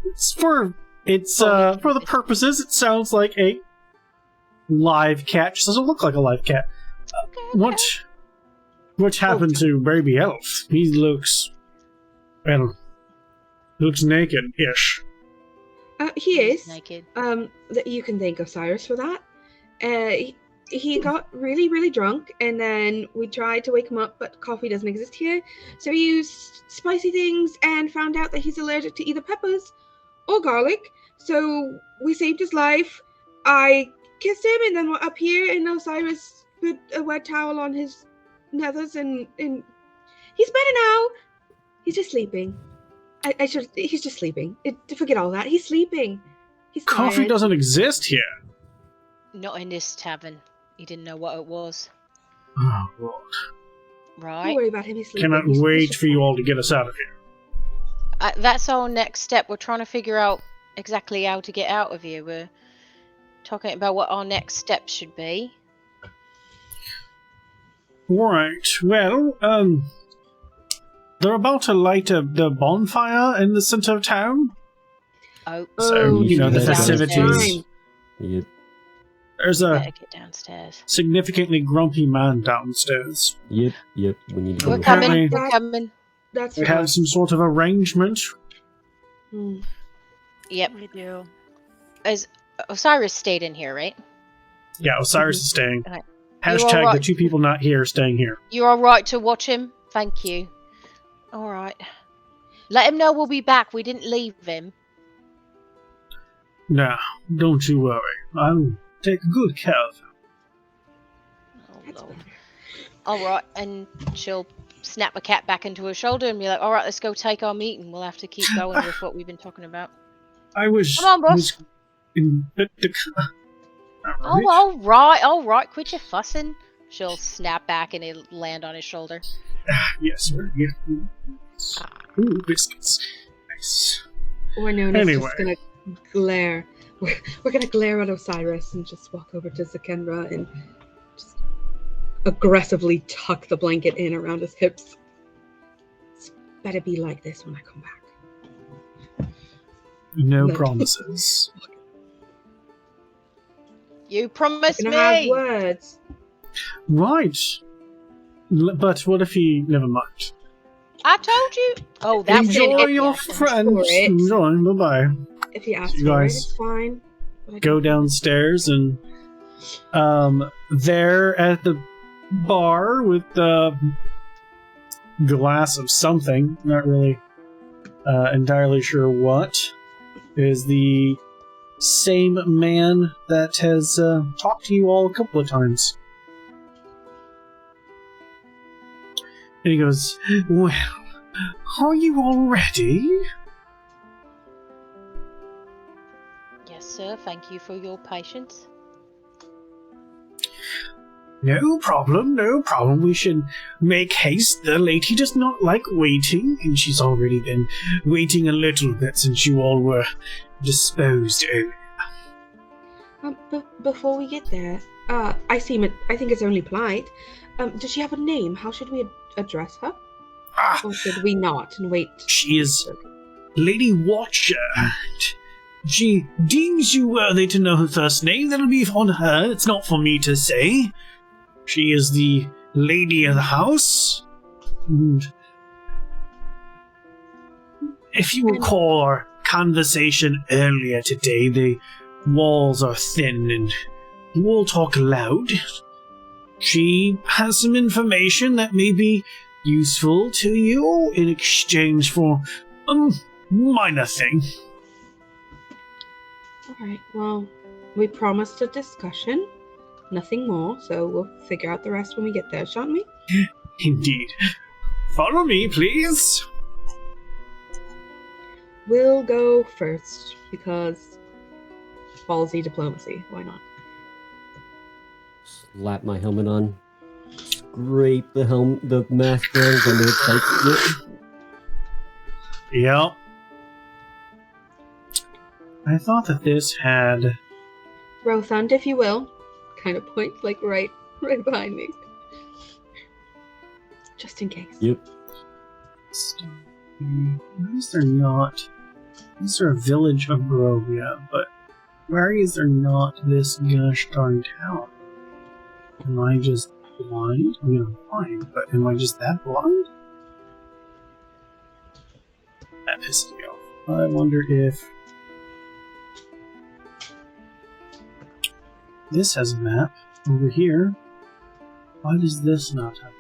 It's for the purposes. It sounds like a live cat. Just doesn't look like a live cat. Okay. What happened to Baby Elf? He looks naked-ish. He is. Naked. That you can thank Osiris for that. He got really, really drunk, and then we tried to wake him up, but coffee doesn't exist here. So we used spicy things and found out that he's allergic to either peppers or garlic. So we saved his life. I kissed him, and then we're up here, and Osiris put a wet towel on his nethers, and he's better now. He's just sleeping. He's just sleeping. Forget all that. He's sleeping. He's Coffee tired. doesn't exist here. Not in this tavern. He didn't know what it was. Oh, Lord. Don't Right. worry about him. He's sleeping. Cannot He's wait just for you tired. all to get us out of here. That's our next step. We're trying to figure out exactly how to get out of here. We're talking about what our next step should be. Right. Well, they're about to light the bonfire in the center of town. Oh, So, you know, the festivities. Yep. There's a better get downstairs. significantly grumpy man downstairs. Yep. We need to We're go. coming. Apparently- We're coming. That's We right. have some sort of arrangement. Hmm. Yep. We do. As Osiris stayed in here, right? Yeah, Osiris is staying. Okay. Hashtag You're all the right. 2 people not here staying here. You're all right to watch him. Thank you. All right. Let him know we'll be back. We didn't leave him. Nah, don't you worry. I'll take good care of him. Oh, That's Lord. better. All right, and she'll snap a cat back into her shoulder and be like, "All right, let's go take our meeting. We'll have to keep going with what we've been talking about." I was... Come on, boss. was in the Oh, all right. Quit your fussing. She'll snap back and it'll land on his shoulder. Yes, sir. Yeah. Ooh, biscuits. Nice. Or no, Anyway. just gonna glare. We're gonna glare at Osiris and just walk over to Zakendra and just aggressively tuck the blanket in around his hips. It's better be like this when I come back. No No. promises. You promised We're gonna have me. words. Right. But what if he... Never mind. I told you. Oh, that was Enjoy it. your Yeah. friends. for it. Enjoy. Bye-bye. If you ask You for it, guys it's fine. But I Go don't- downstairs and... there at the bar with the glass of something, not really entirely sure what, is the same man that has talked to you all a couple of times. And he goes, "Well, are you all ready?" Yes, sir. Thank you for your patience. No problem, no problem. We should make haste. The lady does not like waiting, and she's already been waiting a little bit since you all were disposed of. Before we get there, I think it's only polite. Does she have a name? How should we address her? Ah, Or should we not and wait? she is Lady Watcher. She deems you worthy to know her first name. That'll be on her. It's not for me to say. She is the lady of the house. And if you recall our conversation earlier today, the walls are thin and we'll talk loud. She has some information that may be useful to you in exchange for a minor thing. Alright, well, we promised a discussion. Nothing more, so we'll figure out the rest when we get there, shan't we? Indeed. Follow me, please. We'll go first because ballsy diplomacy. Why not? Slap my helmet on. Scrape the mask down from the tight. Yep. I thought that this had... Rothund, if you will. Kind of point like right behind me. Just in case. Yep. Why is there not... Is there a village of Barovia, but why is there not this gosh darn town? Am I just blind? I mean, I'm blind, but am I just that blind? That pisses me off. I wonder if... This has a map over here. Why does this not have?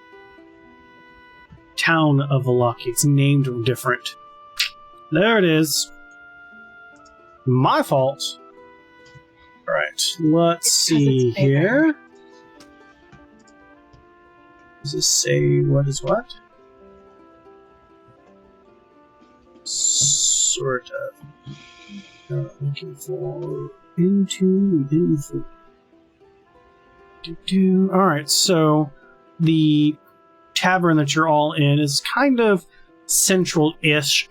Town of Valaki. It's named different. There it is. My fault. Alright, let's see here. Does this say what is what? Sort of. Looking for into info. Alright, so the tavern that you're all in is kind of central-ish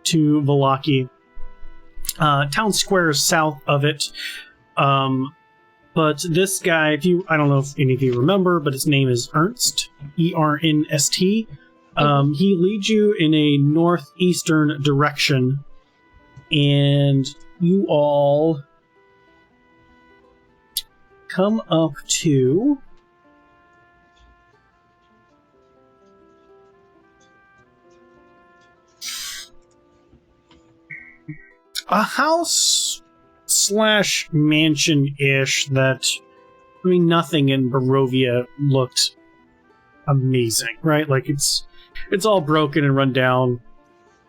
to Valaki. Town square is south of it. But this guy, I don't know if any of you remember, but his name is Ernst, E-R-N-S-T. He leads you in a northeastern direction, and you all come up to a house slash mansion-ish that, I mean, nothing in Barovia looked amazing, right? Like it's all broken and run down.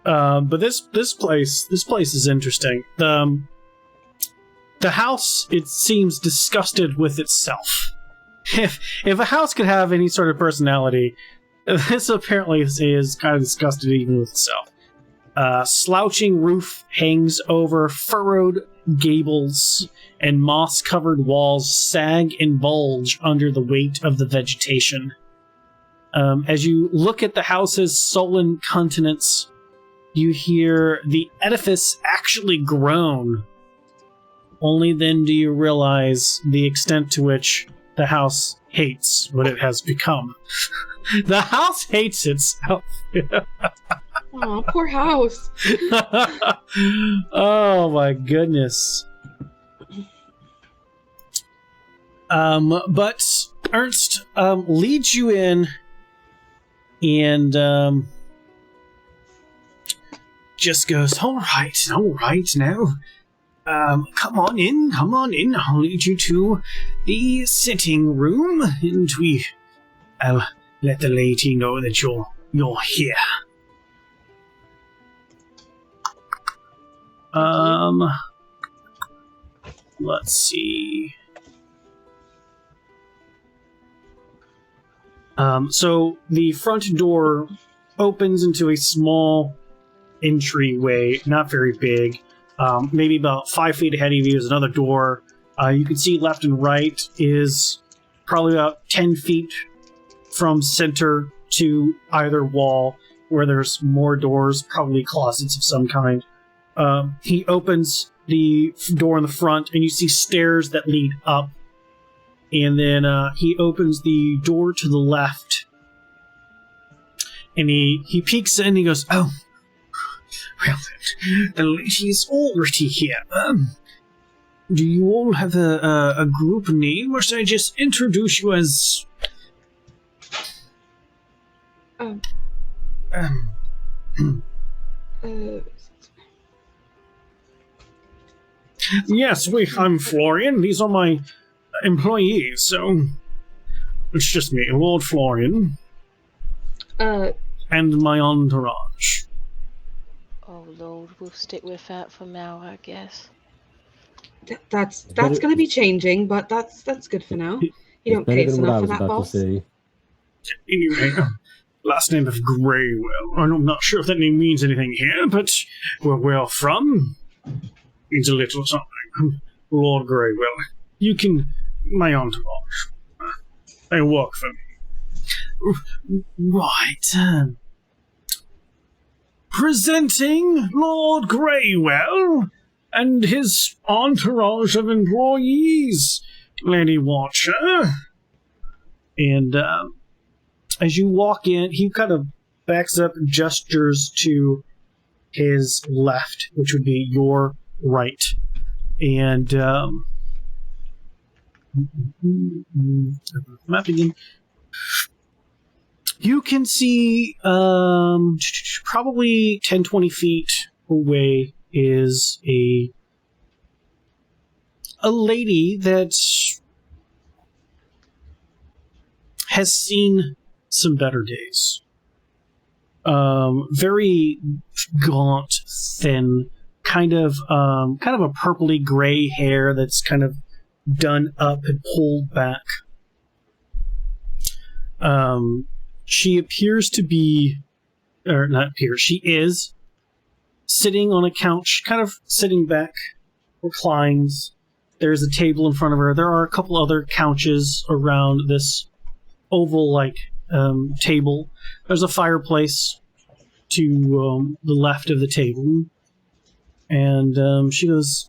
But this place is interesting. The house, it seems disgusted with itself. If a house could have any sort of personality, this apparently is kind of disgusted even with itself. Slouching roof hangs over furrowed gables, and moss-covered walls sag and bulge under the weight of the vegetation. As you look at the house's sullen countenance, you hear the edifice actually groan. Only then do you realize the extent to which the house hates what it has become. The house hates itself. Aw, poor house. Oh my goodness. But Ernst leads you in and just goes, all right now. Come on in. I'll lead you to the sitting room, and I'll let the lady know that you're here. Let's see. So the front door opens into a small entryway, not very big. Maybe about 5 feet ahead of you is another door. You can see left and right is probably about 10 feet from center to either wall, where there's more doors, probably closets of some kind. He opens the door in the front, and you see stairs that lead up. And then he opens the door to the left, and he peeks in and he goes, oh, well, the lady's already here. Do you all have a group name, or should I just introduce you as... Yes, I'm Florian. These are my employees, so it's just me, Lord Florian, and my entourage. Oh Lord, we'll stick with that for now, I guess. That's going to be changing, but that's good for now. You don't pay us enough for that, boss. Anyway, last name of Greywell. I'm not sure if that name means anything here, but where we're from means a little something. Lord Greywell. You can... my entourage. They work for me. Right. Presenting Lord Greywell and his entourage of employees, Lady Watcher. And as you walk in, he kind of backs up and gestures to his left, which would be your right. And map again. You can see probably 10-20 feet away is a lady that has seen some better days. Very gaunt, thin, kind of a purpley gray hair that's kind of done up and pulled back. She appears to be, or not appears, she is sitting on a couch, kind of sitting back, reclines. There's a table in front of her. There are a couple other couches around this oval-like table. There's a fireplace to the left of the table. And she goes,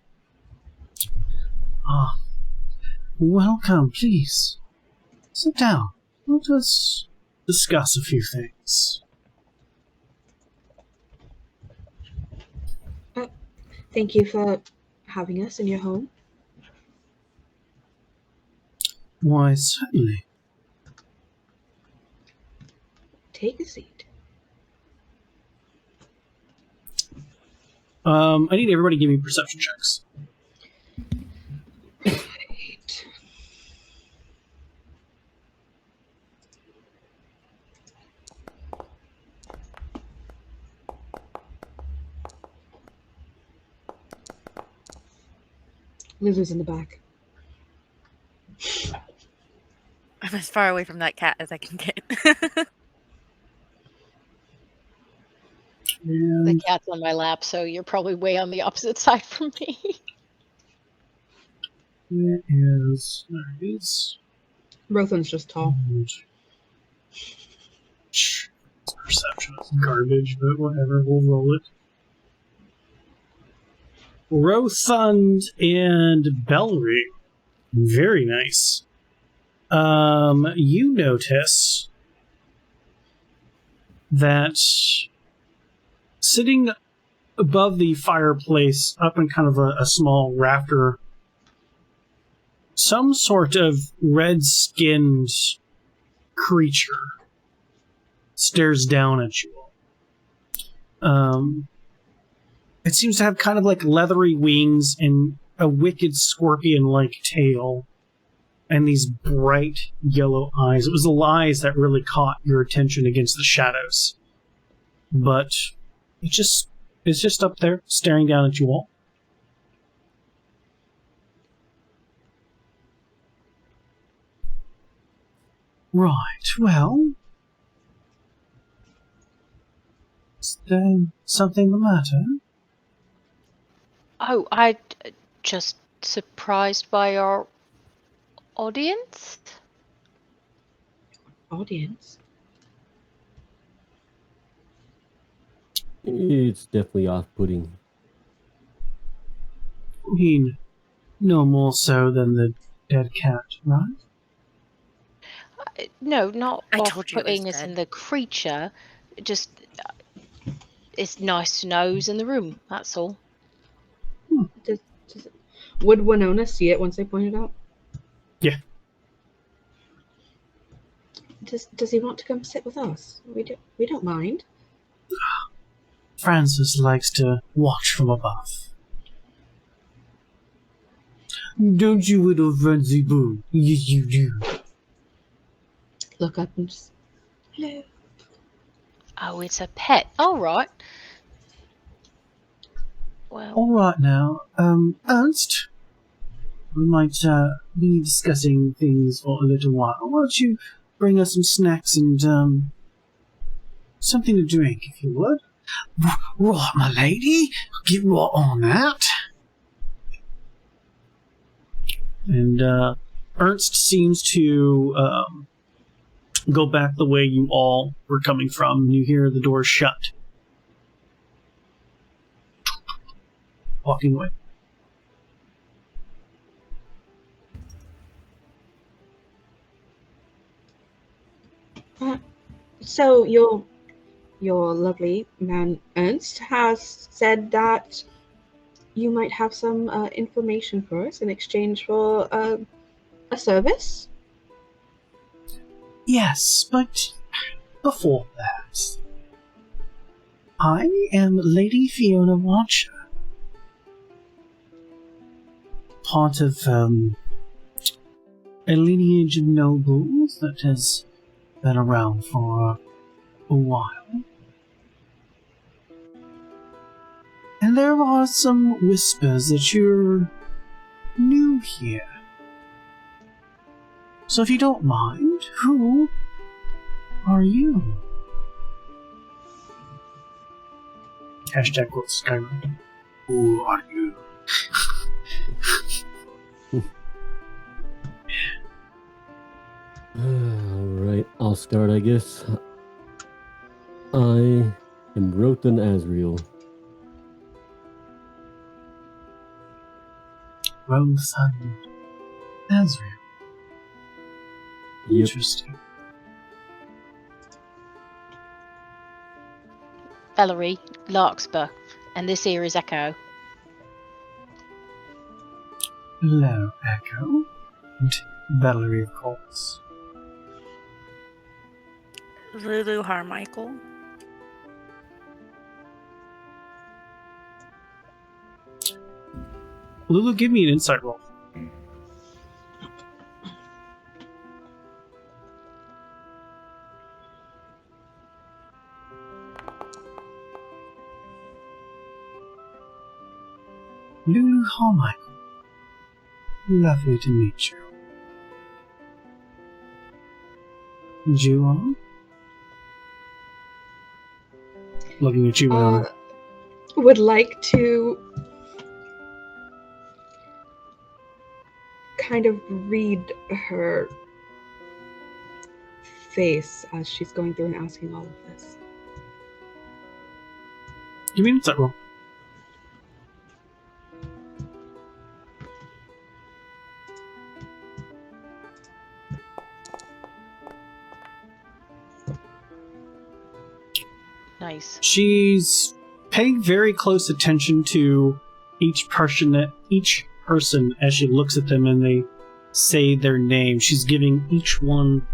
welcome, please. Sit down. Let us discuss a few things. Thank you for having us in your home. Why, certainly. Take a seat. I need everybody to give me perception checks. Right. Lulu's in the back. I'm as far away from that cat as I can get. The cat's on my lap, so you're probably way on the opposite side from me. There is. Rothan's just tall. Perception is garbage, but whatever, we'll roll it. Rothund and Bellry. Very nice. You notice that sitting above the fireplace, up in kind of a small rafter, some sort of red-skinned creature stares down at you all. It seems to have kind of like leathery wings and a wicked scorpion-like tail and these bright yellow eyes. It was the eyes that really caught your attention against the shadows. But it's just up there, staring down at you all. Right, well... is there something the matter? Oh, I just surprised by our audience. Audience? It's definitely off-putting. I mean, no more so than the dead cat, right? No, not I told you it was off-putting as in dead. the creature. Just it's nice to know who's in the room. That's all. Would Winona see it once they point it out? Yeah. Does he want to come sit with us? We don't mind. Francis likes to watch from above. Don't you, little frenzy boo? Yes, you do. Look up and just hello. Oh, it's a pet. All right. Well, All right now, Ernst, we might be discussing things for a little while. Why don't you bring us some snacks and something to drink, if you would. Right, my lady. Get right on that. And Ernst seems to go back the way you all were coming from. You hear the door shut. Walking away. So your lovely man Ernst has said that you might have some information for us in exchange for a service. Yes, but before that, I am Lady Fiona Watcher. Part of a lineage of nobles that has been around for a while. And there are some whispers that you're new here. So if you don't mind, who are you? Hashtag quote Skyrim. Who are you? Alright, I'll start, I guess. I am Rothan Asriel. Rothan Asriel. Yep. Interesting. Valerie, Larkspur, and this here is Echo. Hello, Echo. And Valerie, of course. Lulu Harmichael. Lulu, give me an insight roll. Lulu Harmichael. Lovely to meet you. And you are? Looking at you, Iona. Would like to kind of read her face as she's going through and asking all of this. Give me an insight roll. Nice. She's paying very close attention to each person as she looks at them and they say their name. She's giving each one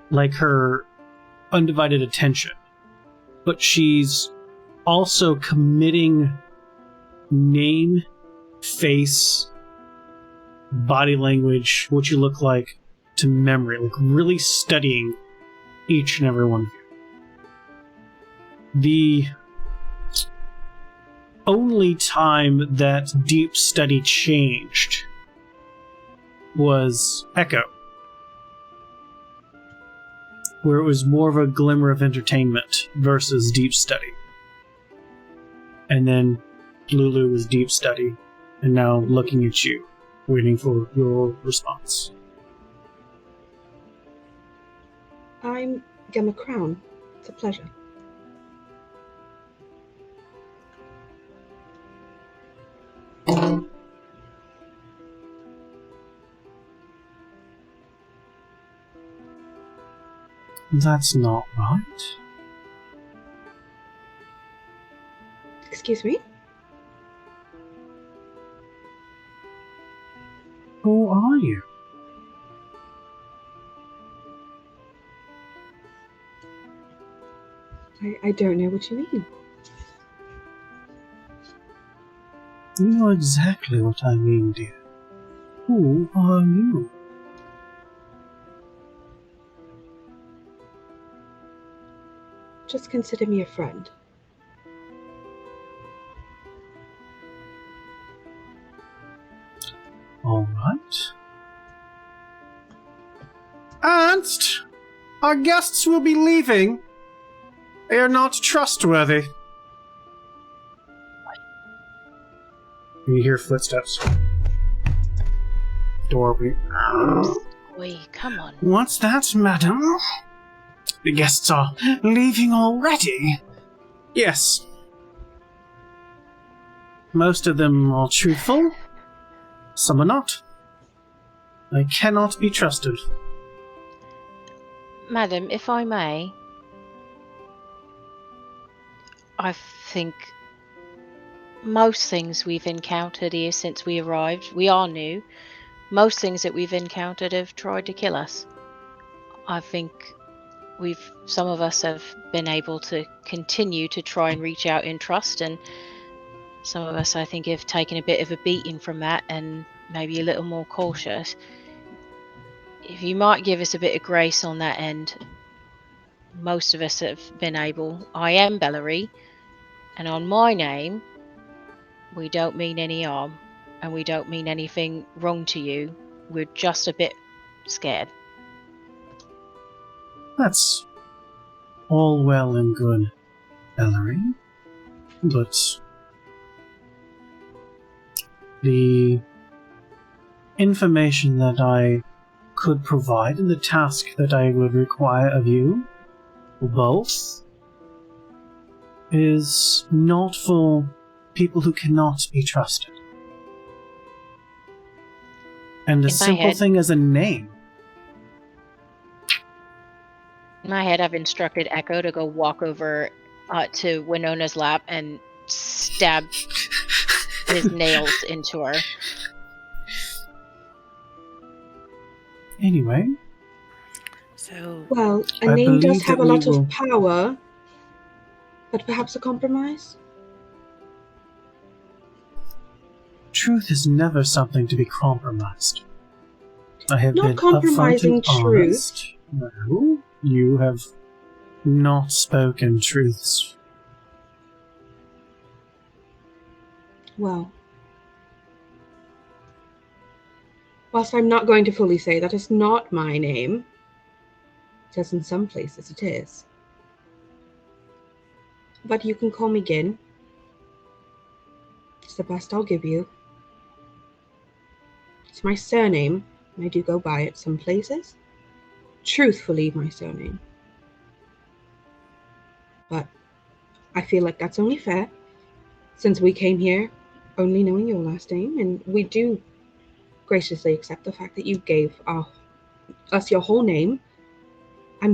like her undivided attention. But she's also committing name, face, body language, what you look like, to memory. Like really studying each and every one of you. The only time that deep study changed was Echo, where it was more of a glimmer of entertainment versus deep study. And then Lulu was deep study, and now looking at you, waiting for your response. I'm Gemma Crown. It's a pleasure. That's not right. Excuse me? Who are you? I don't know what you mean. You know exactly what I mean, dear. Who are you? Just consider me a friend. All right. Ernst, our guests will be leaving. They are not trustworthy. You hear footsteps. Doorway. Oi, come on. What's that, madam? The guests are leaving already. Yes. Most of them are truthful. Some are not. They cannot be trusted. Madam, if I may, I think most things we've encountered here since we arrived, we are new. Most things that we've encountered have tried to kill us. I think some of us have been able to continue to try and reach out in trust, and some of us, I think, have taken a bit of a beating from that and maybe a little more cautious. If you might give us a bit of grace on that end, most of us have been able. I am Bellary, and on my name, we don't mean any harm, and we don't mean anything wrong to you. We're just a bit scared. That's all well and good, Ellery, but the information that I could provide and the task that I would require of you, both, is not for people who cannot be trusted. And a simple thing as a name. In my head, I've instructed Echo to go walk over to Winona's lap and stab his nails into her. Anyway. So, Well, a I name does believe have that a we lot will- of power, but perhaps a compromise? Truth is never something to be compromised. I have Not been compromising upfront and truth. honest. No, you have not spoken truths. Well, whilst I'm not going to fully say that is not my name, because in some places it is, but you can call me Gin. It's the best I'll give you. It's my surname, and I do go by it some places. Truthfully, my surname. But I feel like that's only fair, since we came here only knowing your last name, and we do graciously accept the fact that you gave us your whole name. I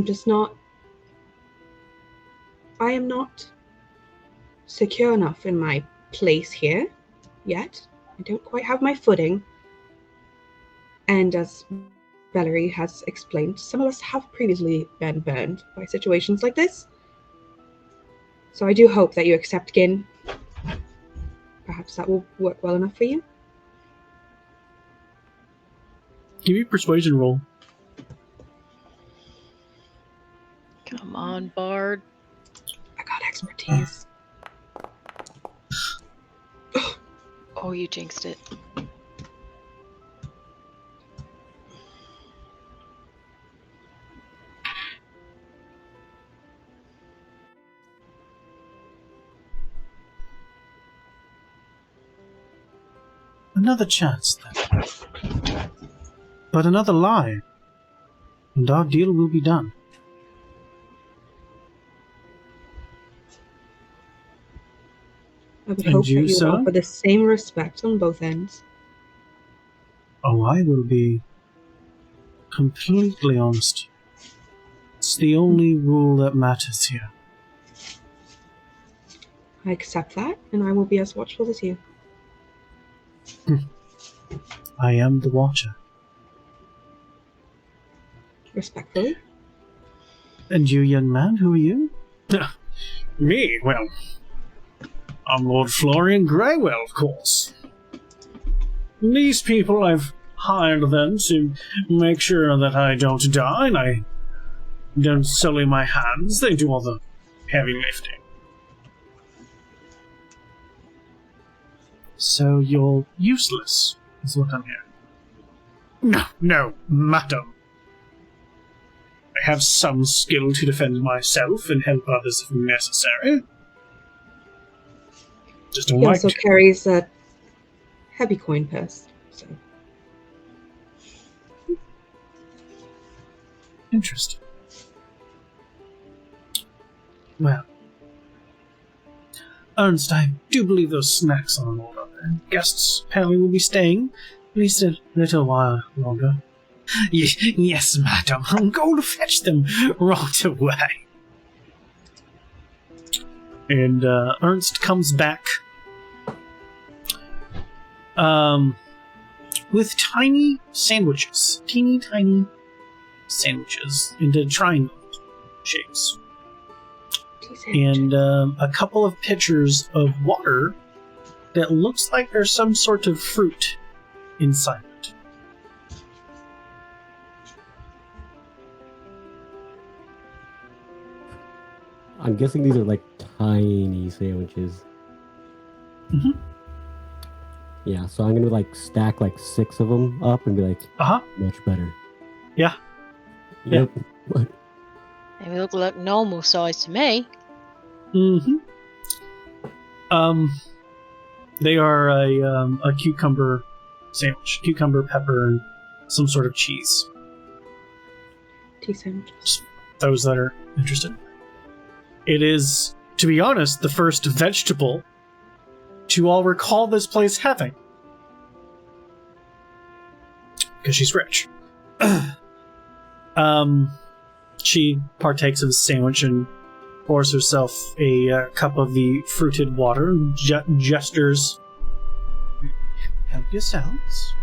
am not secure enough in my place here yet. I don't quite have my footing. And as Valerie has explained, some of us have previously been burned by situations like this. So I do hope that you accept Gin. Perhaps that will work well enough for you. Give me a persuasion roll. Come on, Bard. I got expertise. Oh, you jinxed it. Another chance, then. But another lie, and our deal will be done. I would And hope you, that you sir? would offer the same respect on both ends. Oh, I will be completely honest. It's the only rule that matters here. I accept that, and I will be as watchful as you. I am the Watcher. Respectfully. And you, young man, who are you? Me? Well, I'm Lord Florian Greywell, of course. These people, I've hired them to make sure that I don't die, and I don't sully my hands. They do all the heavy lifting. So you're useless, is what I'm hearing. No, madam. I have some skill to defend myself and help others if necessary. Just don't He like also to. carries a heavy coin purse. So Interesting. Well, Ernst, I do believe those snacks are in order. Guests apparently will be staying at least a little while longer. Yes, madam. I'm going to fetch them right away. And Ernst comes back with tiny sandwiches. Teeny tiny sandwiches into triangle shapes. And a couple of pitchers of water that looks like there's some sort of fruit inside it. I'm guessing these are like tiny sandwiches. Mm-hmm. Yeah, so I'm gonna like stack like 6 of them up and be like, much better. Yeah. Yep. They look like normal size to me. Mm-hmm. They are a cucumber sandwich. Cucumber, pepper, and some sort of cheese. tea sandwiches. Those that are interested. It is, to be honest, the first vegetable to all recall this place having. Because she's rich. She partakes of the sandwich and pours herself a cup of the fruited water and gestures. Help yourselves.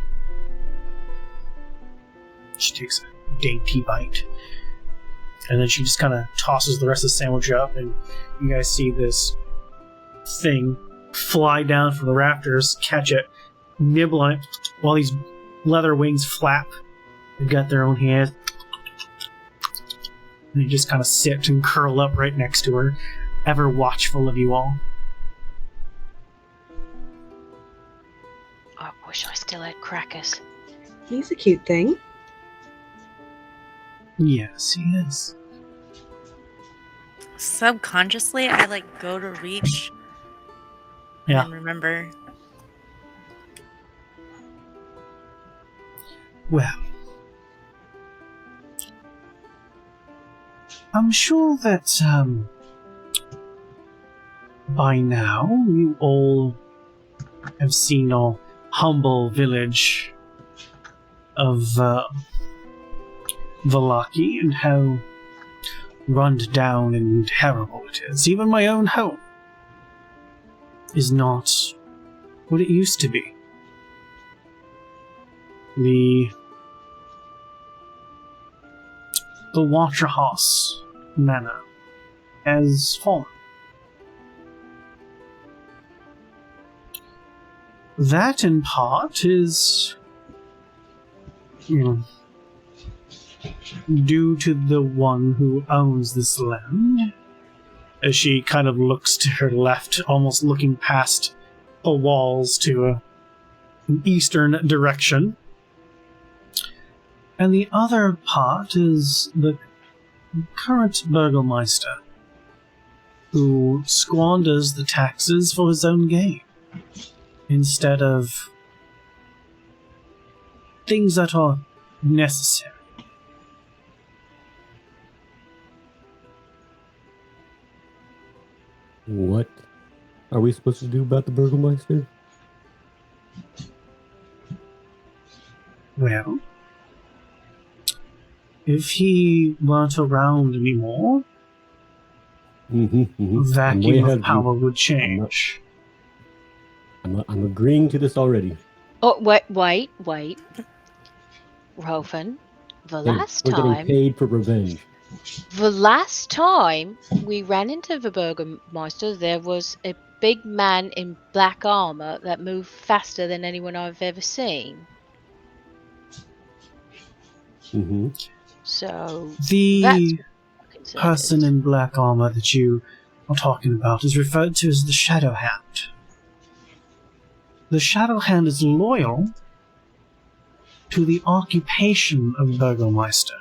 She takes a dainty bite. And then she just kind of tosses the rest of the sandwich up, and you guys see this thing fly down from the rafters, catch it, nibble on it, while these leather wings flap. They've got their own hands. And they just kind of sit and curl up right next to her, ever watchful of you all. I wish I still had crackers. He's a cute thing. Yes, he is. Subconsciously, I like go to reach. Yeah. And remember. Well, I'm sure that by now you all have seen our humble village of Vallaki and how run down and terrible it is. Even my own home is not what it used to be. The Waterhouse Manor has fallen. That, in part, is, due to the one who owns this land. As she kind of looks to her left, almost looking past the walls to an eastern direction. And the other part is the current Burgomeister, who squanders the taxes for his own gain, instead of things that are necessary. What are we supposed to do about the Burgomeister? Well, if he weren't around anymore, vacuum of power would change. I'm agreeing to this already. Oh, wait. Rolfin, We're getting paid for revenge. the last time we ran into the Burgermeister, there was a big man in black armor that moved faster than anyone I've ever seen. So the person in black armor that you are talking about is referred to as the Shadow Hand. The Shadow Hand is loyal to the occupation of Burgomeister.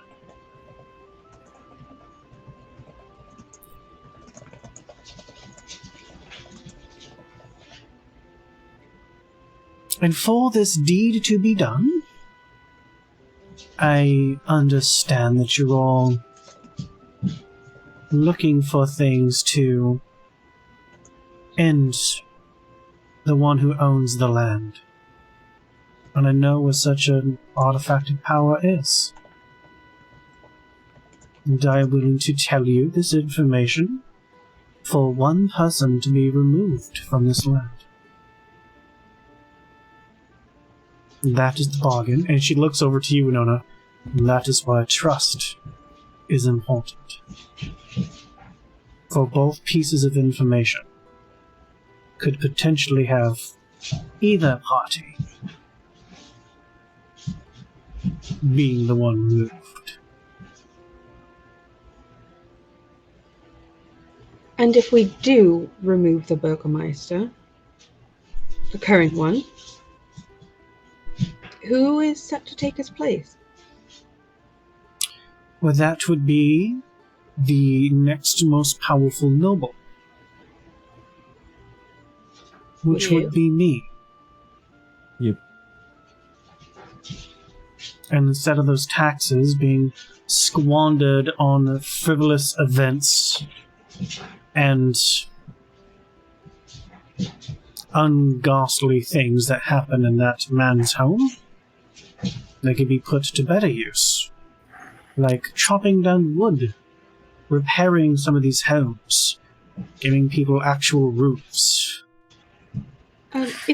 And for this deed to be done, I understand that you're all looking for things to end the one who owns the land. And I know what such an artifact of power is. And I am willing to tell you this information for one person to be removed from this land. That is the bargain. And she looks over to you, Winona. That is why trust is important. For both pieces of information could potentially have either party being the one removed. And if we do remove the Burgermeister, the current one, who is set to take his place? Well, that would be the next most powerful noble, which You? would be me. Yep. And instead of those taxes being squandered on frivolous events and unghastly things that happen in that man's home, they could be put to better use. Like chopping down wood, repairing some of these homes, giving people actual roofs. If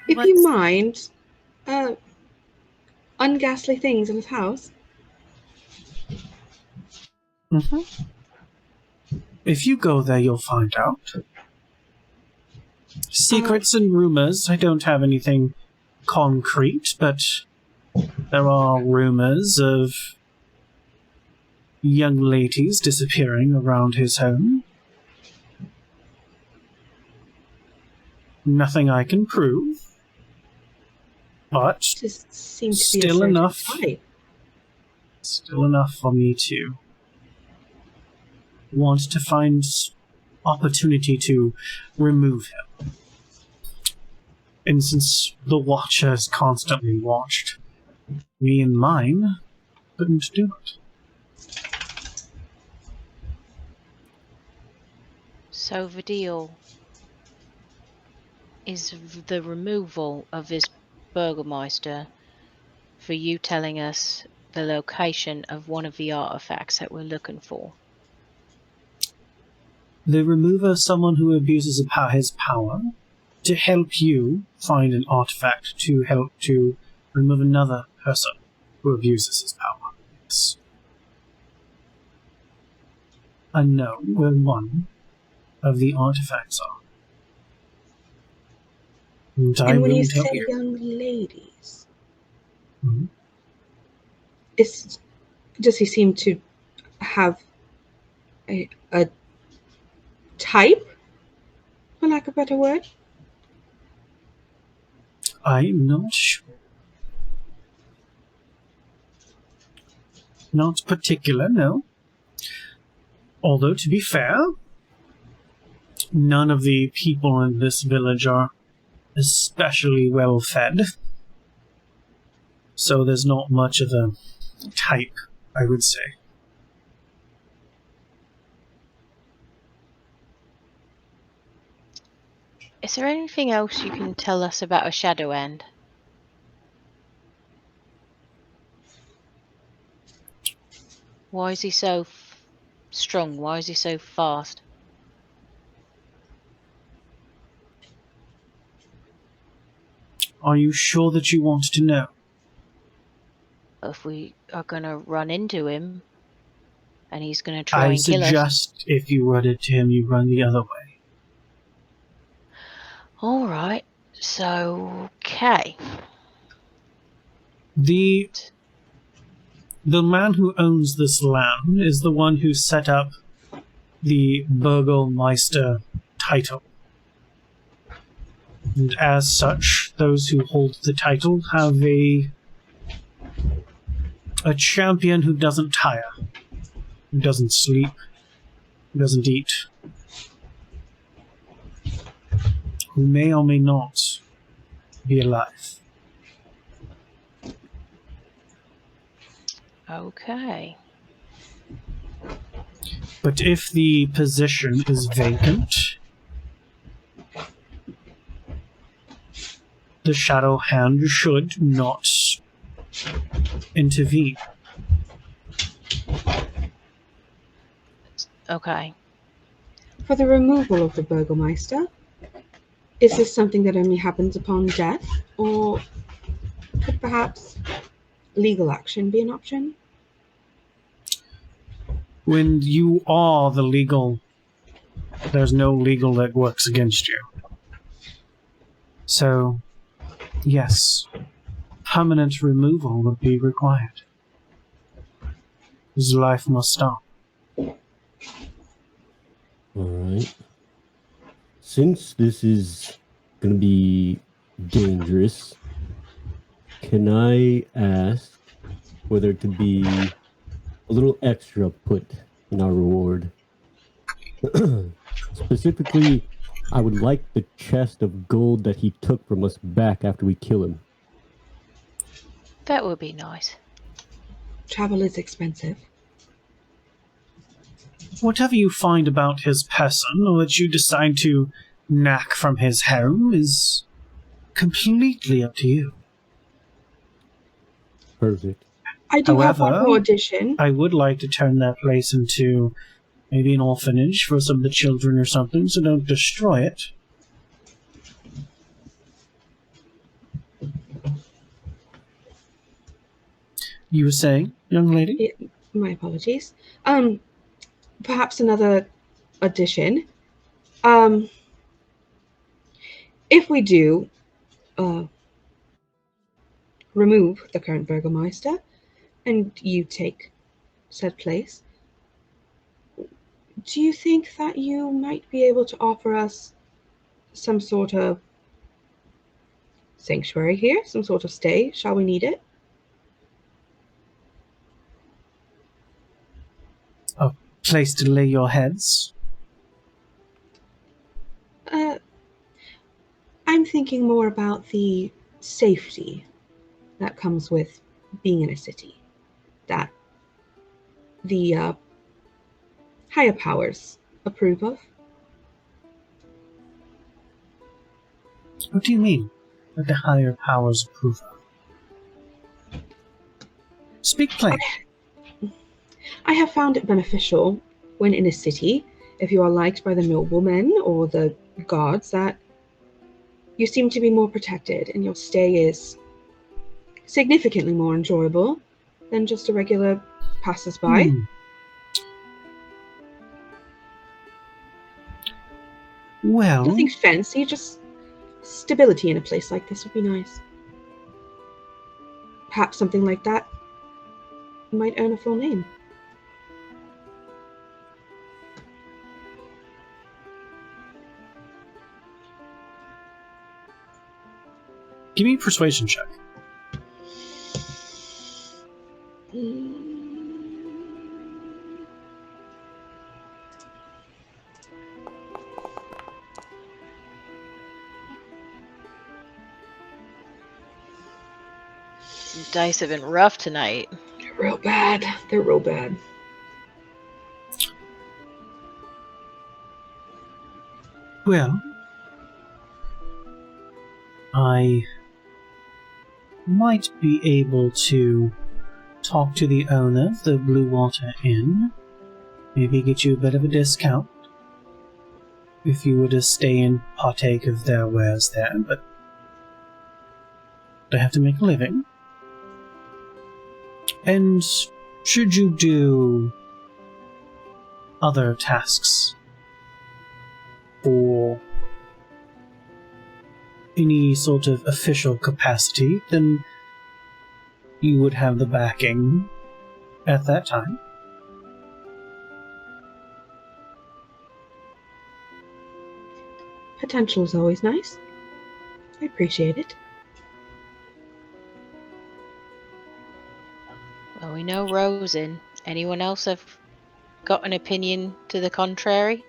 you mind, unghastly things in his house. If you go there, you'll find out. Secrets and rumors. I don't have anything concrete, but there are rumors of young ladies disappearing around his home. Nothing I can prove, but Just seems to be still a certain enough. type. Still enough for me to want to find opportunity to remove him. And since the Watcher is constantly watched, me and mine couldn't do it. So the deal is the removal of this Burgermeister for you telling us the location of one of the artifacts that we're looking for. The remover is someone who abuses his power to help you find an artifact to help to remove another person who abuses his power. Yes. I know where one of the artifacts are. And I And when will you tell say you. young ladies, Mhm. does he seem to have a type, for lack of a better word? I'm not sure. Not particular, no. Although, to be fair, none of the people in this village are especially well fed. So there's not much of a type, I would say. Is there anything else you can tell us about a Shadow End? Why is he so strong? Why is he so fast? Are you sure that you want to know? If we are going to run into him and he's going to try I and kill us. suggest if you run into him, you run the other way. Alright, so, okay. The man who owns this land is the one who set up the Burgermeister title. And as such, those who hold the title have a champion who doesn't tire, who doesn't sleep, who doesn't eat, who may or may not be alive. Okay. But if the position is vacant, the Shadow Hand should not intervene. Okay. For the removal of the Burgomeister, is this something that only happens upon death, or could perhaps legal action be an option? When you are the legal, there's no legal that works against you. So, yes, permanent removal would be required. His life must stop. Alright. Since this is going to be dangerous, can I ask for there to be a little extra put in our reward? Specifically, I would like the chest of gold that he took from us back after we kill him. That would be nice. Travel is expensive. Whatever you find about his person, or that you decide to knack from his home, is completely up to you. Perfect. I do have one However, more addition. I would like to turn that place into maybe an orphanage for some of the children or something, so don't destroy it. You were saying, young lady? My apologies. Perhaps another addition. If we do remove the current Burgomeister and you take said place, do you think that you might be able to offer us some sort of sanctuary here, some sort of stay? Shall we need it? A place to lay your heads? I'm thinking more about the safety that comes with being in a city, that the higher powers approve of. What do you mean, that the higher powers approve of? Speak plain. I have found it beneficial when in a city, if you are liked by the noblemen or the gods, that you seem to be more protected and your stay is significantly more enjoyable than just a regular passers-by. Well, Nothing fancy, just stability in a place like this would be nice. Perhaps something like that might earn a full name. give me a persuasion check. Some dice have been rough tonight. They're real bad. They're real bad. Well, I might be able to talk to the owner of the Blue Water Inn. Maybe get you a bit of a discount if you were to stay and partake of their wares there, but they have to make a living. And should you do other tasks or any sort of official capacity, then you would have the backing at that time. Potential is always nice. I appreciate it. Well, we know Rosen. Anyone else have got an opinion to the contrary?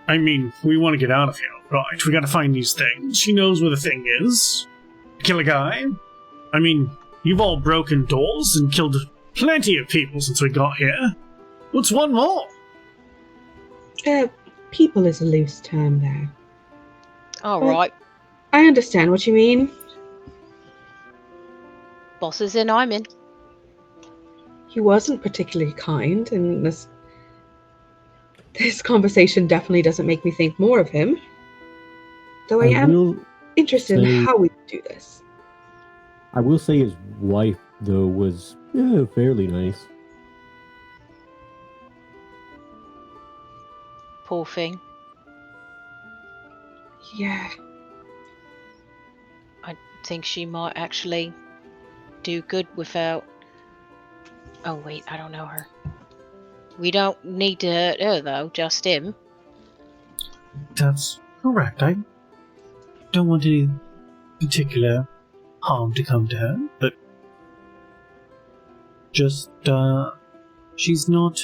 I mean, we want to get out of here, right? We gotta find these things. She knows where the thing is. kill a guy. I mean, you've all broken doors and killed plenty of people since we got here. What's one more? People is a loose term there. All Well- right. I understand what you mean. Boss is in, I'm in. He wasn't particularly kind, and this conversation definitely doesn't make me think more of him. Though I am will interested in say- how we do this. I will say his wife, though, was fairly nice. Poor thing. Yeah, I think she might actually do good without... Oh, wait, I don't know her. We don't need to hurt her, though, just him. That's correct. I don't want any particular harm to come to her, but just, she's not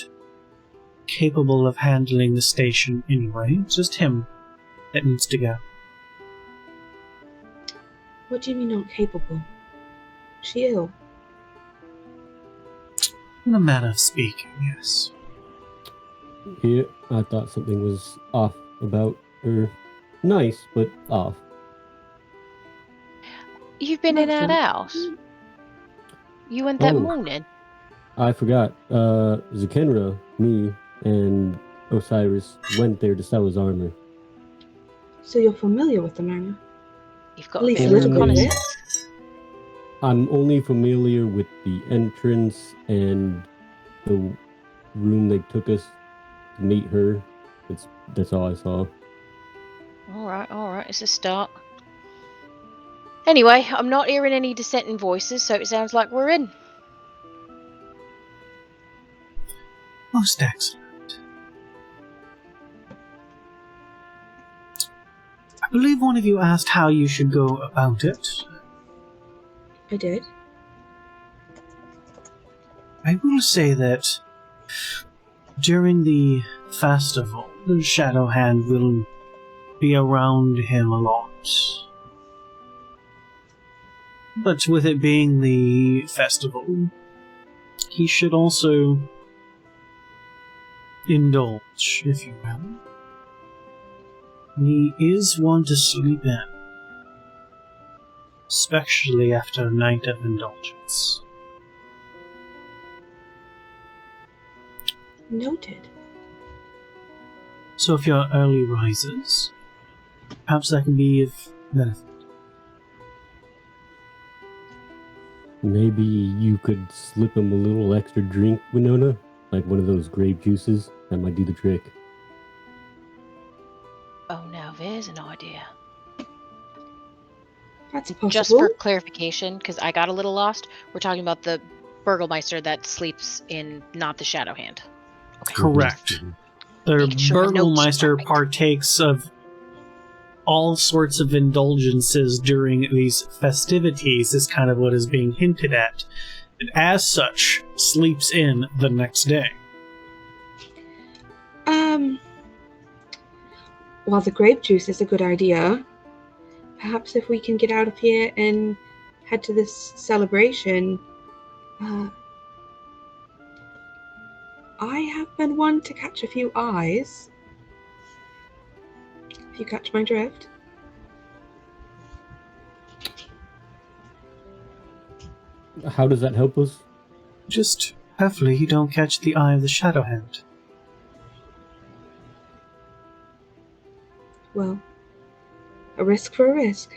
capable of handling the station anyway. It's just him that needs to go. what do you mean not capable? She ill? In a manner of speaking, yes. Yeah, I thought something was off about her. Nice, but off. You've been in That's our all. house. You went that Oh. morning. I forgot. Zakenra, me, and Osiris went there to sell his armor. So you're familiar with the manor? You've got At least a a bit of little bit of it. reconnaissance. I'm only familiar with the entrance and the room they took us to meet her. That's all I saw. All right, it's a start. Anyway, I'm not hearing any dissenting voices, so it sounds like we're in. Most excellent. I believe one of you asked how you should go about it. I did. I will say that during the festival, the Shadow Hand will be around him a lot. But with it being the festival, he should also indulge, if you will. He is one to sleep in, especially after a night of indulgence. Noted. So if you're early risers, perhaps that can be of benefit. Maybe you could slip him a little extra drink, Winona? Like one of those grape juices? That might do the trick. Oh, now there's an idea. That's possible. Just for clarification, because I got a little lost, we're talking about the Burgomeister that sleeps in not the Shadow Hand. Okay. Correct. The Making sure my notes are Burgomeister right. partakes of all sorts of indulgences during these festivities, is kind of what is being hinted at. And as such, sleeps in the next day. While the grape juice is a good idea, perhaps if we can get out of here and head to this celebration, I have been one to catch a few eyes. If you catch my drift. How does that help us? Just hopefully you don't catch the eye of the Shadow Hand. Well, a risk for a risk.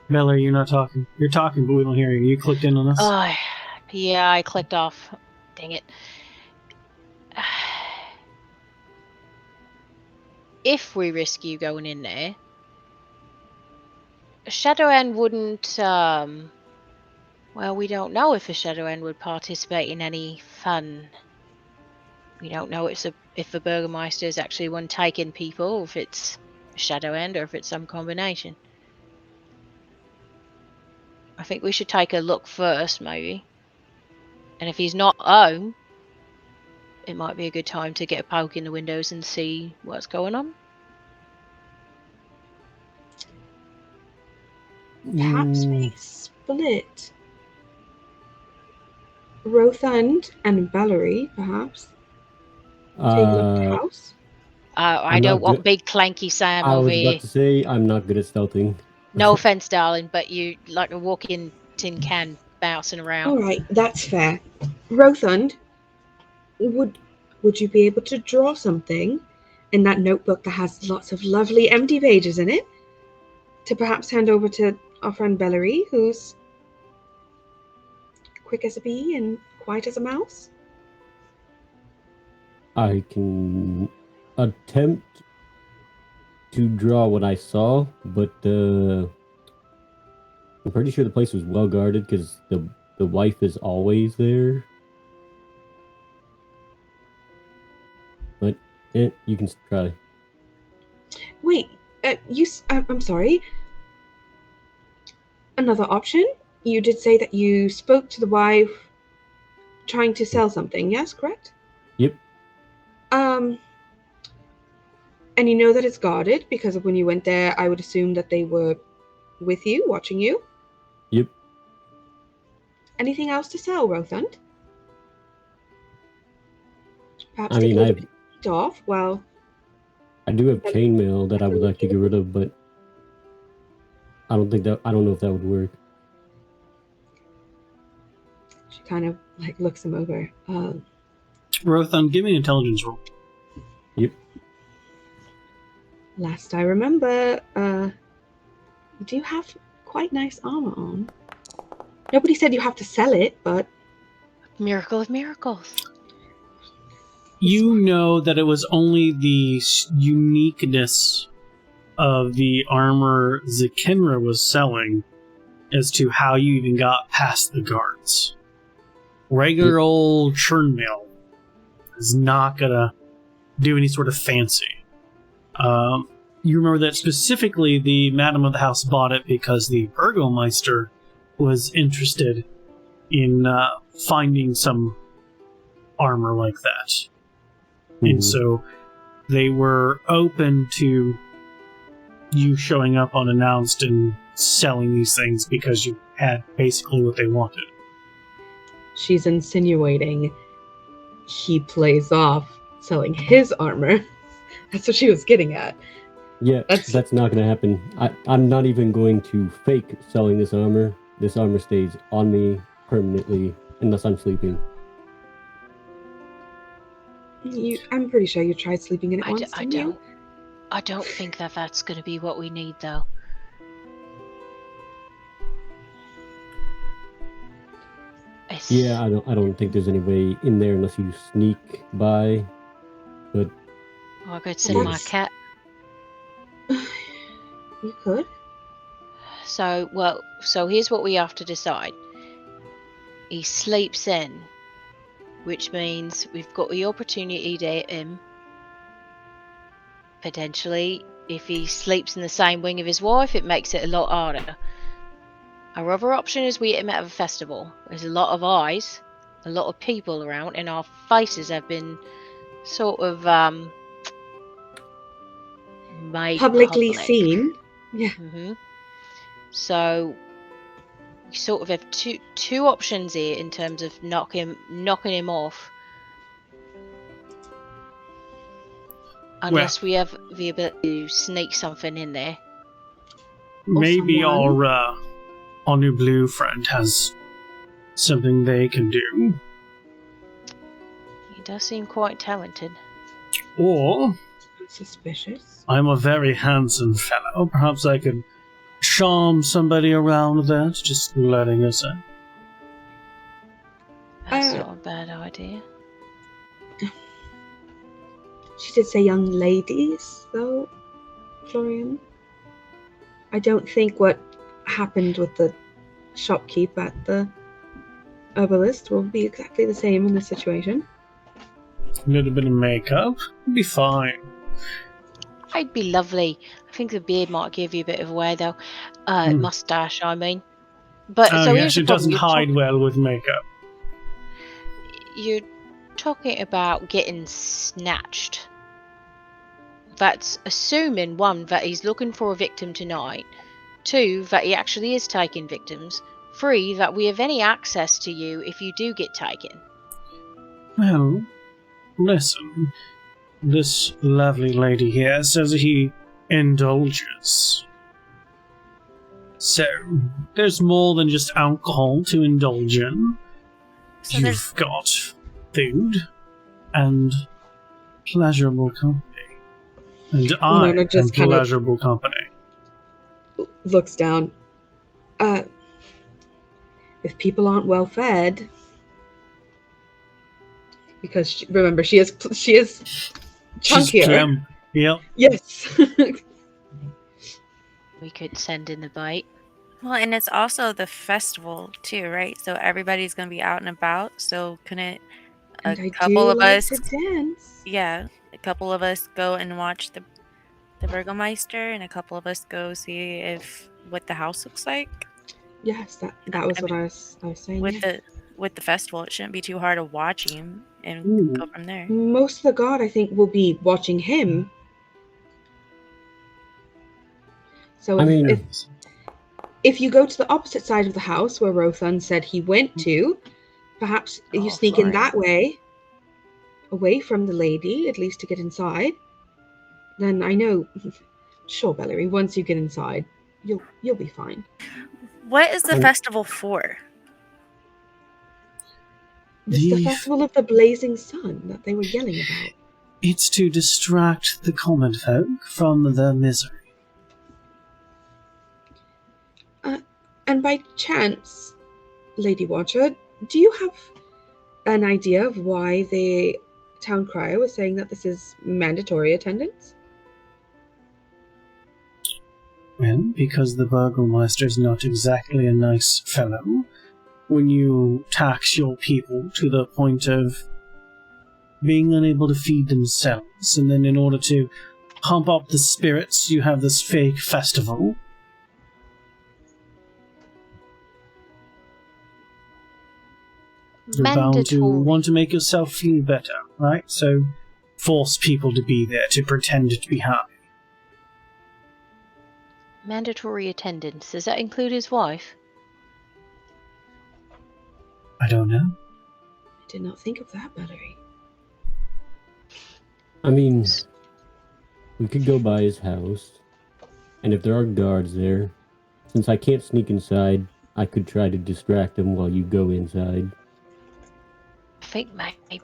Miller, you're not talking. You're talking, but we don't hear you. You clicked in on us? Yeah, I clicked off. Dang it. If we risk you going in there, Shadow End wouldn't, well, we don't know if a Shadow End would participate in any fun. We don't know if the Burgomeister is actually one taking people, or if it's a Shadow End, or if it's some combination. I think we should take a look first, maybe. And if he's not home, it might be a good time to get a poke in the windows and see what's going on. Perhaps we split. Rothund and Valerie, perhaps. Take a look at the house. I I'm don't not want good- big clanky Sam I over was here. about to say I'm not good at stealthing. No offense, darling, but you like a walking tin can bouncing around. All right, that's fair. Rothund, would you be able to draw something in that notebook that has lots of lovely empty pages in it to perhaps hand over to our friend Valerie, who's quick as a bee and quiet as a mouse? I can attempt to draw what I saw, but I'm pretty sure the place was well guarded because the wife is always there. But you can try. Wait, I'm sorry. Another option? You did say that you spoke to the wife trying to sell something, yes, correct? Yep. And you know that it's guarded because of when you went there, I would assume that they were with you, watching you. Yep. Anything else to sell, Rothund? Perhaps I take mean, a little bit of heat off while... I do have chainmail that I would like to get rid of, but I don't know if that would work. She kind of like looks him over. Rothund, give me an intelligence roll. Yep. Last I remember, you do have quite nice armor on. Nobody said you have to sell it, but... Miracle of miracles. You know that it was only the uniqueness of the armor Zakinra was selling as to how you even got past the guards. Regular old churn mill is not gonna do any sort of fancy. You remember that specifically the Madam of the House bought it because the Burgomeister was interested in finding some armor like that. And so they were open to you showing up unannounced and selling these things because you had basically what they wanted. She's insinuating he plays off selling his armor. That's what she was getting at. Yeah, that's not going to happen. I'm not even going to fake selling this armor. This armor stays on me permanently unless I'm sleeping. I'm pretty sure you tried sleeping in it once, didn't you? I don't think that's going to be what we need, though. Yeah, I don't think there's any way in there unless you sneak by. But I could send my cat. You could. So here's what we have to decide. He sleeps in, which means we've got the opportunity to hit him. Potentially, if he sleeps in the same wing of his wife, it makes it a lot harder. Our other option is we hit him at a festival. There's a lot of eyes, a lot of people around, and our faces have been sort of made publicly public. Seen. Yeah. Mm-hmm. So we sort of have two options here in terms of knocking him off. Unless we have the ability to sneak something in there. Maybe our new blue friend has something they can do. He does seem quite talented. Or suspicious. I'm a very handsome fellow. Perhaps I could charm somebody around with that, just letting us in. That's not a bad idea. She did say young ladies, though, Florian. I don't think what happened with the shopkeep at the herbalist will be exactly the same in this situation. A little bit of makeup, be fine. I'd be lovely. I think the beard might give you a bit of away, though. Mustache, I mean. But Oh so yes, here's the it problem. doesn't hide well with makeup. talking about getting snatched, that's assuming, one, that he's looking for a victim tonight, two, that he actually is taking victims, three, that we have any access to you if you do get taken. Well, listen. This lovely lady here says he indulges. So, there's more than just alcohol to indulge in. So there's You've got food and pleasurable company. And I Winona am just kind of pleasurable company. looks down. If people aren't well fed, because remember she is She's chunkier. plump. Yep. Yes. We could send in the bait. well, and it's also the festival too, right? So everybody's gonna be out and about. So couldn't a And I couple do of like us, to dance. yeah, a couple of us go and watch the Burgomeister, and a couple of us go see if what the house looks like Yes, that was I what mean, I was saying. with Yeah. the festival. It shouldn't be too hard to watch him and Ooh. go from there. Most of the guard, I think, will be watching him. So I mean, if you go to the opposite side of the house where Rothan said he went to, perhaps you sneak in fine. that way, away from the lady, at least to get inside. Then I know, sure, Bellery. Once you get inside, you'll be fine. What is the And- festival for? It's the The- festival of the blazing sun that they were yelling about. It's to distract the common folk from their misery. And by chance, Lady Watcher, do you have an idea of why the town crier was saying that this is mandatory attendance? Well, because the Burgomeister's not exactly a nice fellow, when you tax your people to the point of being unable to feed themselves, and then in order to pump up the spirits, you have this fake festival. You're bound to want to make yourself feel better, right? So force people to be there to pretend to be happy. Mandatory attendance. Does that include his wife? I don't know. I did not think of that, Bellery. I mean, we could go by his house, and if there are guards there, since I can't sneak inside, I could try to distract them while you go inside. I think maybe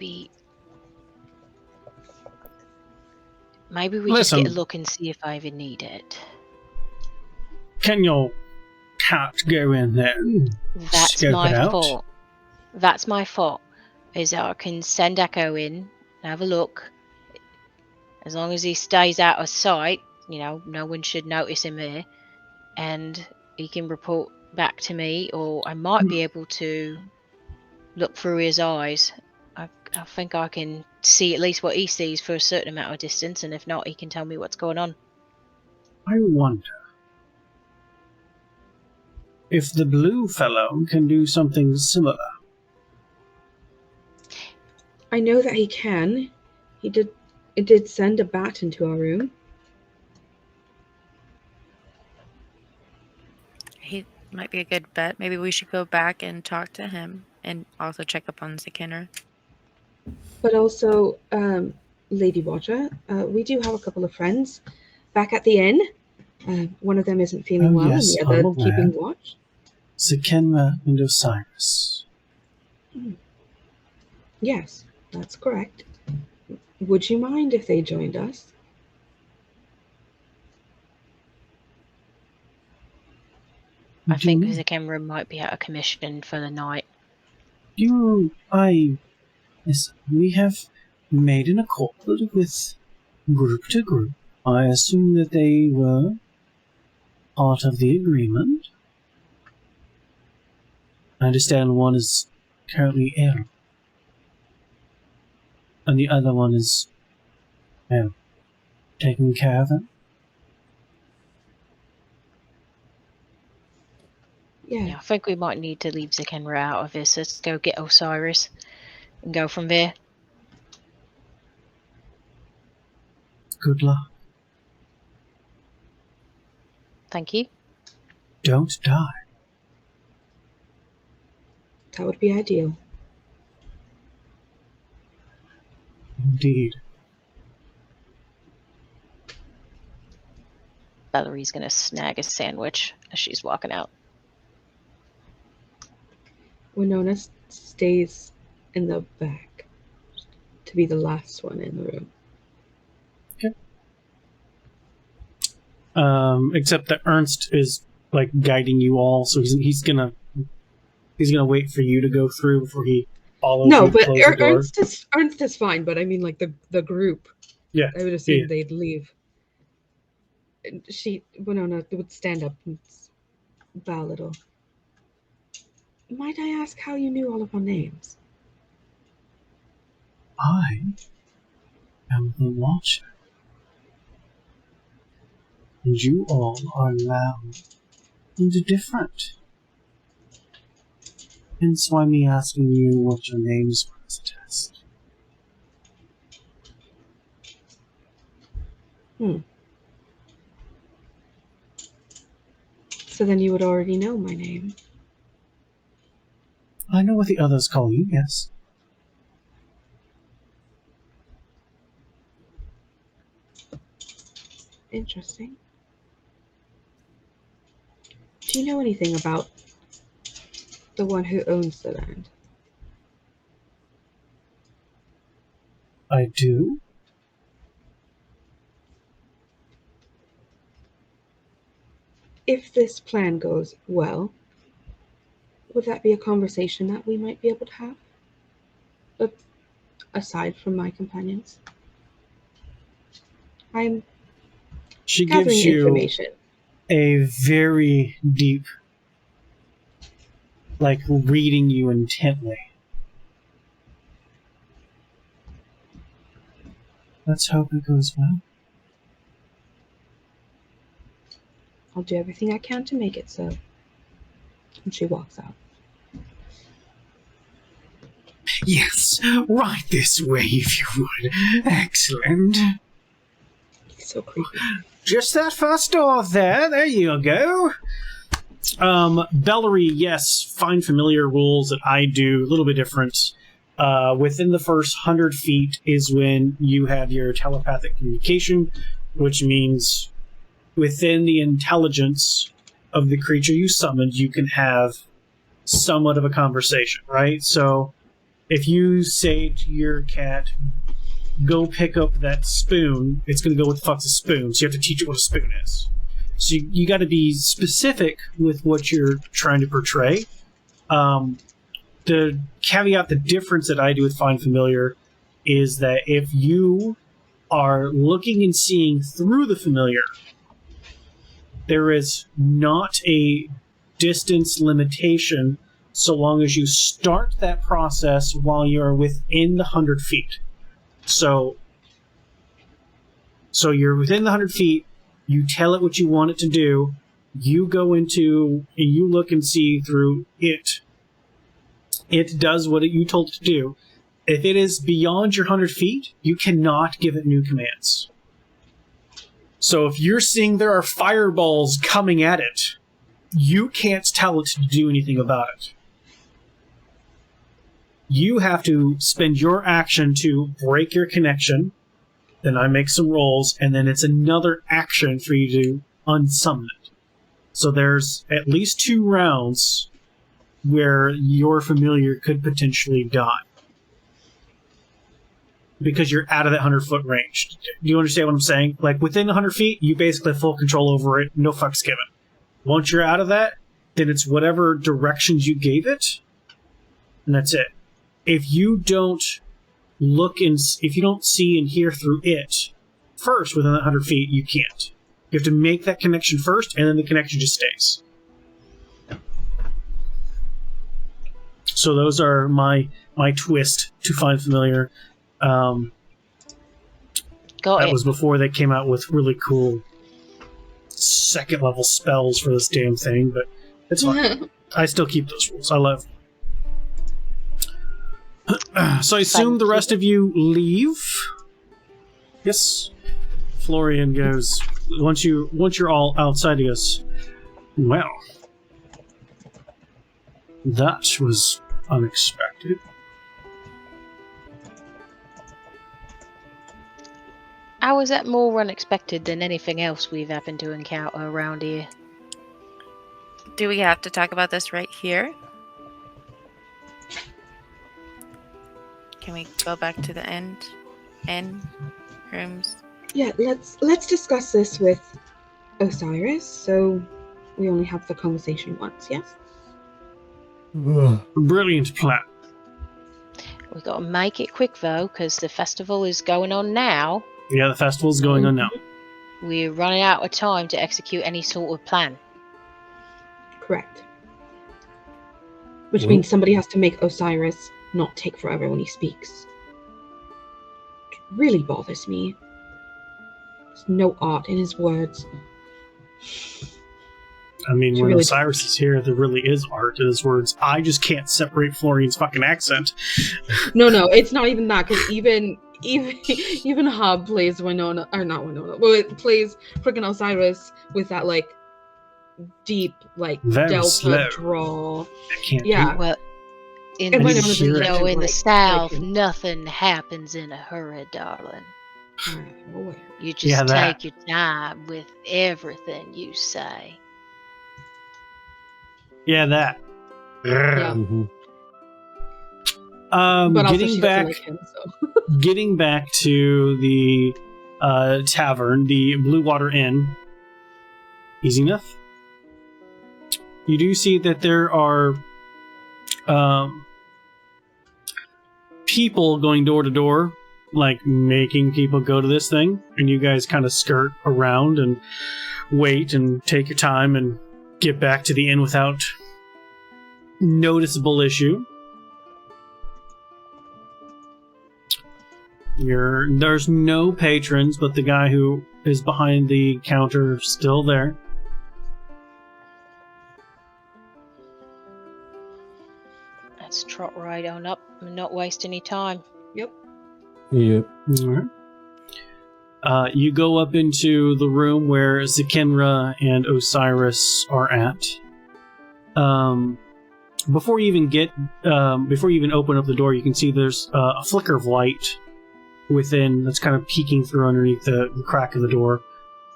we just Listen. get a look and see if I even need it. Can your cat go in there and That's scope my it out? fault. That's my fault. Is that I can send Echo in and have a look. As long as he stays out of sight, no one should notice him there. And he can report back to me, or I might be able to look through his eyes. I think I can see at least what he sees for a certain amount of distance, and if not, he can tell me what's going on. I wonder if the blue fellow can do something similar. I know that he can. It did send a bat into our room. He might be a good bet. Maybe we should go back and talk to him and also check up on Sikinner. But also, Lady Watcher, we do have a couple of friends back at the inn. One of them isn't feeling well, yes, and the I'm other aware. keeping watch. Sikenra and Osiris. Yes, that's correct. Would you mind if they joined us? I think the camera might be out of commission for the night. Listen, we have made an accord with group to group. I assume that they were part of the agreement. I understand one is currently ill, and the other one is, taking care of him. Yeah. I think we might need to leave the camera out of this. Let's go get Osiris and go from there. good luck. Thank you. Don't die. That would be ideal. Indeed. Valerie's gonna snag a sandwich as she's walking out. Winona stays in the back to be the last one in the room. Except that Ernst is like guiding you all, so he's gonna wait for you to go through before he follows No, you. but Close the door. Ernst is fine. But I mean, like the group. Yeah, I would assume yeah. they'd leave. Winona would stand up and bow a little. Might I ask how you knew all of our names? I am the Watcher, and you all are loud and different. Hence why me asking you what your names were as a test. So then you would already know my name. I know what the others call you, yes. Interesting. Do you know anything about the one who owns the land? I do. If this plan goes well, would that be a conversation that we might be able to have? Aside from my companions? I'm She gathering gives you information. a very deep, like, reading you intently. Let's hope it goes well. I'll do everything I can to make it so. And she walks out. Yes, right this way if you would. Excellent. He's so creepy. Just that first door there. There you go. Bellary, yes, find familiar rules that I do, a little bit different. Within the first 100 feet is when you have your telepathic communication, which means within the intelligence of the creature you summoned, you can have somewhat of a conversation, right? So if you say to your cat, go pick up that spoon, it's going to go, what the fuck's a spoon? So you have to teach it what a spoon is. So you got to be specific with what you're trying to portray. The caveat, the difference that I do with Find Familiar is that if you are looking and seeing through the familiar, there is not a distance limitation so long as you start that process while you're within the 100 feet. So you're within the 100 feet, you tell it what you want it to do, you go into, you look and see through it. It does what you told it to do. If it is beyond your 100 feet, you cannot give it new commands. So if you're seeing there are fireballs coming at it, you can't tell it to do anything about it. You have to spend your action to break your connection, then I make some rolls, and then it's another action for you to unsummon it. So there's at least 2 rounds where your familiar could potentially die. Because you're out of that 100-foot range. Do you understand what I'm saying? Like, within 100 feet, you basically have full control over it, no fucks given. Once you're out of that, then it's whatever directions you gave it, and that's it. If you don't look and if you don't see and hear through it first within that 100 feet, you can't. You have to make that connection first, and then the connection just stays. So those are my twist to Find Familiar. Go That ahead. was before they came out with really cool 2nd level spells for this damn thing, but it's fine. I still keep those rules. I love them. So I assume the rest of you leave. Yes. Florian goes, once you're all outside, he goes, well, that was unexpected. How is that more unexpected than anything else we've happened to encounter around here? Do we have to talk about this right here? Can we go back to the end rooms? Yeah, let's discuss this with Osiris. So we only have the conversation once, yes? Brilliant plan. We've got to make it quick though, because the festival is going on now. Yeah, the festival's going on now. We're running out of time to execute any sort of plan. Correct. Which means somebody has to make Osiris not take forever when he speaks. It really bothers me. There's no art in his words. I mean, She when really Osiris is here, there really is art in his words. I just can't separate Florian's fucking accent. No, it's not even that, because even Hob plays Winona, or not Winona, but it plays freaking Osiris with that, like, deep, like, Very delta slow. drawl. I can't Yeah. do Well, in And the, Winona doesn't you let know, you, in the like, South, break him. nothing happens in a hurry, darling. I'm aware. You just Yeah, that. take your time with everything you say. Yeah, that. Yeah. Mhm. But also Getting she back, doesn't like him, so. getting back to the tavern, the Blue Water Inn. Easy enough. You do see that there are people going door to door, like making people go to this thing, and you guys kind of skirt around and wait and take your time and get back to the inn without noticeable issue. There's no patrons, but the guy who is behind the counter is still there. Let's trot right on up and not waste any time. Yep. Yep. Alright. You go up into the room where Zakinra and Osiris are at. Before you even open up the door, you can see there's a flicker of light within that's kind of peeking through underneath the crack of the door,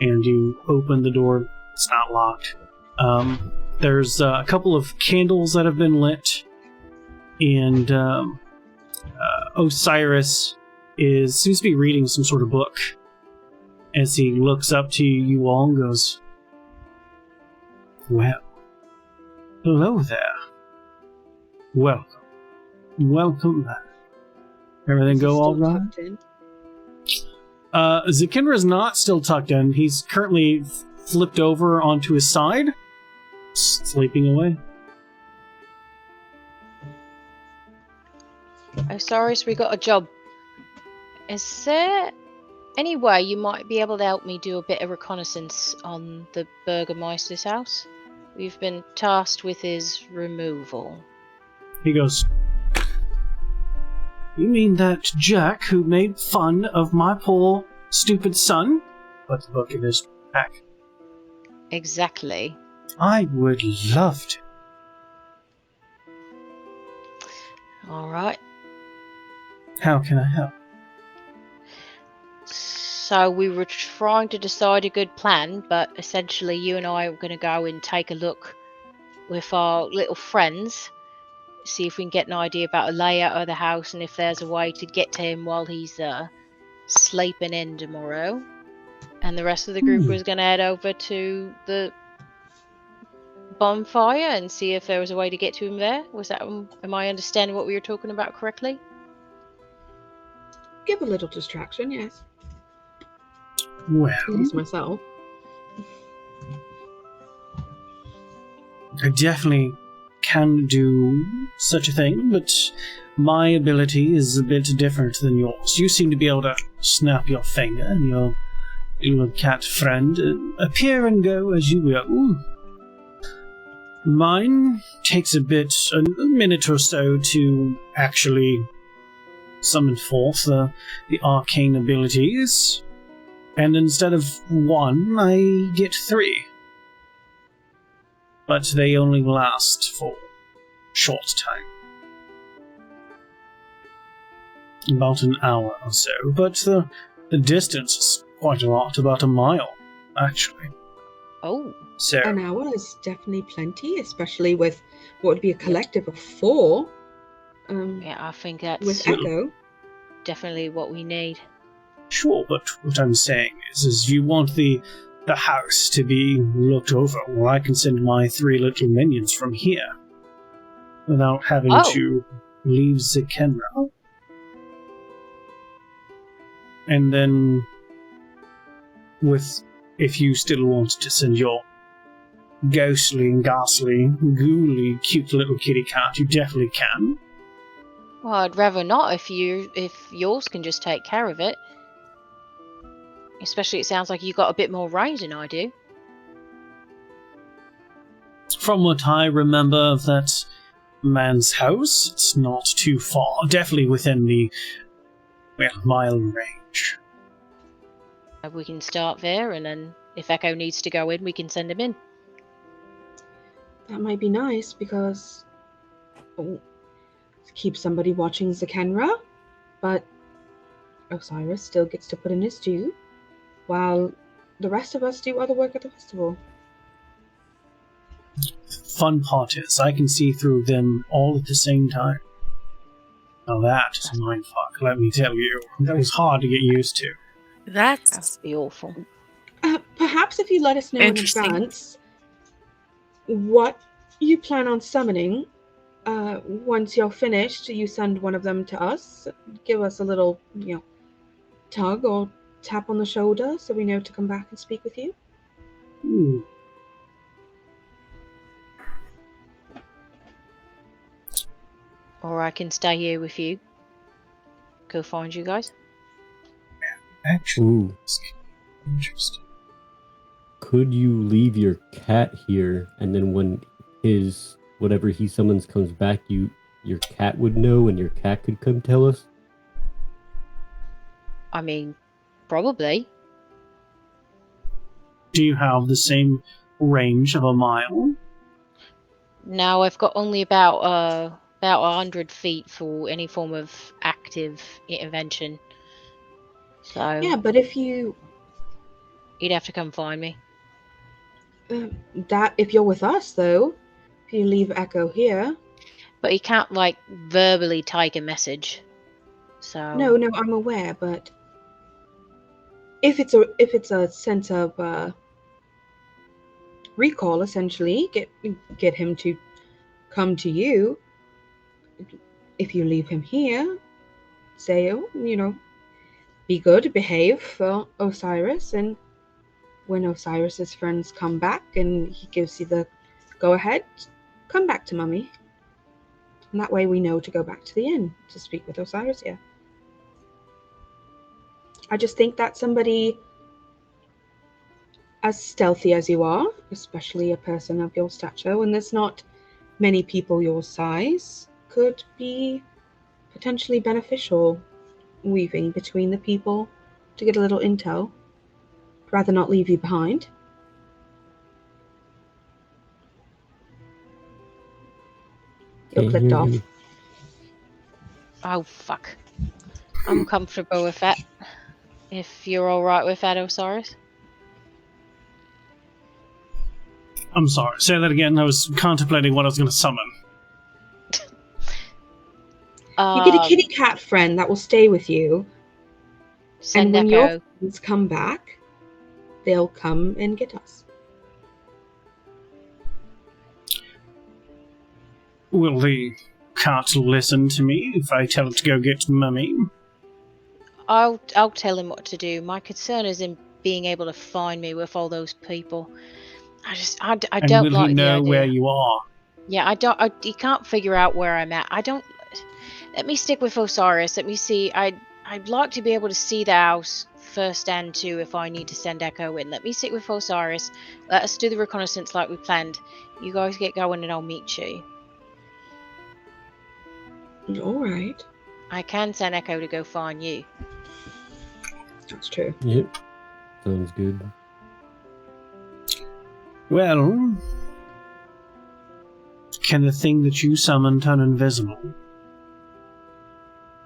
and you open the door. It's not locked. There's a couple of candles that have been lit, and Osiris seems to be reading some sort of book as he looks up to you all and goes, "Well, hello there. Welcome back. Everything go all right?" Zakinra's not still tucked in. He's currently flipped over onto his side, sleeping away. Osiris, we got a job. Is there any way you might be able to help me do a bit of reconnaissance on the Burgermeister's house? We've been tasked with his removal. He goes, "You mean that Jack who made fun of my poor, stupid son?" Puts the book in his pack. Exactly. "I would love to." Alright. "How can I help?" So we were trying to decide a good plan, but essentially you and I are going to go and take a look with our little friends, see if we can get an idea about a layout of the house and if there's a way to get to him while he's sleeping in tomorrow. And the rest of the group was going to head over to the bonfire and see if there was a way to get to him there. Am I understanding what we were talking about correctly? Give a little distraction, yes. Well, At least myself. I definitely can do such a thing, but my ability is a bit different than yours. You seem to be able to snap your finger and your cat friend appear and go as you will. Mine takes a minute or so to actually summon forth the arcane abilities. And instead of 1, I get 3. But they only last for short time. About an hour or so. But the distance is quite a lot, about a mile, actually. Oh, So, An hour is definitely plenty, especially with what would be a collective of 4. yeah, I think that's With Echo. definitely what we need. sure, but what I'm saying is you want the house to be looked over. Well, I can send my 3 little minions from here without having Oh. to leave Zikenra. And then, if you still want to send your ghostly, ghastly, ghouly, cute little kitty cat, you definitely can. Well, I'd rather not if yours can just take care of it. Especially, it sounds like you got a bit more range than I do. From what I remember of that man's house, it's not too far. Definitely within the mile range. We can start there, and then if Echo needs to go in, we can send him in. That might be nice because keep somebody watching Zikenra, but Osiris still gets to put in his due, while the rest of us do other work at the festival. Fun part is, I can see through them all at the same time. Now that is a mindfuck, let me tell you. That was hard to get used to. That That's would be awful. Perhaps if you let us know in Interesting. advance what you plan on summoning, once you're finished, you send one of them to us. Give us a little, tug or tap on the shoulder so we know to come back and speak with you. Or I can stay here with you. Go find you guys. Actually, Ooh, interesting. could you leave your cat here, and then when his whatever he summons comes back, your cat would know, and your cat could come tell us? I mean, probably. Do you have the same range of a mile? Now I've got only about 100 feet for any form of active intervention. So Yeah, but if you you'd have to come find me. if you're with us though, if you leave Echo here. But he can't like verbally take a message. So No, I'm aware, but if it's a sense of recall, essentially, get him to come to you. If you leave him here, say, be good, behave for Osiris, and when Osiris's friends come back and he gives you the go ahead, come back to Mummy. And that way we know to go back to the inn to speak with Osiris here. I just think that somebody as stealthy as you are, especially a person of your stature, and there's not many people your size, could be potentially beneficial weaving between the people to get a little intel. I'd rather not leave you behind. You're Can't clicked hear off. you. oh fuck. I'm comfortable with that. If you're alright with that, Osiris. I'm sorry, say that again. I was contemplating what I was going to summon. You get a kitty cat friend that will stay with you, Send and when Echo. your friends come back, they'll come and get us. Will the cat listen to me if I tell it to go get Mummy? I'll tell him what to do. My concern is him being able to find me with all those people. I And don't will like he the know idea. where you are? Yeah, he can't figure out where I'm at. Let me stick with Osiris. Let me see. I'd like to be able to see the house first and two if I need to send Echo in. Let me stick with Osiris. Let us do the reconnaissance like we planned. You guys get going and I'll meet you. All right, I can send Echo to go find you. that's true. Yep. Sounds good. Well, can the thing that you summon turn invisible?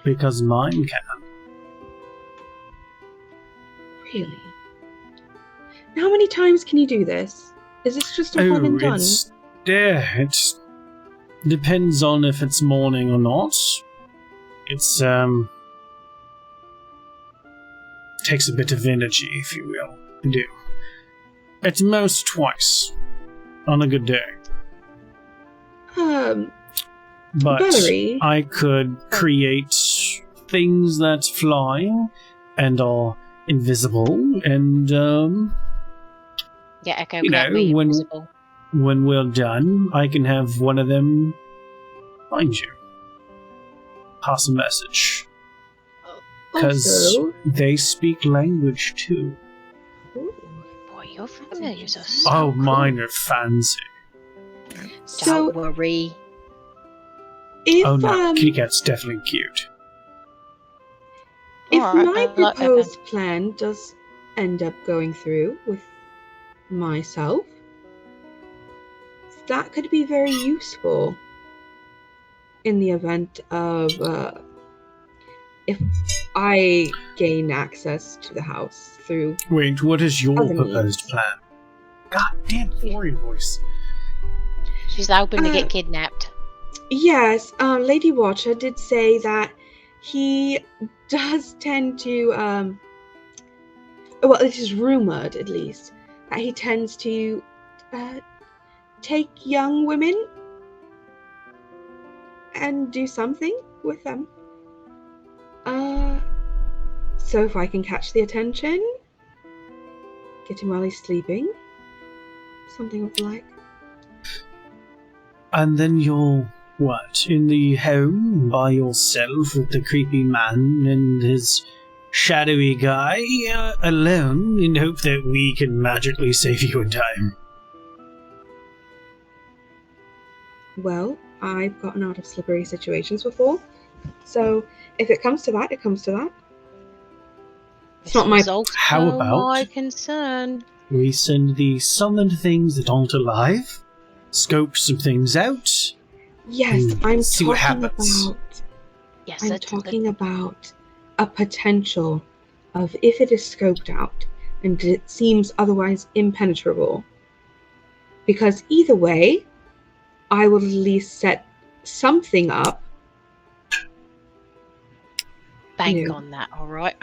Because mine can. Really? How many times can you do this? Is this just a one and done? It depends on if it's morning or not. It's takes a bit of energy, if you will, to do. At most twice on a good day. But Valerie? I could create things that fly and are invisible, and Yeah, Echo You can't know, be when- invisible. when we're done, I can have one of them find you. Pass a message. Because Also, they speak language too. ooh, Boy, your familiars are So Oh, so mine are fancy. so Don't worry. if Oh no, kitty cat's definitely cute. if Alright, my I like that proposed plan does end up going through with myself, that could be very useful in the event of if I gain access to the house through. Wait, what is your Other proposed means. plan? God damn, Florian voice. She's hoping to Uh, get kidnapped. Yes, Lady Watcher did say that he does tend to, well, it is rumored at least, that he tends to take young women and do something with them. So if I can catch the attention, get him while he's sleeping, something of the like. And then you're, what, in the home by yourself with the creepy man and his shadowy guy alone in hope that we can magically save you in time. Well, I've gotten out of slippery situations before, so if it comes to that, it comes to that. It's not my. was also How about- my concern. We send the summoned things that aren't alive, scope some things out. Yes, I'm See what talking happens. about. Yes, I'm that's talking about a potential of if it is scoped out and it seems otherwise impenetrable. Because either way, I will at least set something up. bank you know. on that, alright?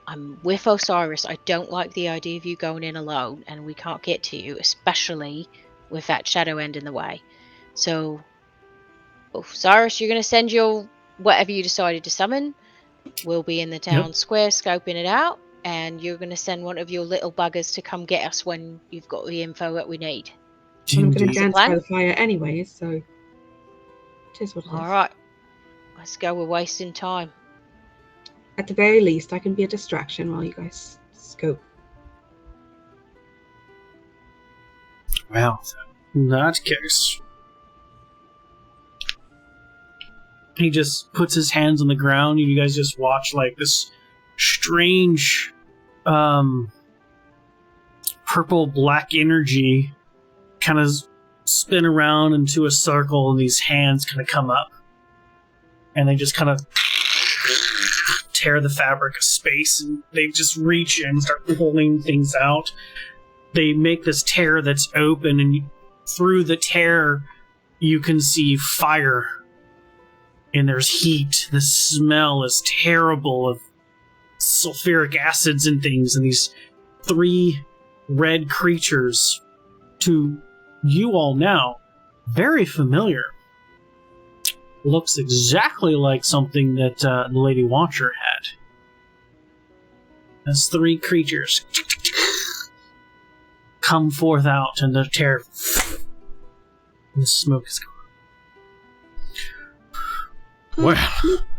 I'm with Osiris. I don't like the idea of you going in alone and we can't get to you, especially with that shadow end in the way. So, Osiris, you're going to send your whatever you decided to summon. We'll be in the town square scoping it out, and you're going to send one of your little buggers to come get us when you've got the info that we need. I'm going to Indeed. dance plan? by the fire anyway, so it is what it is. Alright, let's go. We're wasting time. At the very least, I can be a distraction while you guys scope. Well, in that case, he just puts his hands on the ground, and you guys just watch like this strange, purple black energy kind of spin around into a circle, and these hands kind of come up, and they just kind of tear the fabric of space, and they just reach in and start pulling things out. They make this tear that's open, and through the tear, you can see fire. And there's heat. The smell is terrible of sulfuric acids and things. And these 3 red creatures, to you all now, very familiar. Looks exactly like something that the Lady Watcher had. As 3 creatures come forth out, and the tear, and the smoke is gone. Well,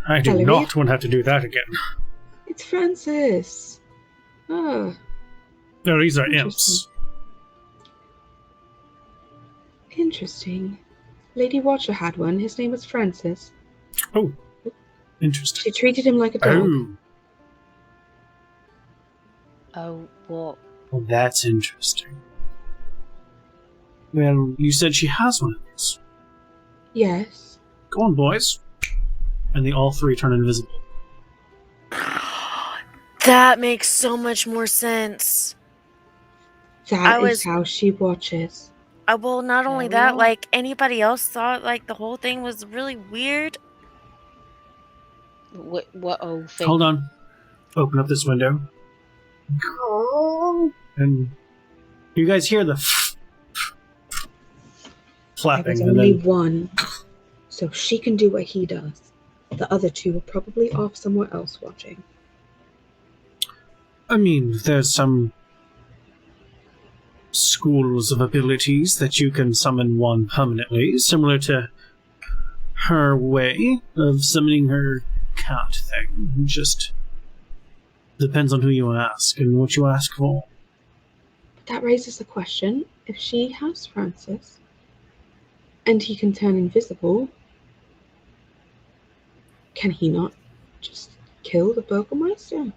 I do Valerie? not want to have to do that again. It's Francis. Oh, No, these are Interesting. imps. interesting. Lady Watcher had one. His name was Francis. Oh, interesting. She treated him like a dog. Oh. Oh, well, Well, that's interesting. Well, you said she has one of these. Yes. Go on, boys. And they all three turn invisible. That makes so much more sense. That is how she watches. Well, not only There we that, are. like anybody else thought like the whole thing was really weird. What oh, thing? Hold on. Open up this window. And you guys hear the There flapping. was And only then one, so she can do what he does. The other two are probably off somewhere else watching. I mean, there's some schools of abilities that you can summon one permanently, similar to her way of summoning her cat thing. It just depends on who you ask and what you ask for. But that raises the question, if she has Francis, and he can turn invisible, can he not just kill the Burgermeister?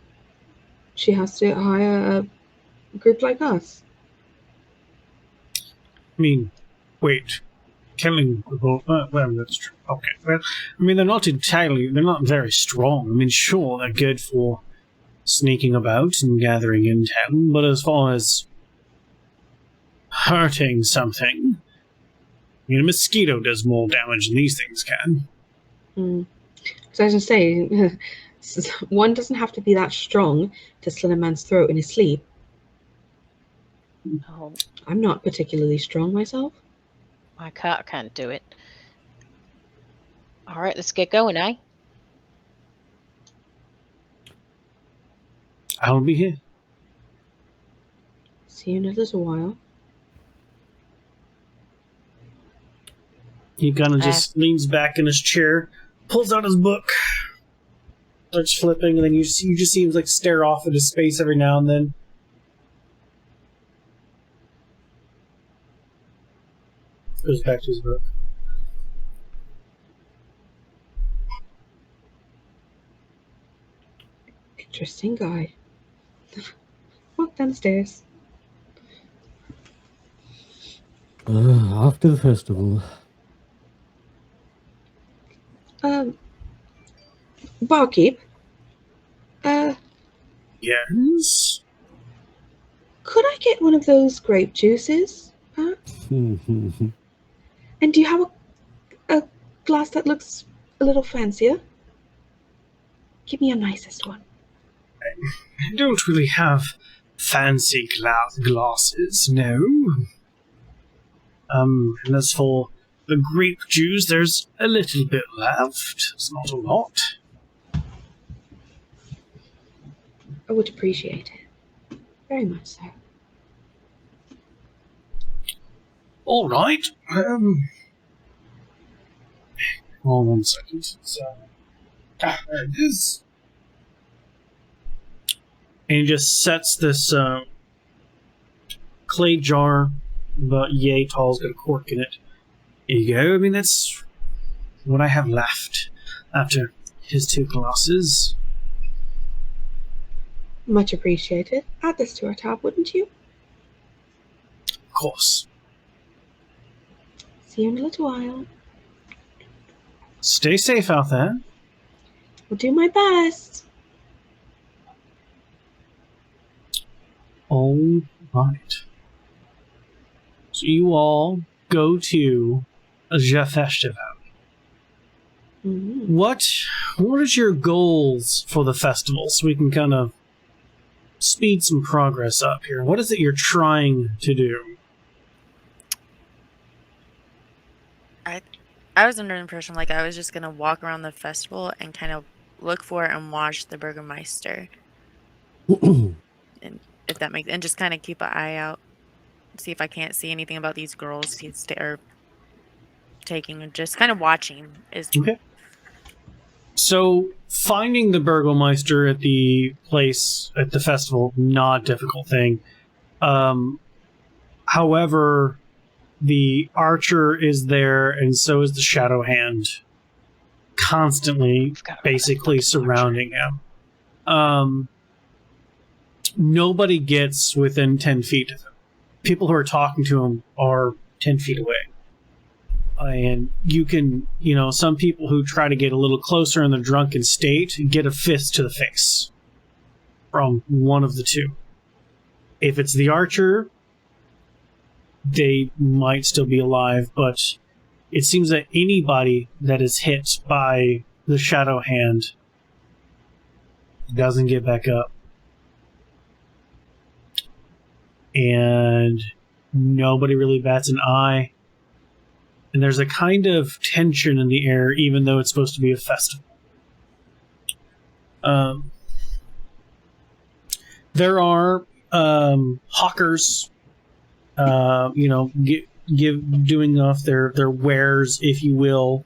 She has to hire a group like us. I mean, wait. Killing people, well, that's true. Okay, well, I mean, they're not very strong. I mean, sure, they're good for sneaking about and gathering intel, but as far as hurting something, I mean, a mosquito does more damage than these things can. So I was going to say, one doesn't have to be that strong to slit a man's throat in his sleep. Oh, I'm not particularly strong myself. my cat can't do it. All right, let's get going, eh? I'll be here. See you in a little while. He kind of just leans back in his chair, pulls out his book, starts flipping, and then you just see him like stare off into space every now and then. Goes back to his book. Interesting guy. Walk downstairs. Off to the festival. Barkeep. Yes? Could I get one of those grape juices? And do you have a glass that looks a little fancier? Give me your nicest one. I don't really have fancy glasses, no. And as for the grape juice, there's a little bit left. It's not a lot. I would appreciate it. Very much so. All right. Hold on 1 second. There it is. And he just sets this clay jar, about yay tall, has got a cork in it. Here you go. I mean, that's what I have left after his 2 glasses. Much appreciated. Add this to our tab, wouldn't you? Of course. See you in a little while. Stay safe out there. Will do my best. All right. So you all go to the festival. Mm-hmm. What is your goals for the festival, so we can kind of speed some progress up here? What is it you're trying to do? I was under the impression like I was just gonna walk around the festival and kind of look for and watch the Burgermeister, and if that makes, and just kind of keep an eye out, see if I can't see anything about these girls he's taking, just kind of watching is Okay. So finding the Burgermeister at the place at the festival, not a difficult thing. However, the archer is there, and so is the Shadow Hand, constantly, basically surrounding him. nobody gets within 10 feet of him. People who are talking to him are 10 feet away. And you can, some people who try to get a little closer in the drunken state get a fist to the face from one of the two. If it's the archer, they might still be alive, but it seems that anybody that is hit by the shadow hand doesn't get back up. And nobody really bats an eye. And there's a kind of tension in the air, even though it's supposed to be a festival. There are hawkers, doing off their wares, if you will,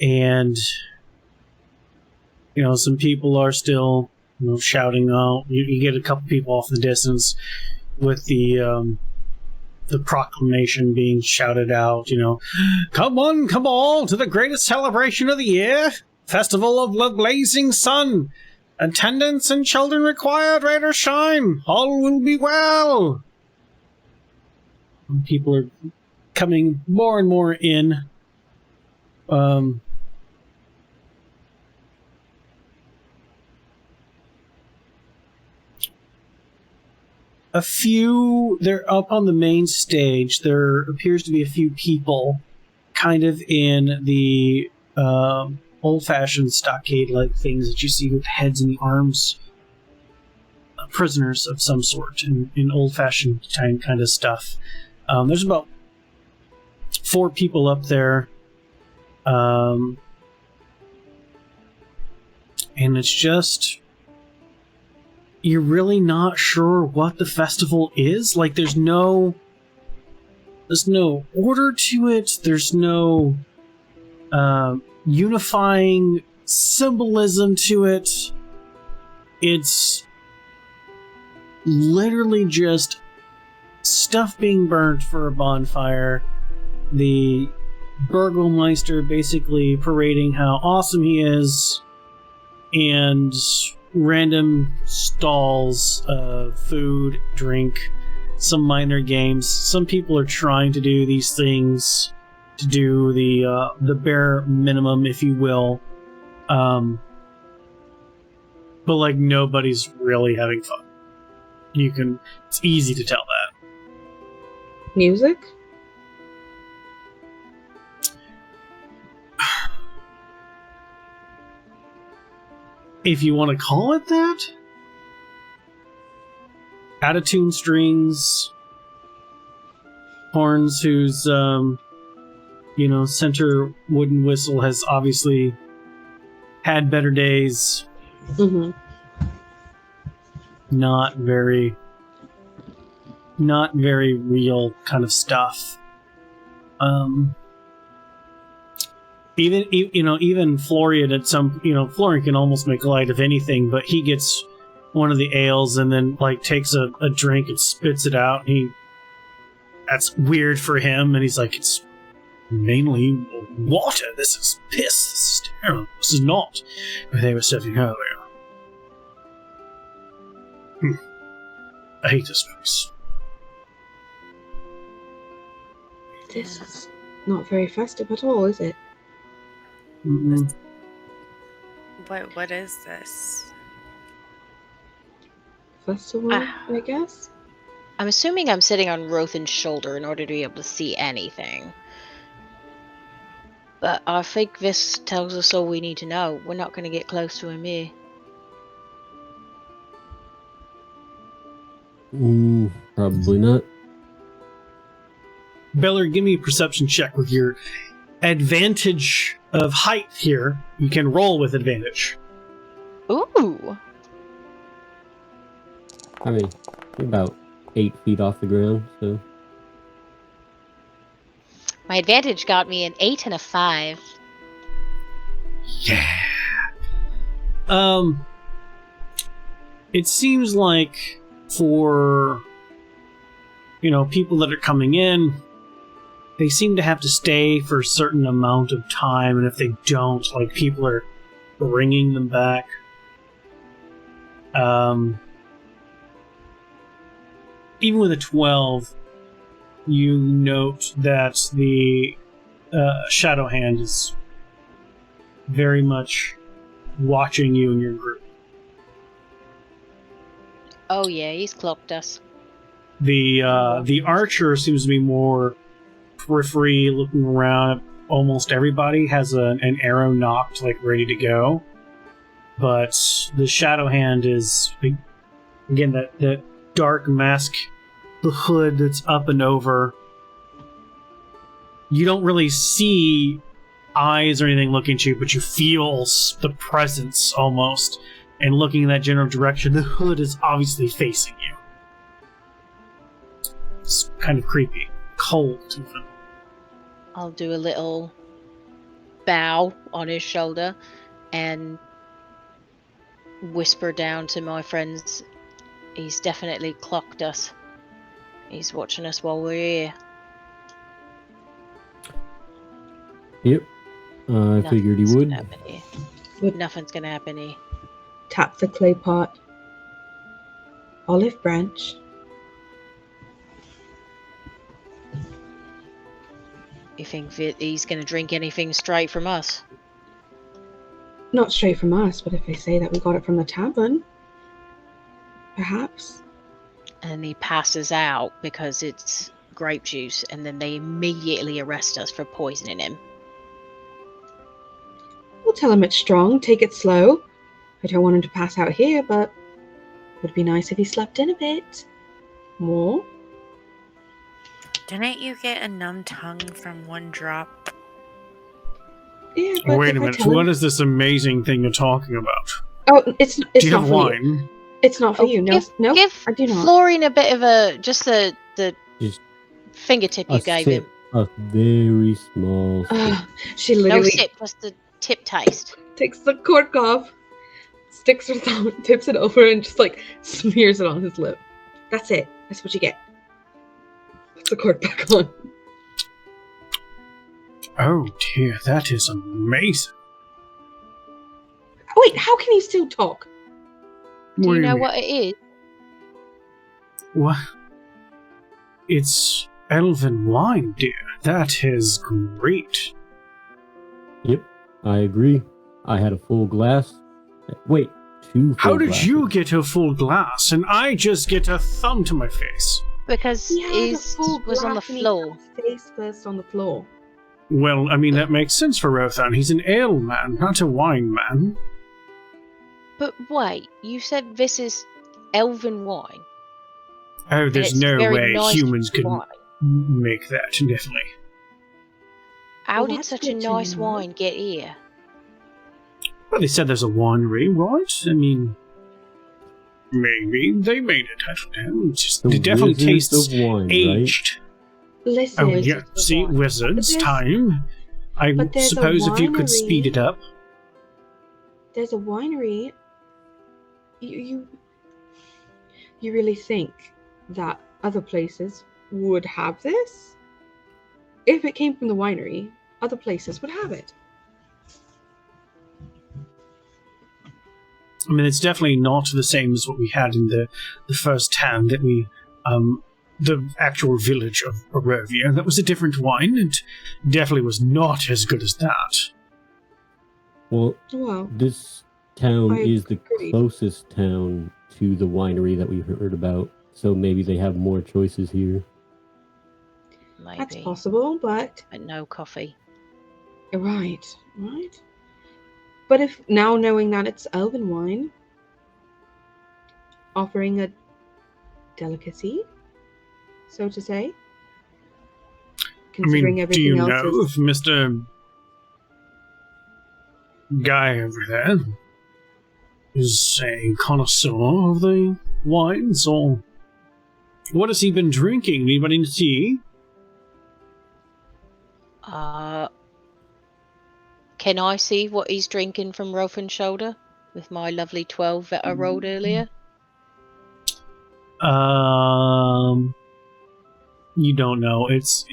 and some people are still shouting out. You get a couple people off in the distance with the proclamation being shouted out. Come on, come all to the greatest celebration of the year, Festival of the Blazing Sun. Attendants and children required, Raider shine. All will be well. And people are coming more and more in. A few, they're up on the main stage. There appears to be a few people kind of in the old-fashioned stockade-like things that you see with heads and arms. Prisoners of some sort in old-fashioned kind of stuff. There's about 4 people up there. And it's just... You're really not sure what the festival is. Like, there's no order to it. There's no unifying symbolism to it. It's literally just stuff being burnt for a bonfire. The Burgomeister basically parading how awesome he is, and random stalls of food, drink, some minor games. Some people are trying to do these things to do the bare minimum, if you will. But like, nobody's really having fun. It's easy to tell that. Music? If you want to call it that. Out-of-tune strings. Horns whose, center wooden whistle has obviously had better days. Mm-hmm. Not very real kind of stuff. Even Florian at some, Florian can almost make light of anything, but he gets one of the ales and then takes a drink and spits it out. That's weird for him, and he's like, it's mainly water. This is piss. This is terrible. This is not what they were serving earlier. I hate this place. This is not very festive at all, is it? Mm-mm. What is this? Festival, I guess? I'm assuming I'm sitting on Rothan's shoulder in order to be able to see anything. But I think this tells us all we need to know. We're not going to get close to him here. Probably not. Beller, give me a perception check with your advantage of height here. You can roll with advantage. Ooh. I mean, you're about 8 feet off the ground, so. My advantage got me an 8 and a 5. Yeah. It seems like for, people that are coming in, they seem to have to stay for a certain amount of time, and if they don't, people are bringing them back. Even with a 12, you note that the Shadow Hand is very much watching you and your group. Oh yeah, he's clocked us. The archer seems to be more periphery, looking around. Almost everybody has an arrow knocked, like ready to go. But the Shadow Hand is, again, that dark mask, the hood that's up and over. You don't really see eyes or anything looking at you, but you feel the presence almost. And looking in that general direction, the hood is obviously facing you. It's kind of creepy. Cold, even. I'll do a little bow on his shoulder and whisper down to my friends, he's definitely clocked us. He's watching us while we're here. Yep. I figured he would. Nothing's gonna happen here. Tap the clay pot. Olive branch. You think that he's gonna drink anything straight from us? Not straight from us, but if they say that we got it from the tavern, perhaps. And he passes out because it's grape juice, and then they immediately arrest us for poisoning him. We'll tell him it's strong, take it slow. I don't want him to pass out here, but it would be nice if he slept in a bit more. Didn't you get a numb tongue from one drop? Yeah, but Wait a if I minute, tell him- what is this amazing thing you're talking about? Oh, it's Do you not have for wine? you. It's not for you. No, no, Give I do not. Florine a bit of the Just fingertip you a gave sip, him. a very small sip. She No literally sip, just the tip taste. takes the cork off, sticks her thumb, tips it over, and just like smears it on his lip. That's it. That's what you get. Puts the cork back on. Oh dear, that is amazing. Wait, how can he still talk? Do What you know mean? what it is? What? It's elven wine, dear. That is great. Yep, I agree. I had a full glass. Wait, 2 full How did glasses. you get a full glass and I just get a thumb to my face? Because He had a he full was on the glass and he floor. fell face first on the floor. Well, I mean, that makes sense for Rothan. He's an ale man, not a wine man. But wait, you said this is elven wine. Oh, and there's it's no very way nice humans could wine. make that, definitely. How Well, did that's such a good to nice know. wine get here? Well, they said there's a winery, right? I mean, maybe they made it. I don't know. The It definitely Wizards tastes of wine, aged. Listen, Oh, Wizards yeah. of See, wine. wizards, But there's- time. I but there's a suppose if you could winery. speed it up. there's a winery. You really think that other places would have this? If it came from the winery, other places would have it. I mean, it's definitely not the same as what we had in the first town that we, the actual village of Barovia. That was a different wine, and definitely was not as good as that. Well, Well, this town I is the agree. closest town to the winery that we heard about, so maybe they have more choices here. Maybe. that's possible, but no coffee. right. But if now knowing that it's elven wine, offering a delicacy, so to say, I considering mean, do everything you else know is if Mr. Guy over there is a connoisseur of the wines, or what has he been drinking? Anybody see? Can I see what he's drinking from Rofan's shoulder with my lovely 12 that I rolled earlier? You don't know. It's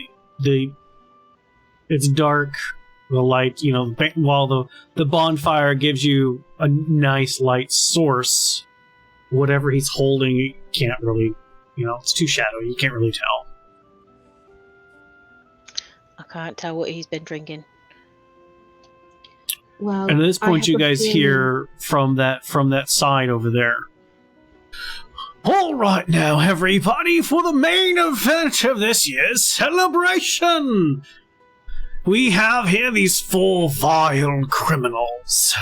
dark The light, while the bonfire gives you a nice light source, whatever he's holding, you can't really, it's too shadowy. You can't really tell. I can't tell what he's been drinking. Well, And at this I point, have you a guys feeling- hear from that side over there. All right, now, everybody, for the main event of this year's celebration, we have here these 4 vile criminals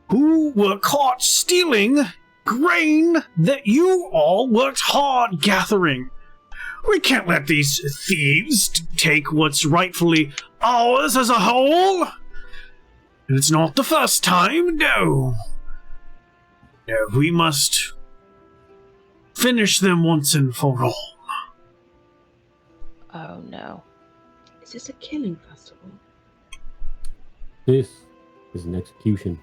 who were caught stealing grain that you all worked hard gathering. We can't let these thieves take what's rightfully ours as a whole. And it's not the first time, no. No, we must finish them once and for all. Oh no. Is this a killing festival? This is an execution.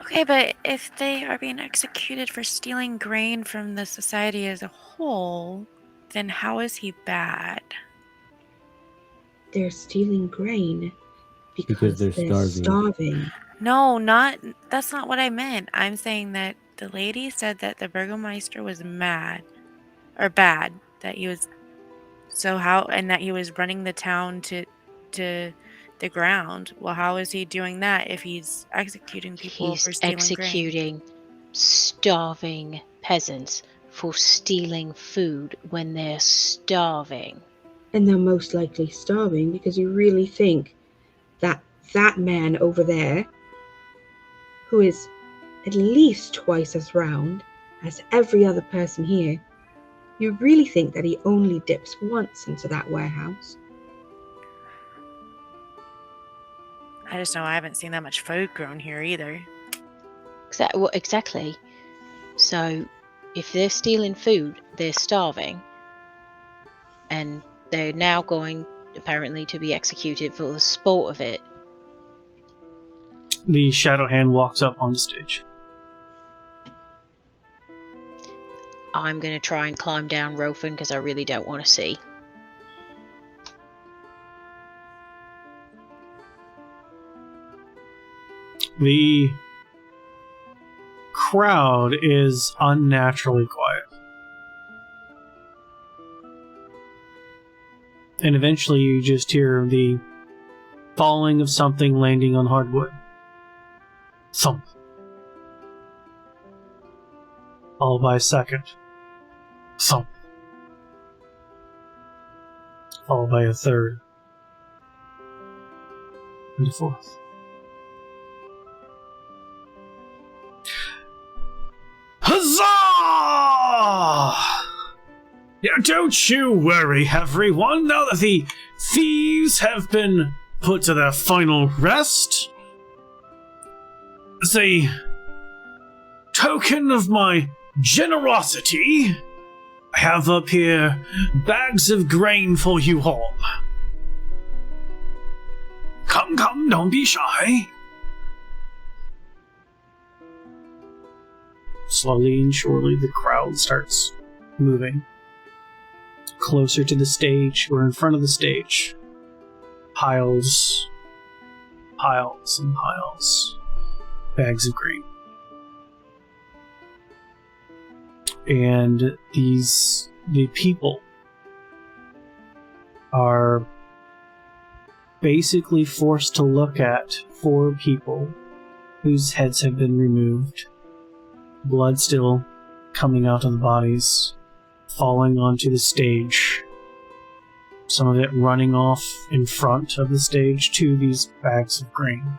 Okay, but if they are being executed for stealing grain from the society as a whole, then how is he bad? They're stealing grain Because because they're they're starving. starving. No, that's not what I meant. I'm saying that the lady said that the Burgomeister was mad or bad, that he was and that he was running the town to the ground. Well, how is he doing that if he's executing people He's for stealing grain? executing starving peasants for stealing food when they're starving. And they're most likely starving because you really think that that man over there, who is at least twice as round as every other person here, you really think that he only dips once into that warehouse? I just know I haven't seen that much food grown here either. Exactly. So, if they're stealing food, they're starving, and they're now going, apparently, to be executed for the sport of it. The Shadow Hand walks up on the stage. I'm going to try and climb down Rothan because I really don't want to see. The crowd is unnaturally quiet. And eventually you just hear the falling of something landing on hardwood. Thump. Followed by a second. Thump. Followed by a third. And a fourth. Huzzah! Yeah, don't you worry, everyone. Now that the thieves have been put to their final rest, as a token of my generosity, I have up here bags of grain for you all. Come, don't be shy. Slowly and surely, the crowd starts moving closer to the stage. We're in front of the stage. Piles and piles. Bags of grain. And the people are basically forced to look at 4 people whose heads have been removed. Blood still coming out of the bodies, falling onto the stage. Some of it running off in front of the stage to these bags of grain,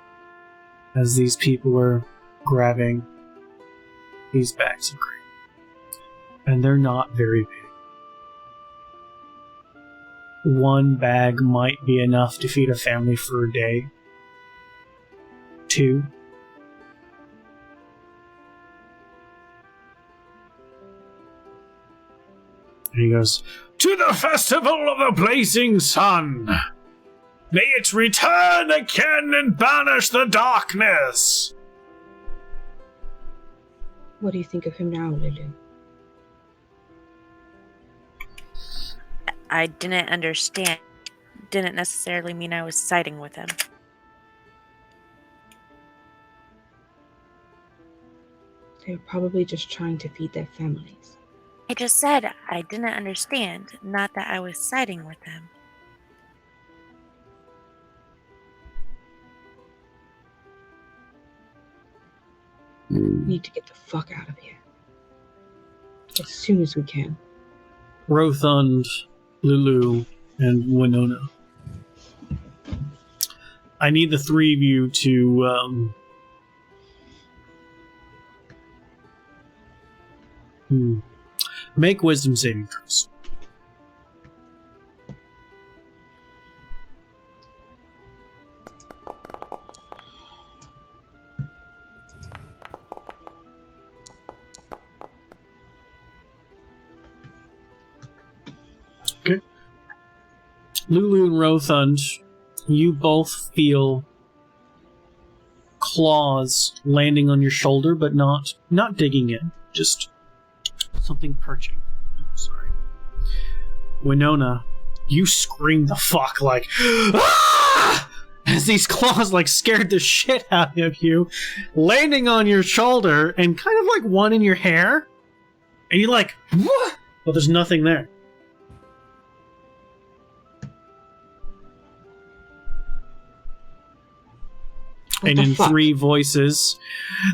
as these people are grabbing these bags of grain. And they're not very big. 1 bag might be enough to feed a family for a day. 2. And he goes, "To the festival of the blazing sun! May it return again and banish the darkness!" What do you think of him now, Lulu? I didn't understand. didn't necessarily mean I was siding with him. They were probably just trying to feed their families. I just said I didn't understand, not that I was siding with him. We need to get the fuck out of here. As soon as we can. Rothund, Lulu, and Winona. I need the three of you to make wisdom saving throws. Okay. Lulu and Rothund, you both feel claws landing on your shoulder, but not digging in. Just something perching. Sorry. Winona, you scream the fuck like, "Ah!" as these claws like scared the shit out of you, landing on your shoulder and kind of like one in your hair. And you're like, what? But there's nothing there. What And the in fuck? 3 voices,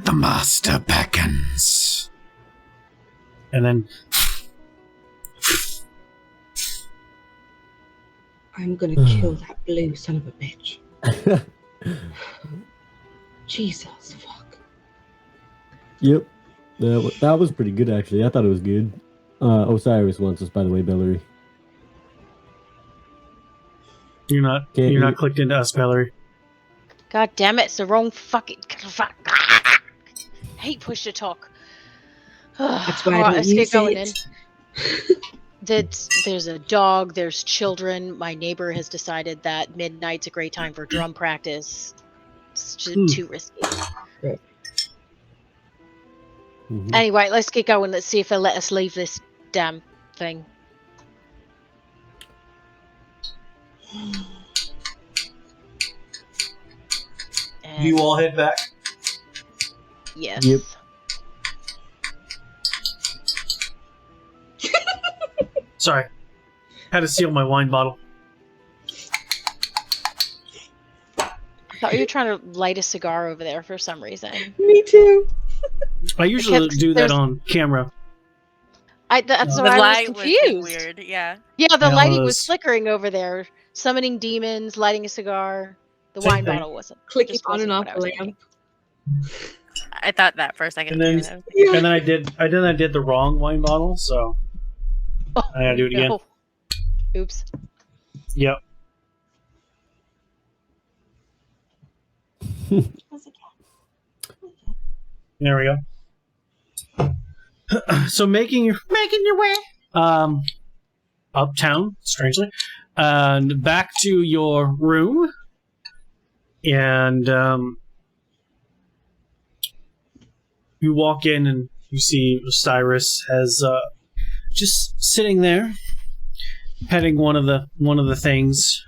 the master beckons. And then I'm gonna kill that blue son of a bitch. Jesus, fuck. Yep. That was pretty good, actually. I thought it was good. Osiris wants us, by the way, Bellery. you're not clicked into us, Valerie. God damn it, it's the wrong fucking... hate push to talk. That's why I Alright, don't let's get use going it. then. There's a dog, there's children. My neighbor has decided that midnight's a great time for drum practice. It's just too risky. Mhm. Anyway, let's get going. Let's see if they'll let us leave this damn thing. And all head back. yes. Yep. Sorry. Had to seal my wine bottle. I thought you were trying to light a cigar over there for some reason. Me too. I usually do that there's- on camera. That's The why I was light was being confused. weird, yeah. Yeah, the Yeah, lighting it was was. flickering over there. Summoning demons, lighting a cigar. The Same wine thing. bottle wasn't. Clicking just on and wasn't off what I the was lamp. thinking. I thought that for a second. And then- too. Yeah. And then I did the wrong wine bottle, so Oh, I gotta do it again. no. Oops. Yep. There we go. So making your way uptown, strangely, and back to your room, and you walk in and you see Osiris has just sitting there, petting one of the things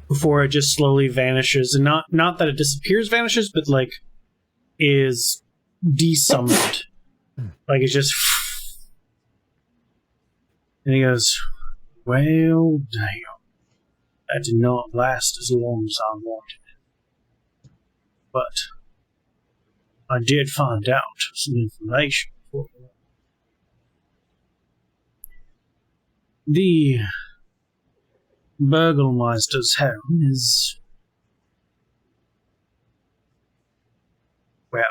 before it just slowly vanishes, and not that it disappears, vanishes, but like is desummoned. Like it's just, and he goes, "Well, damn, that did not last as long as I wanted, but I did find out some information for you. The Burgomeister's home is, well,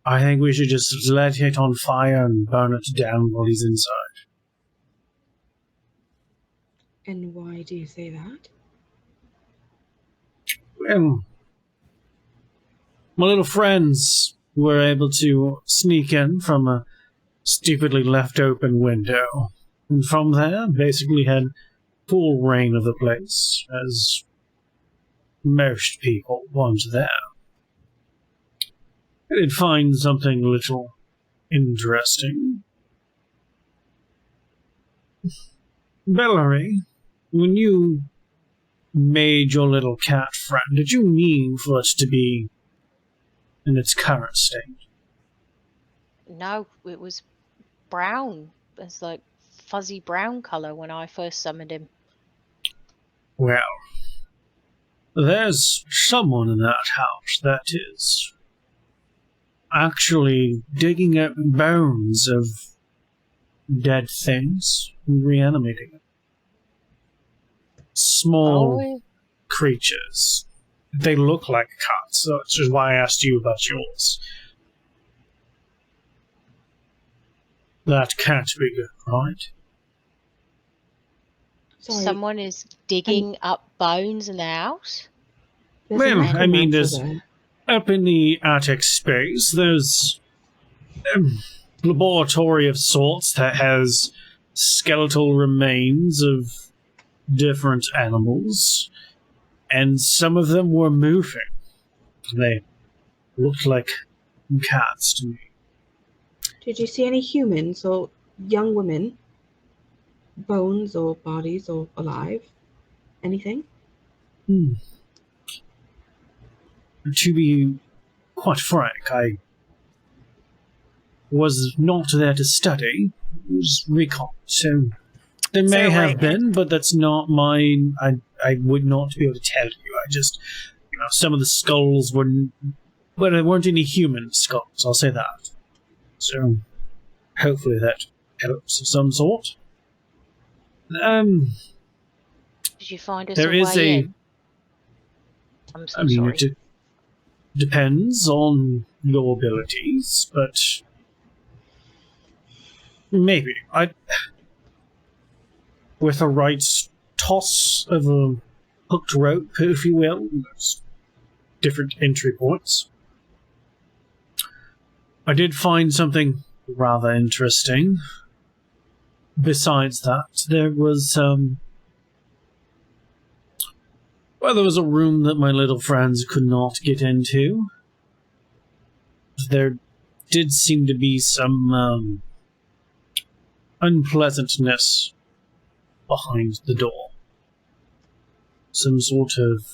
I think we should just let it on fire and burn it down while he's inside." And why do you say that? Well, my little friends were able to sneak in from a stupidly left open window, and from there basically had full reign of the place, as most people want there. I did find something a little interesting. Bellary, when you made your little cat friend, did you mean for it to be in its current state? No, it was brown. It's like fuzzy brown color when I first summoned him. Well, there's someone in that house that is actually digging up bones of dead things and reanimating them. Small Oh, creatures. They look like cats, so that's just why I asked you about yours. That can't be good, right? Sorry, someone is digging up bones in the house? there's a Well, I mean, necromancer there's- there. Up in the attic space, there's a laboratory of sorts that has skeletal remains of different animals, and some of them were moving. They looked like cats to me. Did you see any humans or young women? Bones or bodies or alive? Anything? To be quite frank, I was not there to study. It was recon, so there may have been, but that's not mine. I would not be able to tell you. I just, some of the skulls were, well, there weren't any human skulls, I'll say that. So, hopefully that helps of some sort. Did you find us There a is way a- in? I'm so I mean, sorry. it depends on your abilities, but maybe. With a right toss of a hooked rope, if you will, there's different entry points. I did find something rather interesting. Besides that, there was, there was a room that my little friends could not get into. There did seem to be some, unpleasantness behind the door. Some sort of,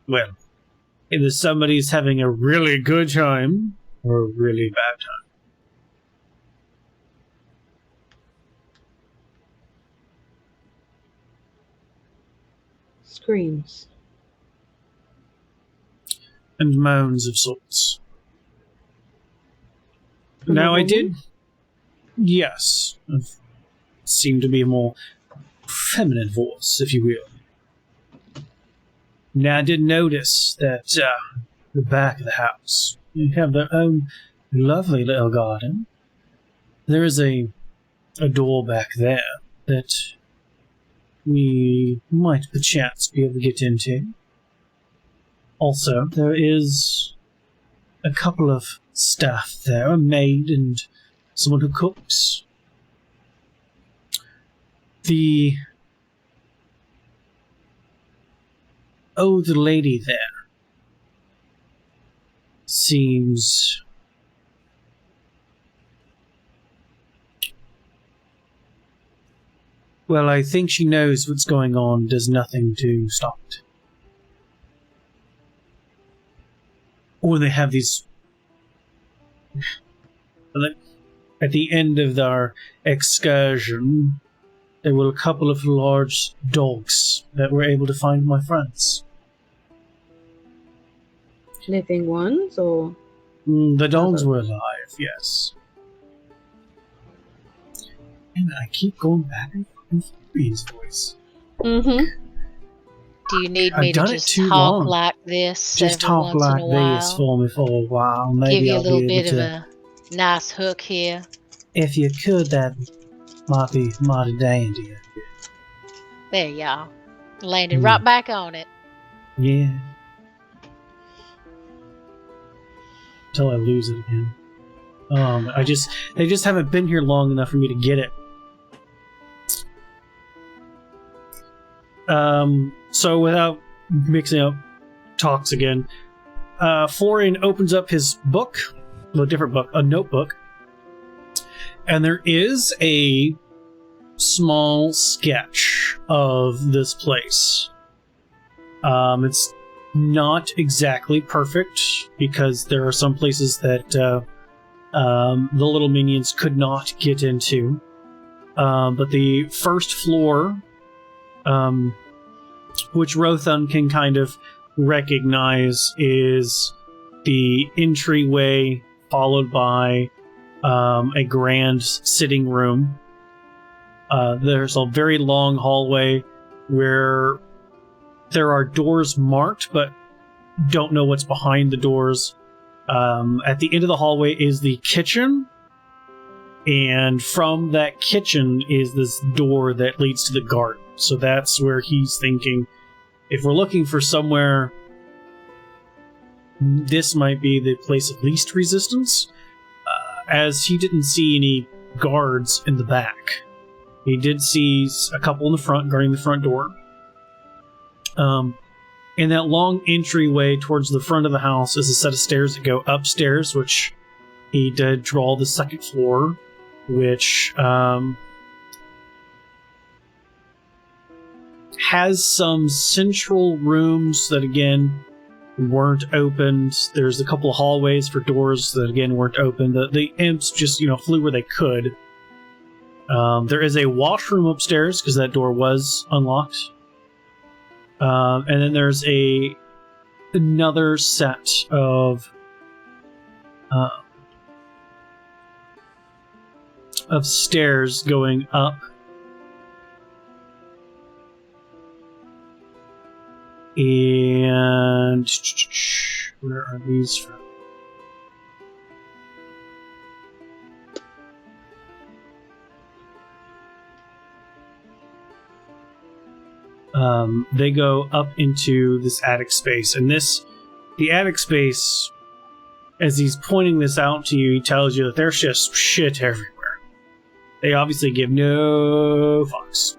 well, either somebody's having a really good time or a really bad time. Screams. And moans of sorts. From a Now I woman? did, yes, seemed to be a more feminine voice, if you will. Now I did notice that the back of the house, you have their own lovely little garden. There is a door back there that we might perchance be able to get into. Also, there is a couple of staff there, a maid and someone who cooks. The lady there seems well, I think she knows what's going on, does nothing to stop it. Or they have these at the end of our excursion, there were a couple of large dogs that were able to find my friends. Living ones or The dogs were alive, yes. And I keep going back and forth with his voice. mm-hmm. Do you need I've me to done it just too talk long. like this Just every talk once like in a while? this for me for a while. Maybe Give you a I'll little be bit able of to. a nice hook here. If you could, that might be mighty dandy. There you are. Landed Hmm. right back on it. Yeah. Until I lose it again. They just haven't been here long enough for me to get it. So without mixing up talks again, Florian opens up his book, a different book, a notebook, and there is a small sketch of this place. It's not exactly perfect because there are some places that the little minions could not get into. But the first floor, which Rothun can kind of recognize, is the entryway, followed by a grand sitting room. There's a very long hallway where there are doors marked, but don't know what's behind the doors. At the end of the hallway is the kitchen, and from that kitchen is this door that leads to the garden. So that's where he's thinking, if we're looking for somewhere, this might be the place of least resistance, as he didn't see any guards in the back. He did see a couple in the front guarding the front door. In that long entryway towards the front of the house is a set of stairs that go upstairs, which he did draw the second floor, which has some central rooms that, again, weren't opened. There's a couple of hallways for doors that, again, weren't opened. The imps just, flew where they could. There is a washroom upstairs, because that door was unlocked. And then there's another set of stairs going up. And where are these from? They go up into this attic space, and the attic space, as he's pointing this out to you, he tells you that there's just shit everywhere. They obviously give no fucks.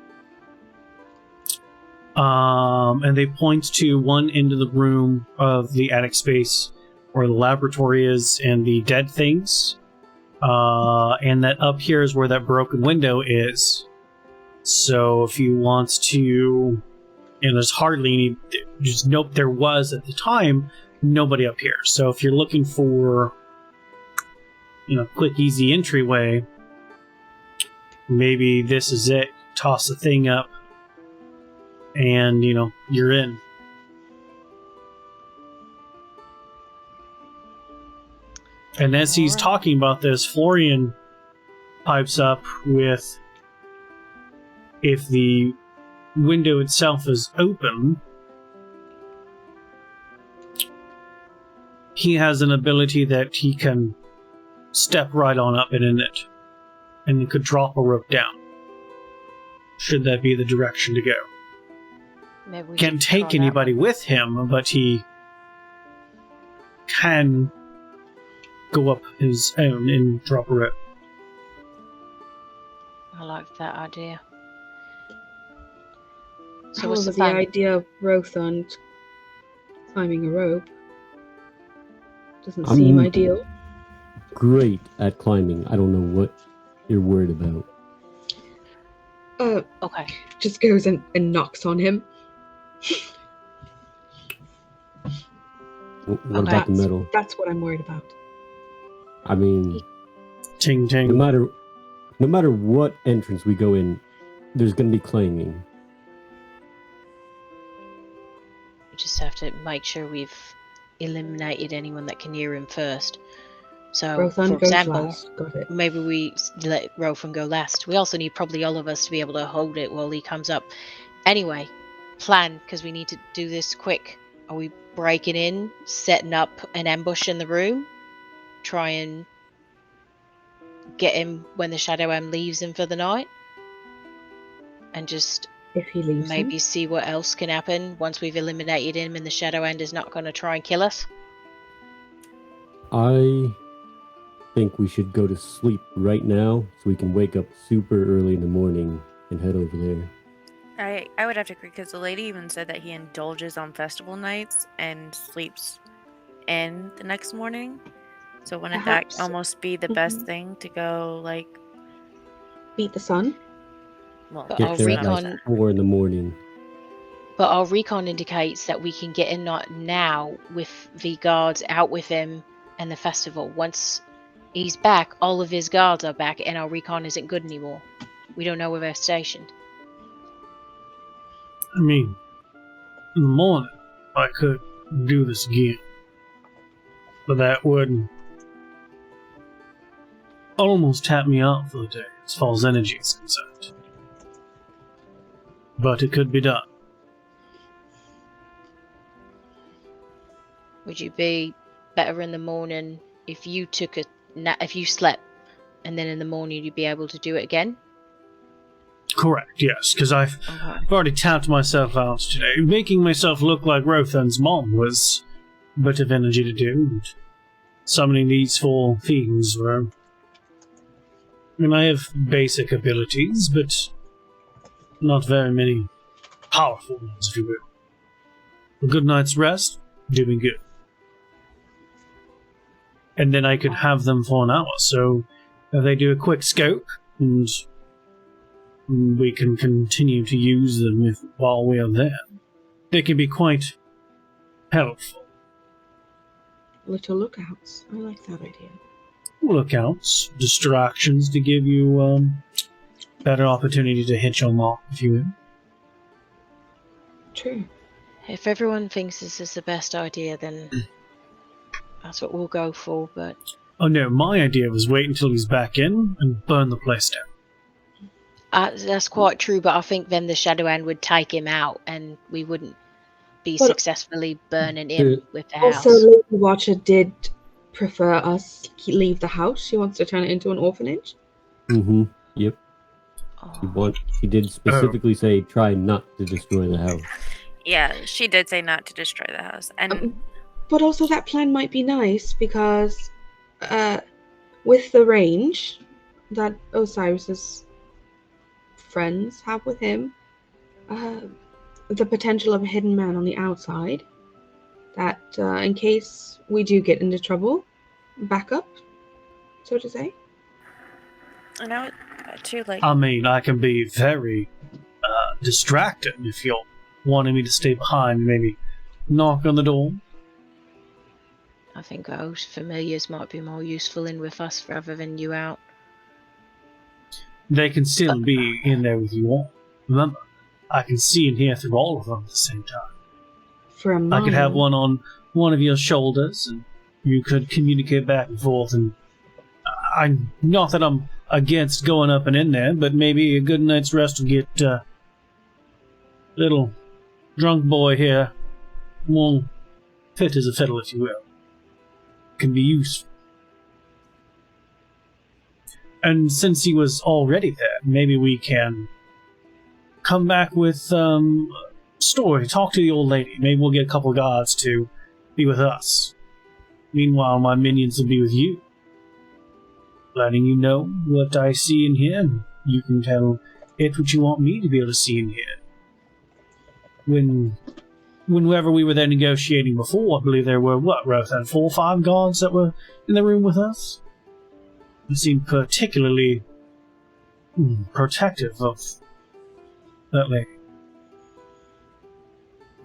And they point to one end of the room of the attic space where the laboratory is and the dead things. And that up here is where that broken window is. So if you want to, there's hardly any, just nope, there was at the time nobody up here. So if you're looking for, quick, easy entryway, maybe this is it. Toss the thing up, and you're in. And as he's talking about this, Florian pipes up with, if the window itself is open, he has an ability that he can step right on up and in it, and he could drop a rope down, should that be the direction to go. Maybe we Can't should take try anybody that. with him, but he can go up his own and drop a rope. I like that idea. So what's However, the the plan? idea of Rothund climbing a rope doesn't I'm seem ideal. Great at climbing. I don't know what you're worried about. Okay. Just goes and knocks on him. What about the metal? That's what I'm worried about. I mean, Ting ting. no matter what entrance we go in, there's going to be clanging. We just have to make sure we've eliminated anyone that can hear him first. So, Rothund for goes example, last. Got it. maybe we let Rothan go last. We also need probably all of us to be able to hold it while he comes up. Anyway, plan, because we need to do this quick. Are we breaking in, setting up an ambush in the room, try and get him when the Shadow M leaves him for the night, and just If he leaves maybe him. see what else can happen once we've eliminated him and the Shadow End is not going to try and kill us? I think we should go to sleep right now so we can wake up super early in the morning and head over there. I would have to agree, because the lady even said that he indulges on festival nights and sleeps in the next morning. So wouldn't Perhaps- that almost be the best Mhm. thing to go, like... Beat the sun. Well, But Get our there at recon- like 4 in the morning. But our recon indicates that we can get in not now with the guards out with him and the festival. Once he's back, all of his guards are back, and our recon isn't good anymore. We don't know where they're stationed. I mean, in the morning, I could do this again. But that would almost tap me out for the day, as far as energy is concerned. But it could be done. Would you be better in the morning if you took if you slept, and then in the morning you'd be able to do it again? Correct, yes, because I've Okay. already tapped myself out today. Making myself look like Rothan's mom was a bit of energy to do, and summoning these 4 fiends were... I mean, I have basic abilities, but not very many powerful ones, if you will. A good night's rest, doing good. And then I could have them for an hour, so if they do a quick scope, and we can continue to use them while we are there. They can be quite helpful. Little lookouts. I like that idea. Lookouts, distractions to give you better opportunity to hit your mark, if you will. True. If everyone thinks this is the best idea, then that's what we'll go for. But Oh no, my idea was wait until he's back in and burn the place down. that's quite true. But I think then the Shadow Hand would take him out, and we wouldn't be But- successfully burning him with the house. Also, Lady Watcher did prefer us leave the house. She wants to turn it into an orphanage. Mm-hmm. Yep. Oh. She did specifically say try not to destroy the house. Yeah, she did say not to destroy the house. And But also that plan might be nice because with the range that Osiris's friends have with him, the potential of a hidden man on the outside, that in case we do get into trouble, backup, so to say. I know too, like I mean, I can be very distracted if you're wanting me to stay behind and maybe knock on the door. I think those familiars might be more useful in with us rather than you out. They can still be in there with you all. Remember, I can see and hear through all of them at the same time. For a I could have mile. one on one of your shoulders, and you could communicate back and forth. And I'm not that I'm against going up and in there, but maybe a good night's rest will get little drunk boy here more fit as a fiddle, if you will. Can be useful. And since he was already there, maybe we can come back with story. Talk to the old lady. Maybe we'll get a couple guards to be with us. Meanwhile, my minions will be with you, letting you know what I see and hear, and you can tell it what you want me to be able to see and hear. Whenever we were there negotiating before, I believe there were, Rothan, 4 or 5 guards that were in the room with us? They seemed particularly protective of that lady.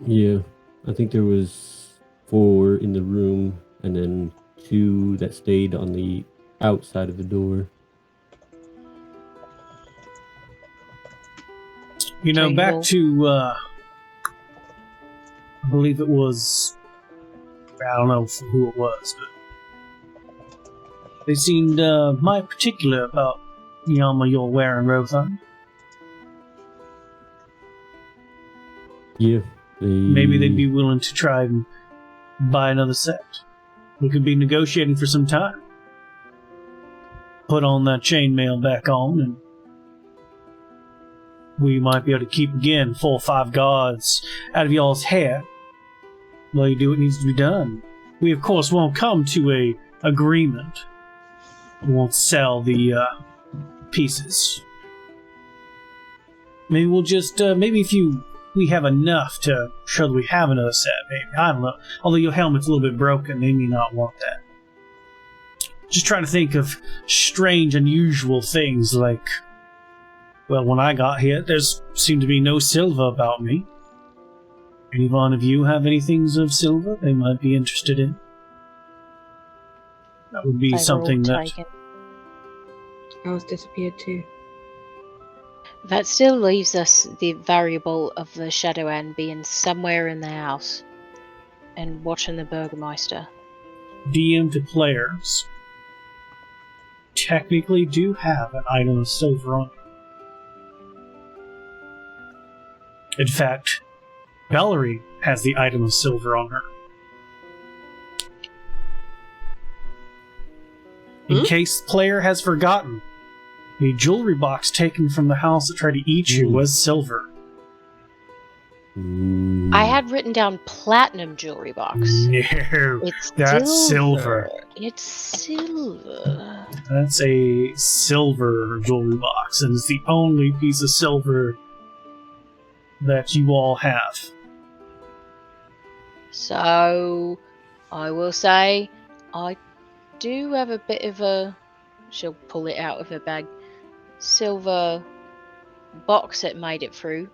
Yeah, I think there was 4 in the room, and then 2 that stayed on the outside of the door. You know, Okay, back well- to, I believe it was, I don't know who it was, but they seemed mighty particular about the armor you're wearing, Rothan. Yeah, Maybe they'd be willing to try and buy another set. We could be negotiating for some time. Put on that chainmail back on, and we might be able to keep again 4 or 5 guards out of y'all's hair while you do what needs to be done. We, of course, won't come to a agreement. We won't sell the pieces. Maybe we'll just, maybe if we have enough to show that we have another set, maybe. I don't know. Although your helmet's a little bit broken, they may not want that. Just trying to think of strange, unusual things like Well, when I got here, there's seemed to be no silver about me. Any one of you have any things of silver they might be interested in? That would be They were all something that... taken. Ours disappeared too. That still leaves us the variable of the Shadow End being somewhere in the house and watching the Burgermeister. DM to players technically do have an item of silver on it. In fact, Valerie has the item of silver on her. In case the player has forgotten, the jewelry box taken from the house that tried to eat you was silver. I had written down platinum jewelry box. No, It's that's silver. It's silver. That's a silver jewelry box, and it's the only piece of silver that you all have. So, I will say, I do have a bit of a... She'll pull it out of her bag. Silver box that made it through.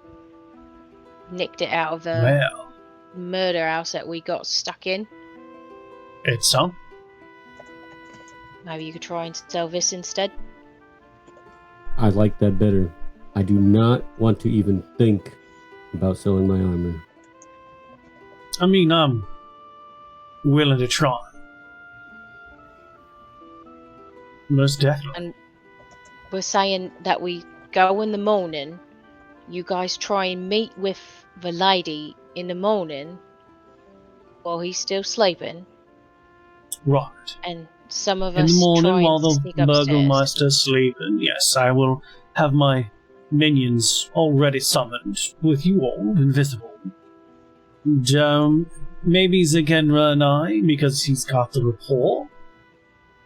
Nicked it out of the Well, murder house that we got stuck in. it's some. Maybe you could try and sell this instead. I like that better. I do not want to even think about selling my armor. I mean, I'm willing to try. Most definitely. And we're saying that we go in the morning. You guys try and meet with the lady in the morning while he's still sleeping. Right. And some of In us the try morning, and while the sneak upstairs. Burgermeister's sleeping, yes, I will have my minions already summoned, with you all invisible. And, maybe Zigenra and I, because he's got the rapport,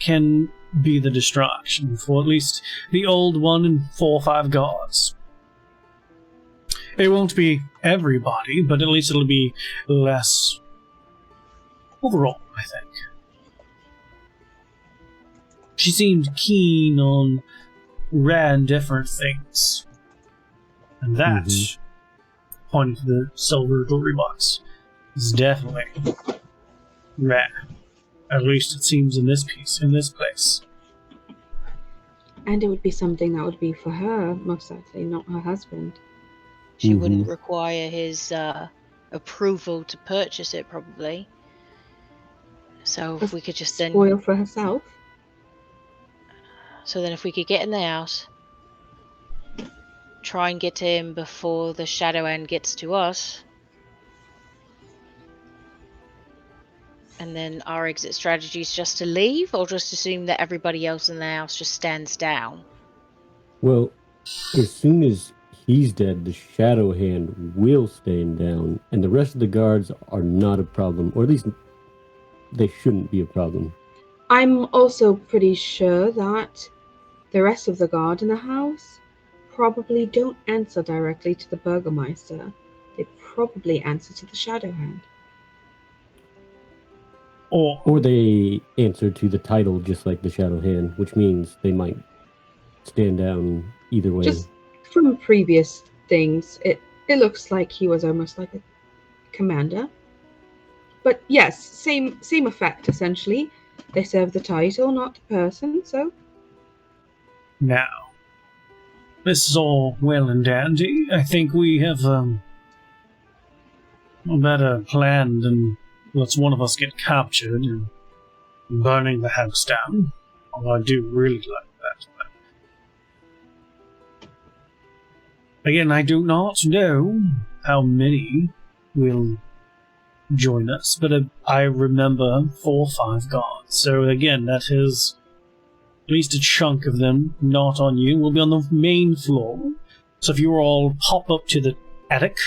can be the distraction for at least the old one and 4 or 5 guards. It won't be everybody, but at least it'll be less overall, I think. She seemed keen on rare and different things. And that, pointing to the silver jewelry box, is definitely rare. At least it seems in this place. And it would be something that would be for her, most likely, not her husband. She wouldn't require his approval to purchase it, probably. So if we could just then... Spoil for herself. So then if we could get in the house, try and get to him before the Shadow End gets to us, and then our exit strategy is just to leave, or just assume that everybody else in the house just stands down? Well, as soon as he's dead, the Shadow Hand will stand down, and the rest of the guards are not a problem, or at least they shouldn't be a problem. I'm also pretty sure that the rest of the guard in the house probably don't answer directly to the Burgermeister. They probably answer to the Shadow Hand. Or they answer to the title just like the Shadow Hand, which means they might stand down either way. Just from previous things, it looks like he was almost like a commander. But yes, same effect essentially. They serve the title, not the person, so... Now, this is all well and dandy. I think we have a better plan than let's one of us get captured and burning the house down. Although I do really like that. But again, I do not know how many will join us, but I remember 4 or 5 guards. So again, that is at least a chunk of them not on you. We'll be on the main floor. So if you all pop up to the attic,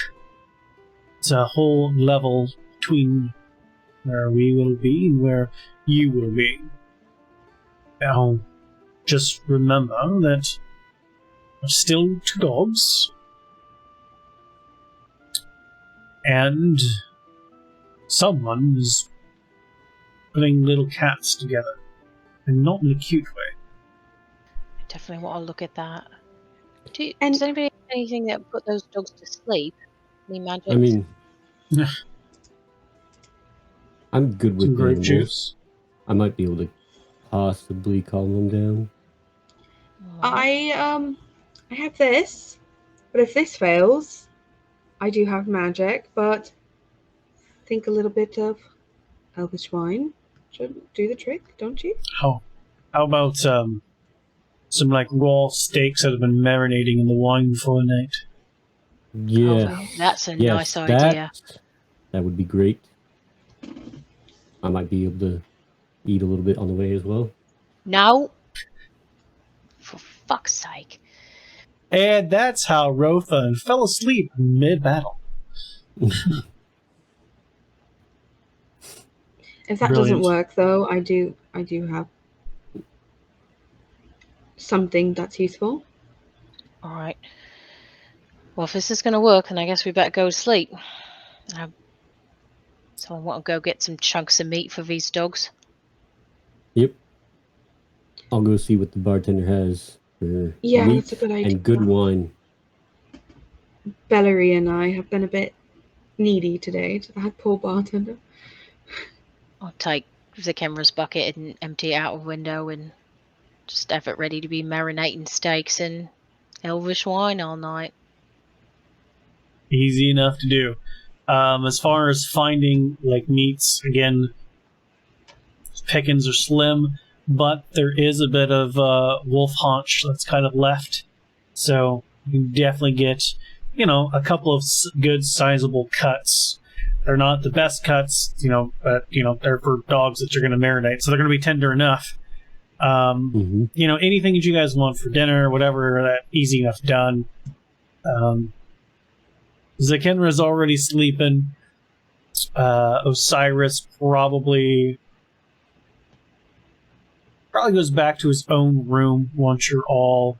it's a whole level between where we will be and where you will be. Now, just remember that there's still 2 dogs, and someone is putting little cats together, and not in a cute way. I definitely want to look at that. Does anybody have anything that put those dogs to sleep? Any magic? I mean, I'm good Some with grape animals. juice. I might be able to possibly calm them down. I have this, but if this fails, I do have magic, but I think a little bit of elvish wine should do the trick, don't you? How about some like raw steaks that have been marinating in the wine for a night? Yeah. Oh, that's a Yes, nice idea. that would be great. I might be able to eat a little bit on the way as well. No. For fuck's sake. And that's how Rothan fell asleep mid-battle. If that Brilliant. doesn't work, though, I do have something that's useful. All right. Well, if this is going to work, then I guess we better go to sleep. So I want to go get some chunks of meat for these dogs. Yep. I'll go see what the bartender has for Yeah, meat that's a good idea. and good wine. Bellery and I have been a bit needy today to that poor bartender. I'll take the camera's bucket and empty it out of the window and just have it ready to be marinating steaks and elvish wine all night. Easy enough to do. As far as finding like meats, again, pickings are slim, but there is a bit of wolf haunch that's kind of left. So you can definitely get, a couple of good sizable cuts. They're not the best cuts, but they're for dogs that you're going to marinate, so they're going to be tender enough. Anything that you guys want for dinner, whatever, that easy enough done. Zakenra's already sleeping. Osiris probably goes back to his own room once you're all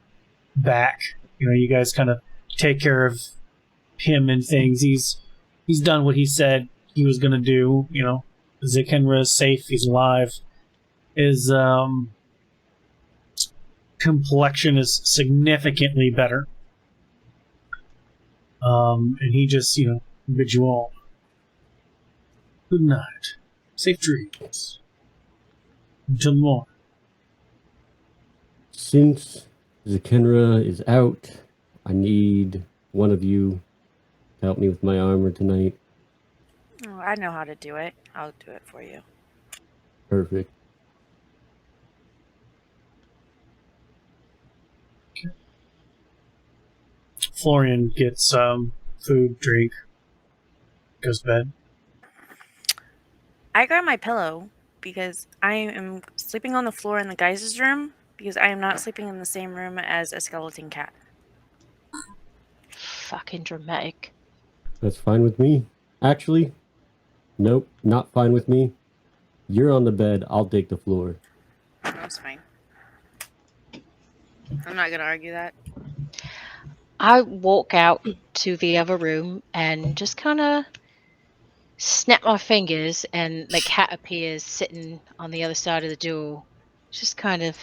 back. You guys kind of take care of him and things. He's done what he said he was going to do. Zakenra is safe. He's alive. His complexion is significantly better. And he just, bids you all good night. Safe dreams. Until morning. Since Zakenra is out, I need one of you to help me with my armor tonight. Oh, I know how to do it. I'll do it for you. Perfect. Florian gets food, drink, goes to bed. I grab my pillow because I am sleeping on the floor in the guys' room because I am not sleeping in the same room as a skeleton cat. Fucking dramatic. That's fine with me. Actually, nope, not fine with me. You're on the bed, I'll take the floor. That's fine. I'm not going to argue that. I walk out to the other room and just kind of snap my fingers, and the cat appears sitting on the other side of the door. Just kind of.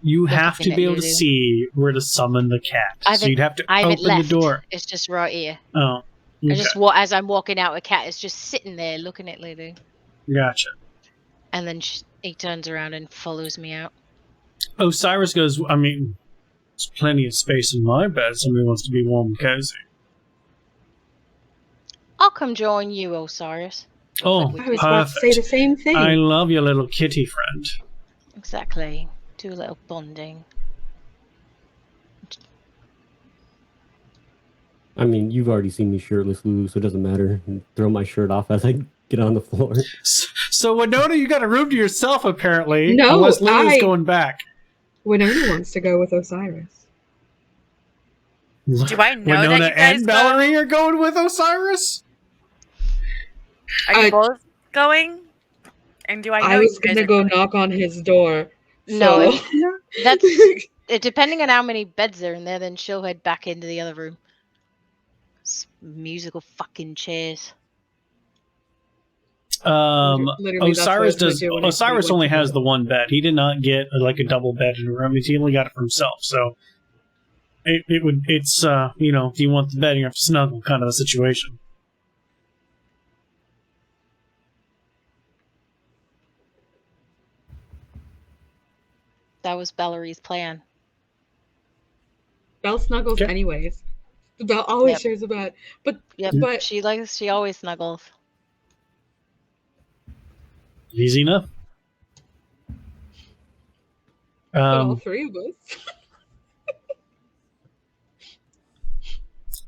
You have to Looking be at able to you. see where to summon the cat. So you'd have to open the door. It's just right here. Oh, okay. I just as I'm walking out, a cat is just sitting there looking at Lulu. Gotcha. And then he turns around and follows me out. Osiris goes, there's plenty of space in my bed. Somebody wants to be warm and cozy. I'll come join you, Osiris. Oh, I was about to say the same thing. I love your little kitty friend. Exactly. Do a little bonding. You've already seen me shirtless, Lulu, so it doesn't matter. Throw my shirt off as I get on the floor. So, Winona, you got a room to yourself, apparently. No, unless Lulu's going back. Winona wants to go with Osiris. Do I know Winona that you guys and Valerie are going with Osiris? Are you both going? And do I know I was you guys gonna are go going? knock on his door. No, So. that's depending on how many beds are in there. Then she'll head back into the other room. It's musical fucking chairs. Literally, that's Osiris what I does. do when I Osiris went only to has bed. the one bed. He did not get like a double bed in a room. He only got it for himself. So it's you know, if you want the bed, you have to snuggle, kind of a situation. That was Bellery's plan. Belle snuggles Okay. anyways. Belle always Yep. shares a bed. But Yep. but She always snuggles. Easy enough. all three of us.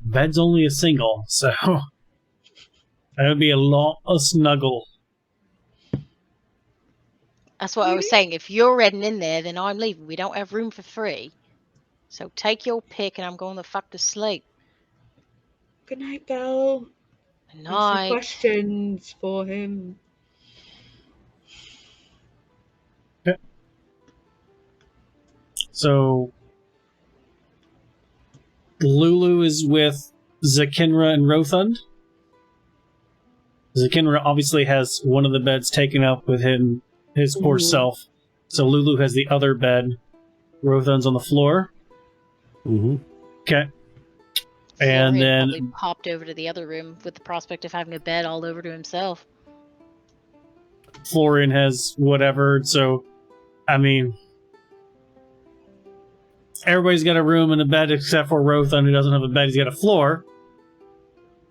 Bed's only a single, so that would be a lot of snuggle. That's what I was saying. If you're heading in there, then I'm leaving. We don't have room for 3. So take your pick and I'm going the fuck to sleep. Good night, Belle. Good Some night. questions for him. So Lulu is with Zakinra and Rothund. Zakinra obviously has one of the beds taken up with his poor Mhm. self. So Lulu has the other bed. Rothund's on the floor. Mm-hmm. Okay. And Florian then probably popped over to the other room with the prospect of having a bed all over to himself. Florian has whatever. So, I mean, everybody's got a room and a bed except for Rothund, who doesn't have a bed. He's got a floor.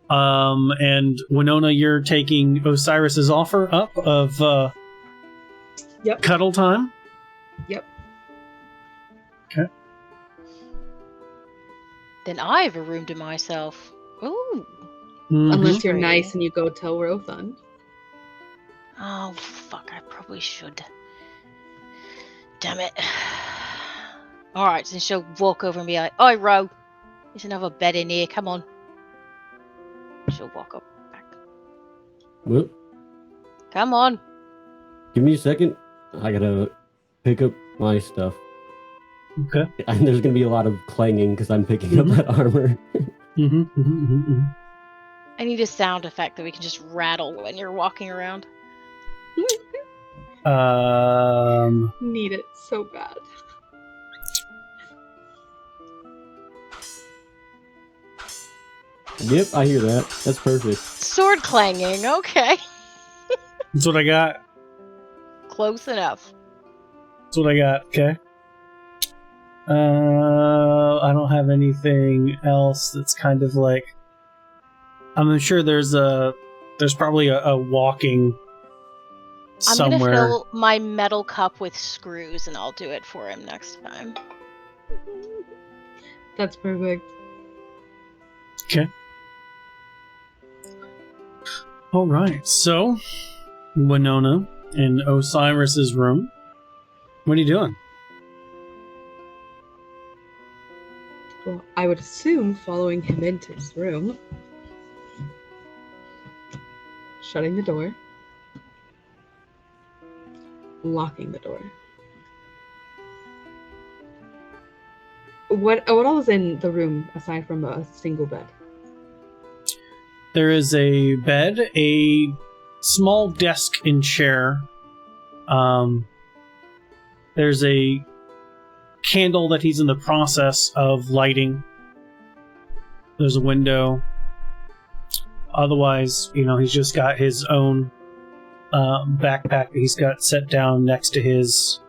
And Winona, you're taking Osiris's offer up of Yep. cuddle time. Yep. Okay. Then I have a room to myself. Ooh. Mhm. Unless you're Pretty. nice and you go tell Rothund. Oh, fuck. I probably should. Damn it. Alright, then she'll walk over and be like, "Oi, Ro. There's another bed in here. Come on." She'll walk up back. Well, Come on. give me a second. I gotta pick up my stuff. Okay. And there's gonna be a lot of clanging because I'm picking up that armor. I need a sound effect that we can just rattle when you're walking around. Need it so bad. Yep, I hear that. That's perfect. Sword clanging. Okay. That's what I got. Close enough. That's what I got. Okay. I don't have anything else that's kind of like. I'm sure there's probably a walking somewhere. I'm gonna fill my metal cup with screws and I'll do it for him next time. That's perfect. Okay. All right. So, Winona in Osiris's room. What are you doing? Well, I would assume following him into his room. Shutting the door. Locking the door. What else is in the room aside from a single bed? There is a bed, a small desk and chair. There's a candle that he's in the process of lighting. There's a window. Otherwise, he's just got his own backpack that he's got set down next to his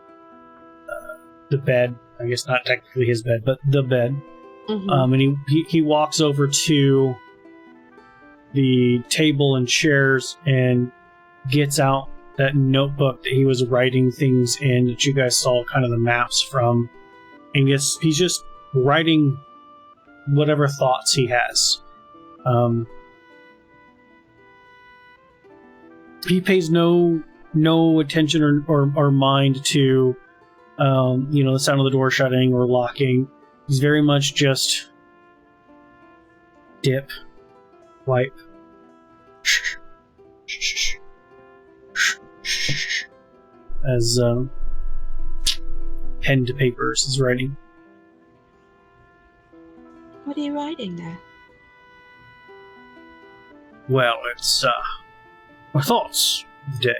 the bed. I guess not technically his bed, but the bed. Mm-hmm. And he walks over to the table and chairs and gets out that notebook that he was writing things in that you guys saw kind of the maps from, and he's just writing whatever thoughts he has. He pays no attention or mind to the sound of the door shutting or locking. He's very much just dip, wipe, as pen to papers is writing. What are you writing there? Well, it's or thoughts of the day.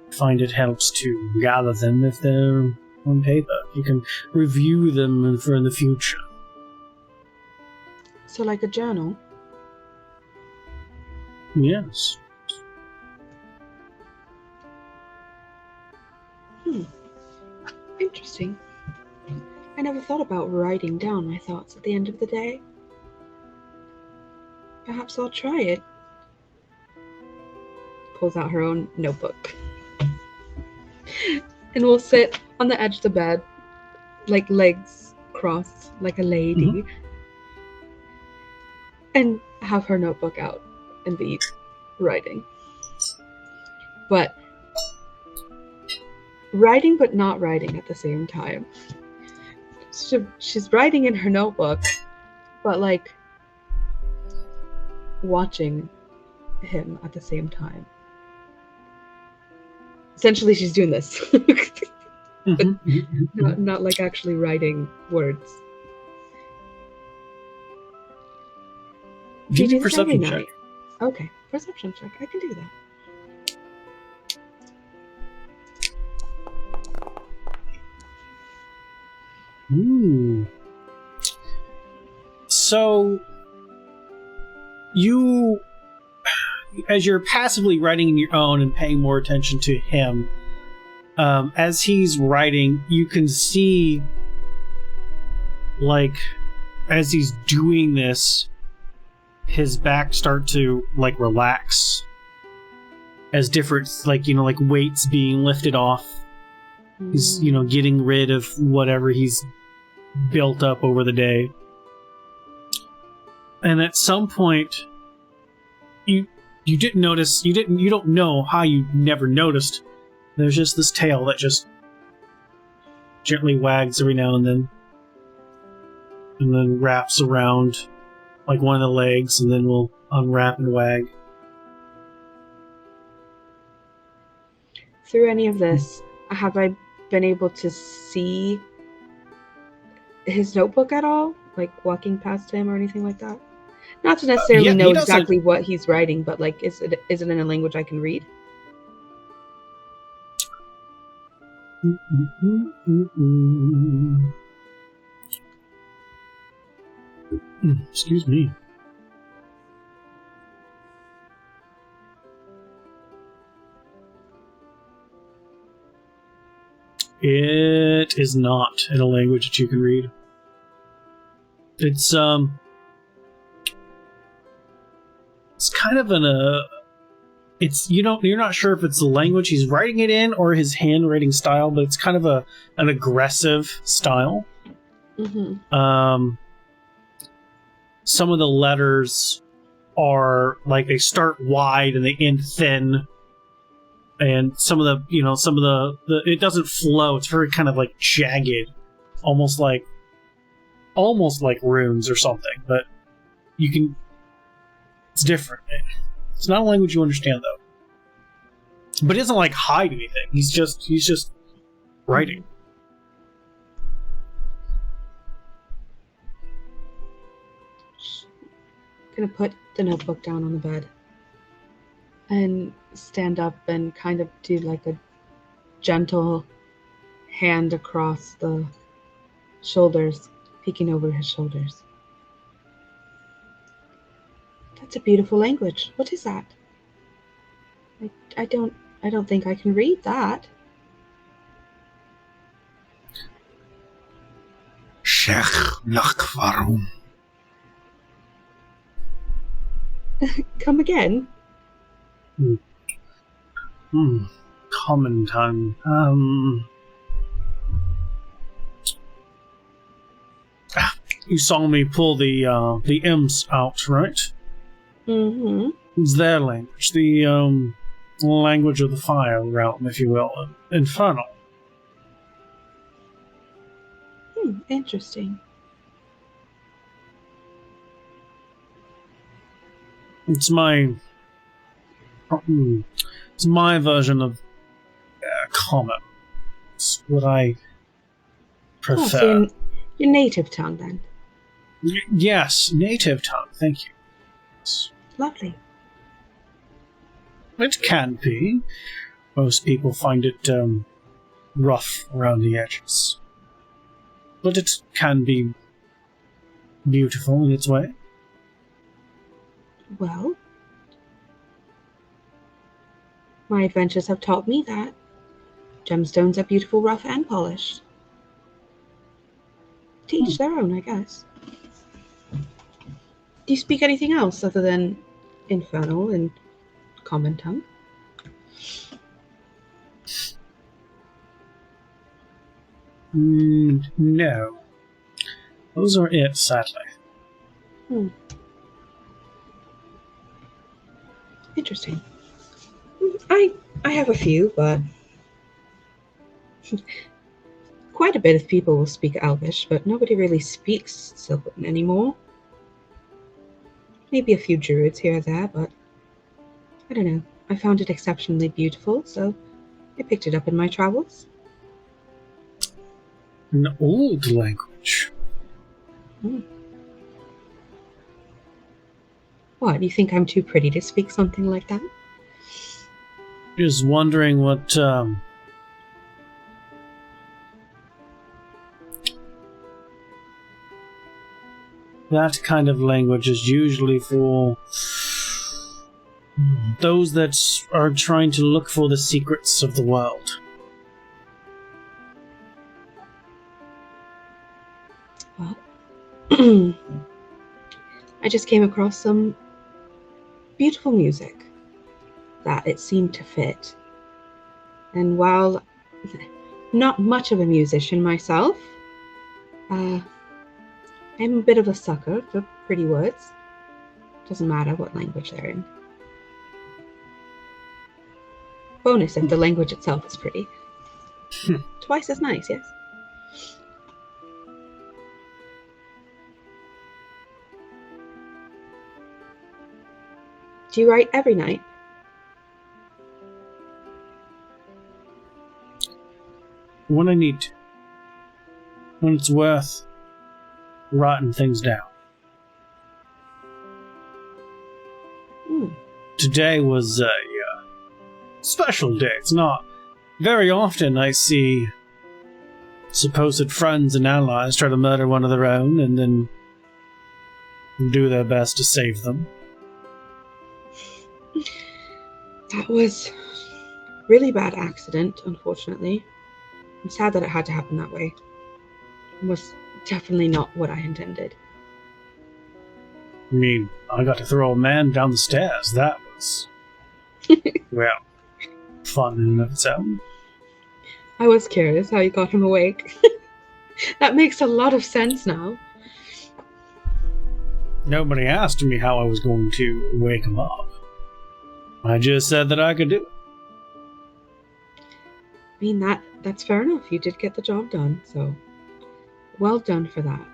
I find it helps to gather them if they're on paper. You can review them for the future. So like a journal? Yes. Interesting. I never thought about writing down my thoughts at the end of the day. Perhaps I'll try it. Pulls out her own notebook. And we'll sit on the edge of the bed, like legs crossed, like a lady, and have her notebook out and be writing. But writing, but not writing at the same time. She's writing in her notebook, but like watching him at the same time. Essentially, she's doing this. Not like actually writing words. Give me a this perception every check. night? Okay, perception check. I can do that. Ooh. So, you, as you're passively writing in your own and paying more attention to him, as he's writing, you can see, like, as he's doing this, his back start to, like, relax. As different, like, like weights being lifted off. He's, getting rid of whatever he's built up over the day. And at some point, you didn't notice, you don't know how you never noticed. There's just this tail that just gently wags every now and then wraps around like one of the legs, and then will unwrap and wag. Through any of this, have I been able to see his notebook at all? Like walking past him or anything like that? Not to necessarily know exactly what he's writing, but like, is it in a language I can read? Excuse me. It is not in a language that you can read. It's kind of you're not sure if it's the language he's writing it in or his handwriting style, but it's kind of an aggressive style. Some of the letters are like they start wide and they end thin. And some of the it doesn't flow. It's very kind of like jagged, almost like runes or something. But it's different. It's not a language you understand though. But it doesn't like hide anything. He's just writing. Gonna put the notebook down on the bed and stand up and kind of do like a gentle hand across the shoulders, peeking over his shoulders. That's a beautiful language. What is that? I don't think I can read that. Shech Lakvarum. Come again? Common tongue. You saw me pull the M's out, right? Mm-hmm. It's their language, the language of the fire realm, if you will, infernal. Interesting. It's my version of common. It's what I prefer. Oh, so your native tongue, then? Yes, native tongue. Thank you. Lovely. It can be. Most people find it rough around the edges. But it can be beautiful in its way. Well, my adventures have taught me that gemstones are beautiful, rough, and polished. To each their own, I guess. Do you speak anything else other than Infernal and Common Tongue? No. Those are it, sadly. Interesting. I have a few, but quite a bit of people will speak Elvish, but nobody really speaks Sylvan anymore. Maybe a few druids here or there, but I don't know. I found it exceptionally beautiful, so I picked it up in my travels. An old language. What, you think I'm too pretty to speak something like that? Just wondering what that kind of language is usually for those that are trying to look for the secrets of the world. Well, I just came across some beautiful music that it seemed to fit. And while not much of a musician myself, I'm a bit of a sucker for pretty words. Doesn't matter what language they're in. Bonus if the language itself is pretty. Twice as nice, yes? Do you write every night? When I need to. When it's worth writing things down. Today was a special day. It's not very often I see supposed friends and allies try to murder one of their own and then do their best to save them. That was a really bad accident, unfortunately. I'm sad that it had to happen that way. It was definitely not what I intended. I mean, I got to throw a man down the stairs. That was, well, fun in and of its own. I was curious how you got him awake. That makes a lot of sense now. Nobody asked me how I was going to wake him up. I just said that I could do it. I mean, that's fair enough. You did get the job done, so well done for that.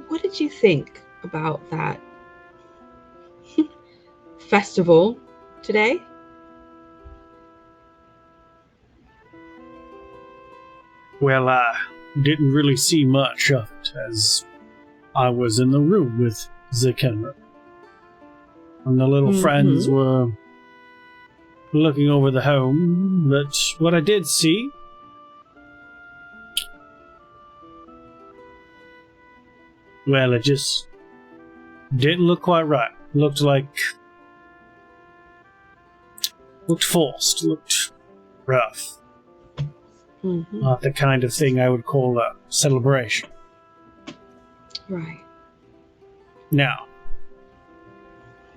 What did you think about that festival today? Well, I didn't really see much of it, as I was in the room with Zikenra. And the little friends were looking over the home, but what I did see... well, it just didn't look quite right. Looked forced, looked rough. Not the kind of thing I would call a celebration. Right. Now,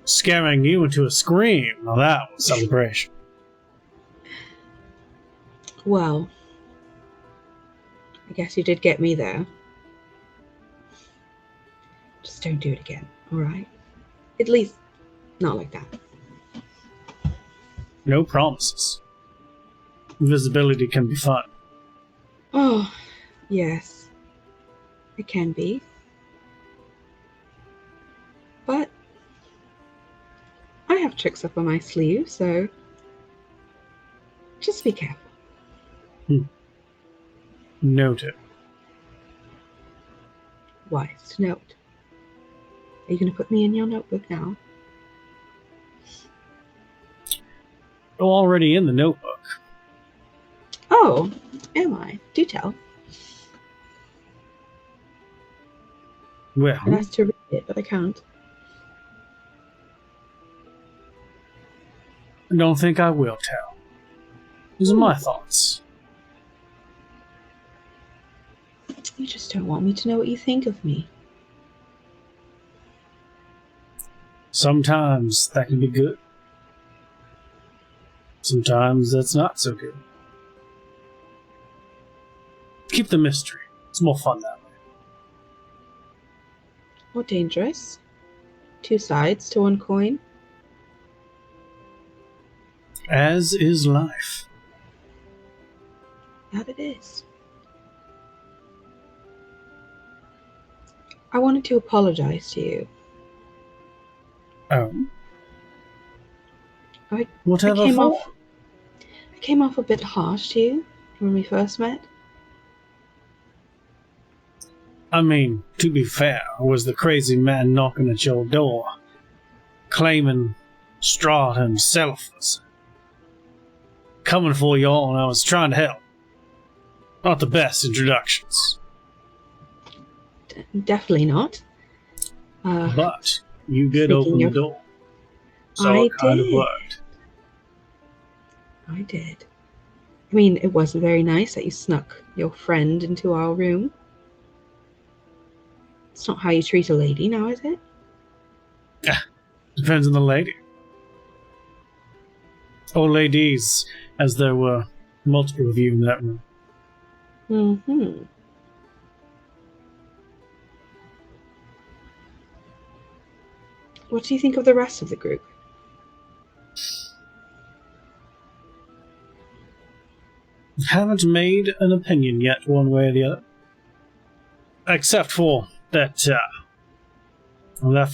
scaring you into a scream, now that was celebration. Well, I guess you did get me there. Just don't do it again, alright? At least, not like that. No promises. Invisibility can be fun. Oh, yes. It can be. But I have tricks up on my sleeve, so just be careful. Noted. Wise to note. Are you going to put me in your notebook now? Already in the notebook. Oh, am I? Do tell. Well, I'd asked to read it, but I can't. I don't think I will tell. These are my thoughts. You just don't want me to know what you think of me. Sometimes that can be good. Sometimes that's not so good. Keep the mystery. It's more fun that way. Or dangerous. 2 sides to one coin. As is life. That it is. I wanted to apologize to you. Oh. I Whatever came for? off. I came off a bit harsh to you when we first met. I mean, to be fair, I was the crazy man knocking at your door, claiming Strahd himself was coming for you all, and I was trying to help. Not the best introductions. Definitely not. But you did Speaking open the of- door. So I it kind of did. worked. I did. I mean, it wasn't very nice that you snuck your friend into our room. It's not how you treat a lady now, is it? Depends on the lady. Or ladies, as there were multiple of you in that room. Mm-hmm. What do you think of the rest of the group? Haven't made an opinion yet, one way or the other. Except for that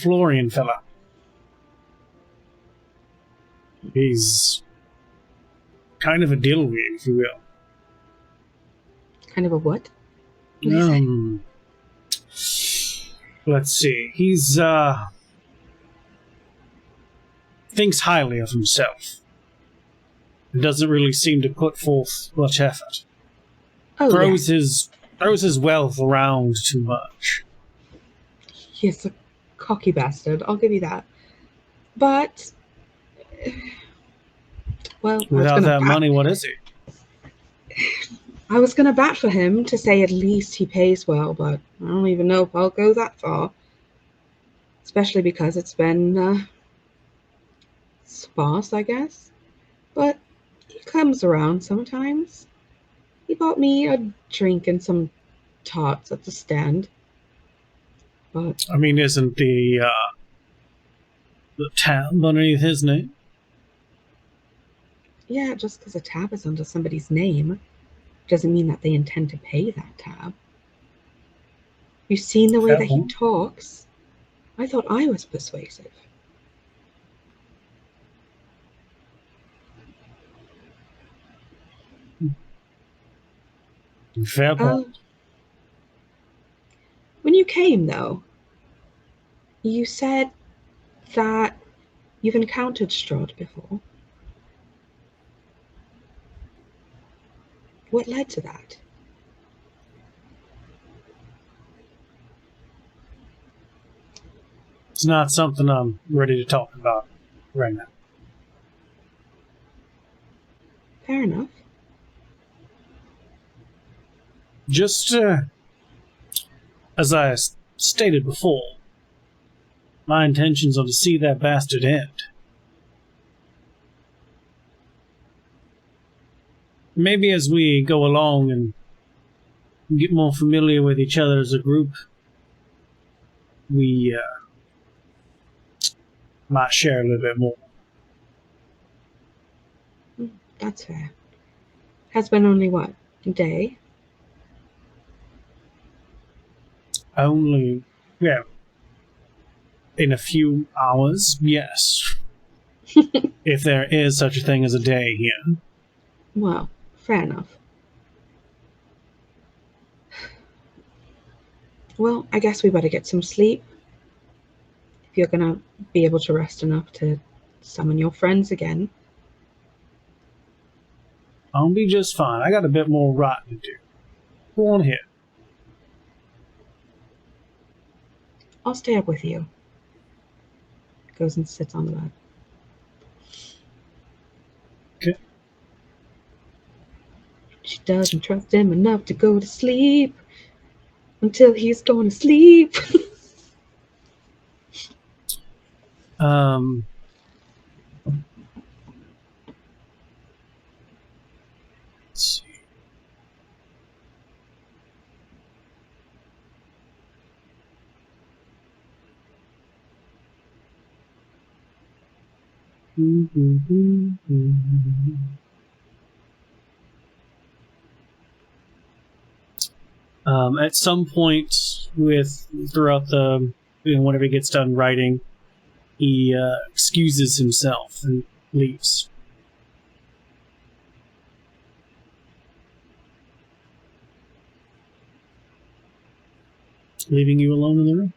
Florian fella. He's kind of a dilly, if you will. Kind of a what? What do you say? Let's see. He's thinks highly of himself. Doesn't really seem to put forth much effort. Oh, Throws his wealth around too much. He's a cocky bastard. I'll give you that. But, well, Without that money, what is he? I was gonna bat for him to say at least he pays well, but I don't even know if I'll go that far. Especially because it's been sparse, I guess. But he comes around sometimes. He bought me a drink and some tarts at the stand. But I mean, isn't the tab underneath his name? yeah, just because a tab is under somebody's name doesn't mean that they intend to pay that tab. You've seen the way Fair that he point. talks. I thought I was persuasive. Fair point. When you came, though, you said that you've encountered Strahd before. What led to that? It's not something I'm ready to talk about right now. Fair enough. Just as I stated before, my intentions are to see that bastard end. Maybe as we go along and get more familiar with each other as a group, we might share a little bit more. That's fair. Has been only what? A day? Only, yeah, in a few hours, yes. If there is such a thing as a day here. Well, fair enough. Well, I guess we better get some sleep. If you're gonna be able to rest enough to summon your friends again. I'll be just fine. I got a bit more rotting to do. Go on ahead. I'll stay up with you. Goes and sits on the bed. Okay. She doesn't trust him enough to go to sleep until he's going to sleep. Let's see. At some point throughout the whenever he gets done writing, he excuses himself and leaves. Leaving you alone in the room?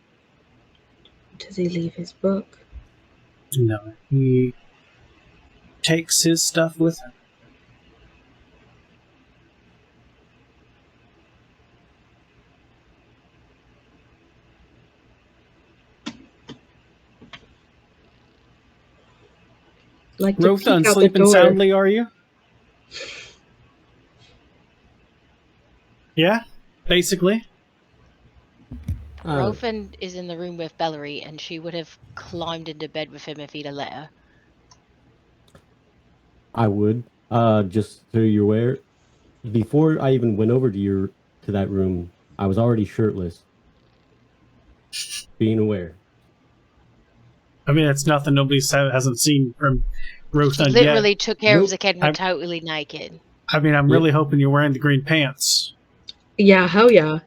Does he leave his book? No, he takes his stuff with him. Like to peek Rothan, out the sleeping door. soundly, are you? Yeah, basically. Rothan is in the room with Bellery, and she would have climbed into bed with him if he'd have let her. I would. Just so you're aware, before I even went over to that room, I was already shirtless. Being aware. I mean, it's nothing nobody hasn't seen from Rothan yet. Literally took care of the kid and I'm- went totally naked. I mean, I'm really hoping you're wearing the green pants. Yeah, hell yeah.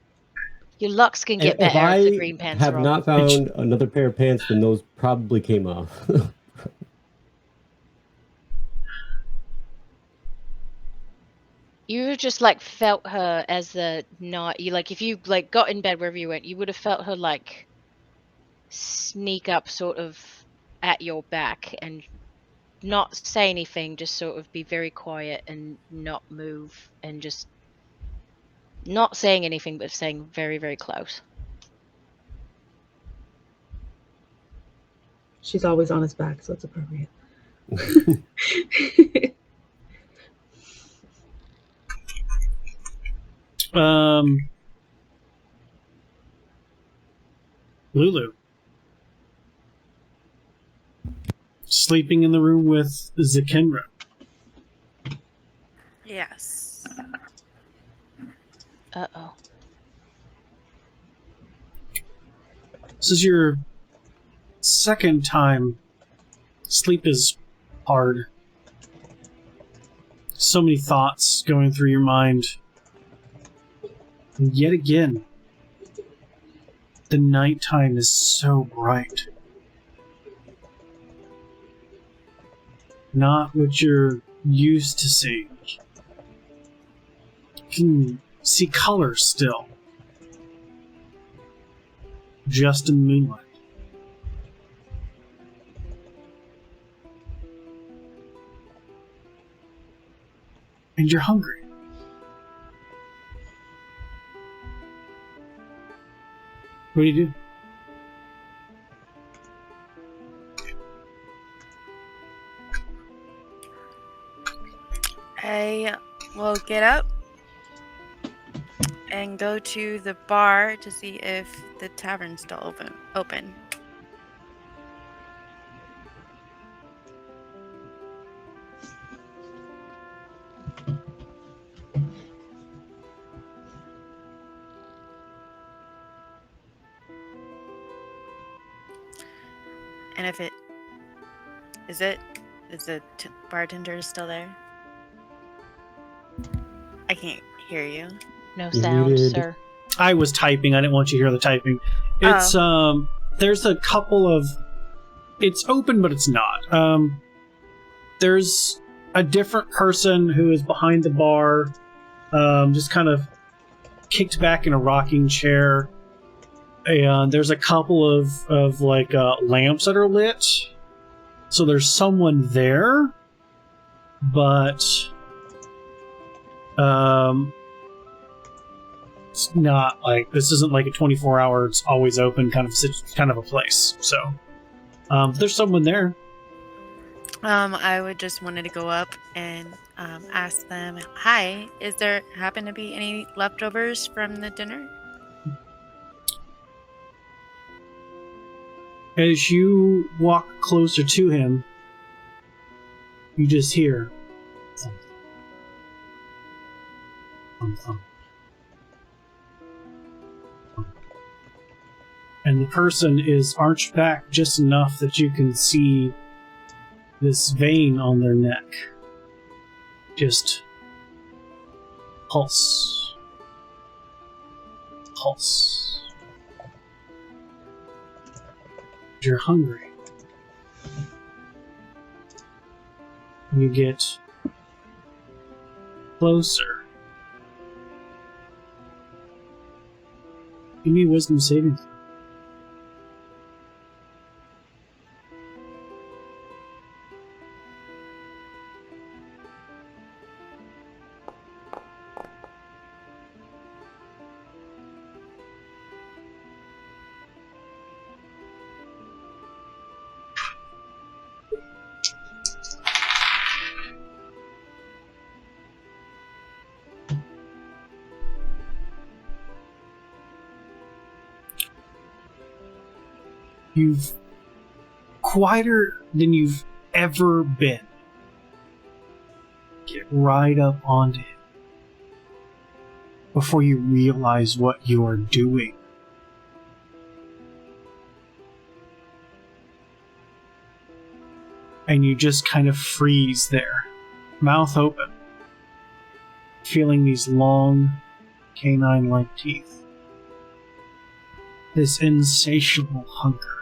Your looks can get If better if the I green pants have are on. not found another pair of pants, then those probably came off. You just like felt her as the night. You like if you like got in bed wherever you went, you would have felt her like sneak up sort of at your back and not say anything, just sort of be very quiet and not move and just not saying anything but staying very, very close. She's always on his back, so it's appropriate. Lulu. Sleeping in the room with Zakenra. Yes. Uh-oh. This is your second time. Sleep is hard. So many thoughts going through your mind. And yet again, the nighttime is so bright. Not what you're used to seeing. You can see color still. Just in the moonlight. And you're hungry. What do you do? I will get up and go to the bar to see if the tavern's still open. And if it is the bartender still there? I can't hear you. No sound, Muted. sir. I was typing. I didn't want you to hear the typing. It's there's a couple of. It's open, but it's not. There's a different person who is behind the bar, just kind of kicked back in a rocking chair, and there's a couple of like lamps that are lit, so there's someone there, but it's not like, this isn't like a 24-hour, it's always open kind of a place. So there's someone there. I would just wanted to go up and ask them, hi, is there happen to be any leftovers from the dinner? As you walk closer to him, you just hear thump, thump, thump, thump. And the person is arched back just enough that you can see this vein on their neck. Just pulse. Pulse. You're hungry. You get closer. Give me a wisdom saving throw. You've quieter than you've ever been. Get right up onto him before you realize what you are doing. And you just kind of freeze there, mouth open, feeling these long, canine-like teeth. This insatiable hunger.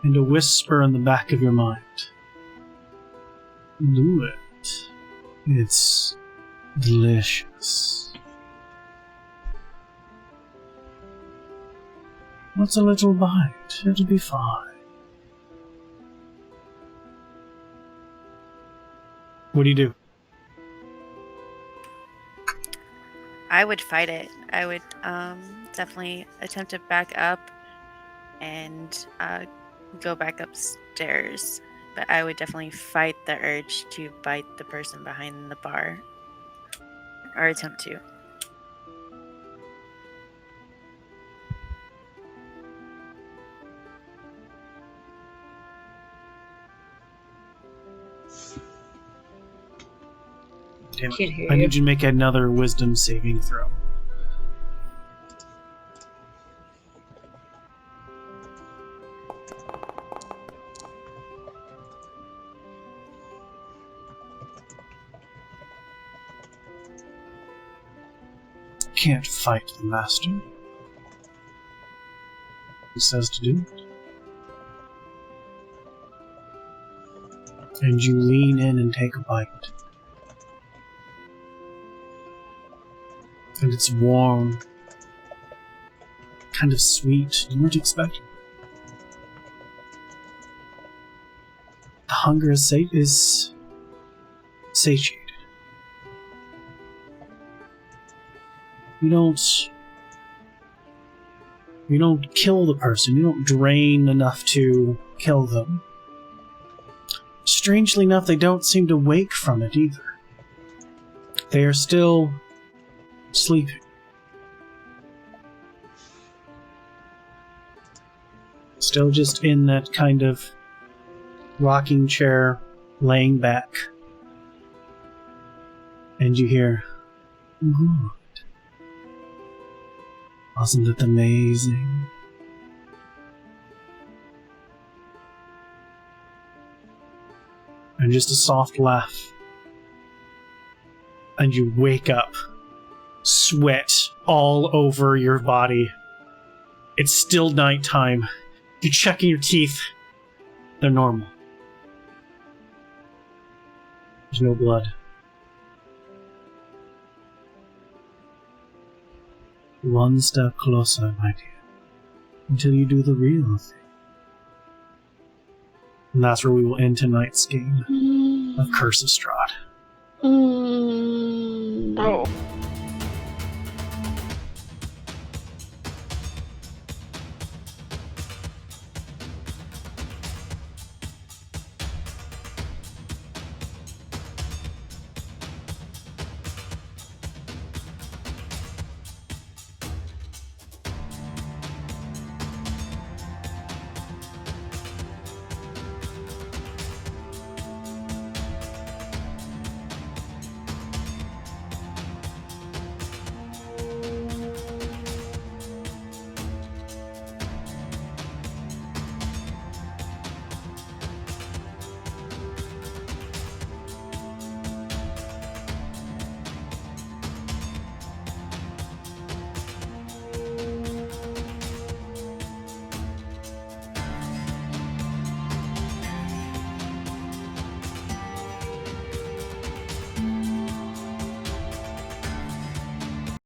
And a whisper in the back of your mind. Do it. It's delicious. What's a little bite? It'll be fine. What do you do? I would fight it. I would definitely attempt to back up and go back upstairs. But I would definitely fight the urge to bite the person behind the bar. Or attempt to. Damn it. Can't hear I you. need you to make another wisdom saving throw. Can't fight the master. He says to do it. And you lean in and take a bite. And it's warm, kind of sweet. You weren't expecting it. The hunger is satiated. You don't kill the person. You don't drain enough to kill them. Strangely enough, they don't seem to wake from it either. They are still sleeping. Still just in that kind of rocking chair, laying back. And you hear, good. Wasn't it amazing? And just a soft laugh. And you wake up. Sweat all over your body. It's still nighttime. You're checking your teeth. They're normal. There's no blood. One step closer, my dear, until you do the real thing. And that's where we will end tonight's game of Curse of Strahd.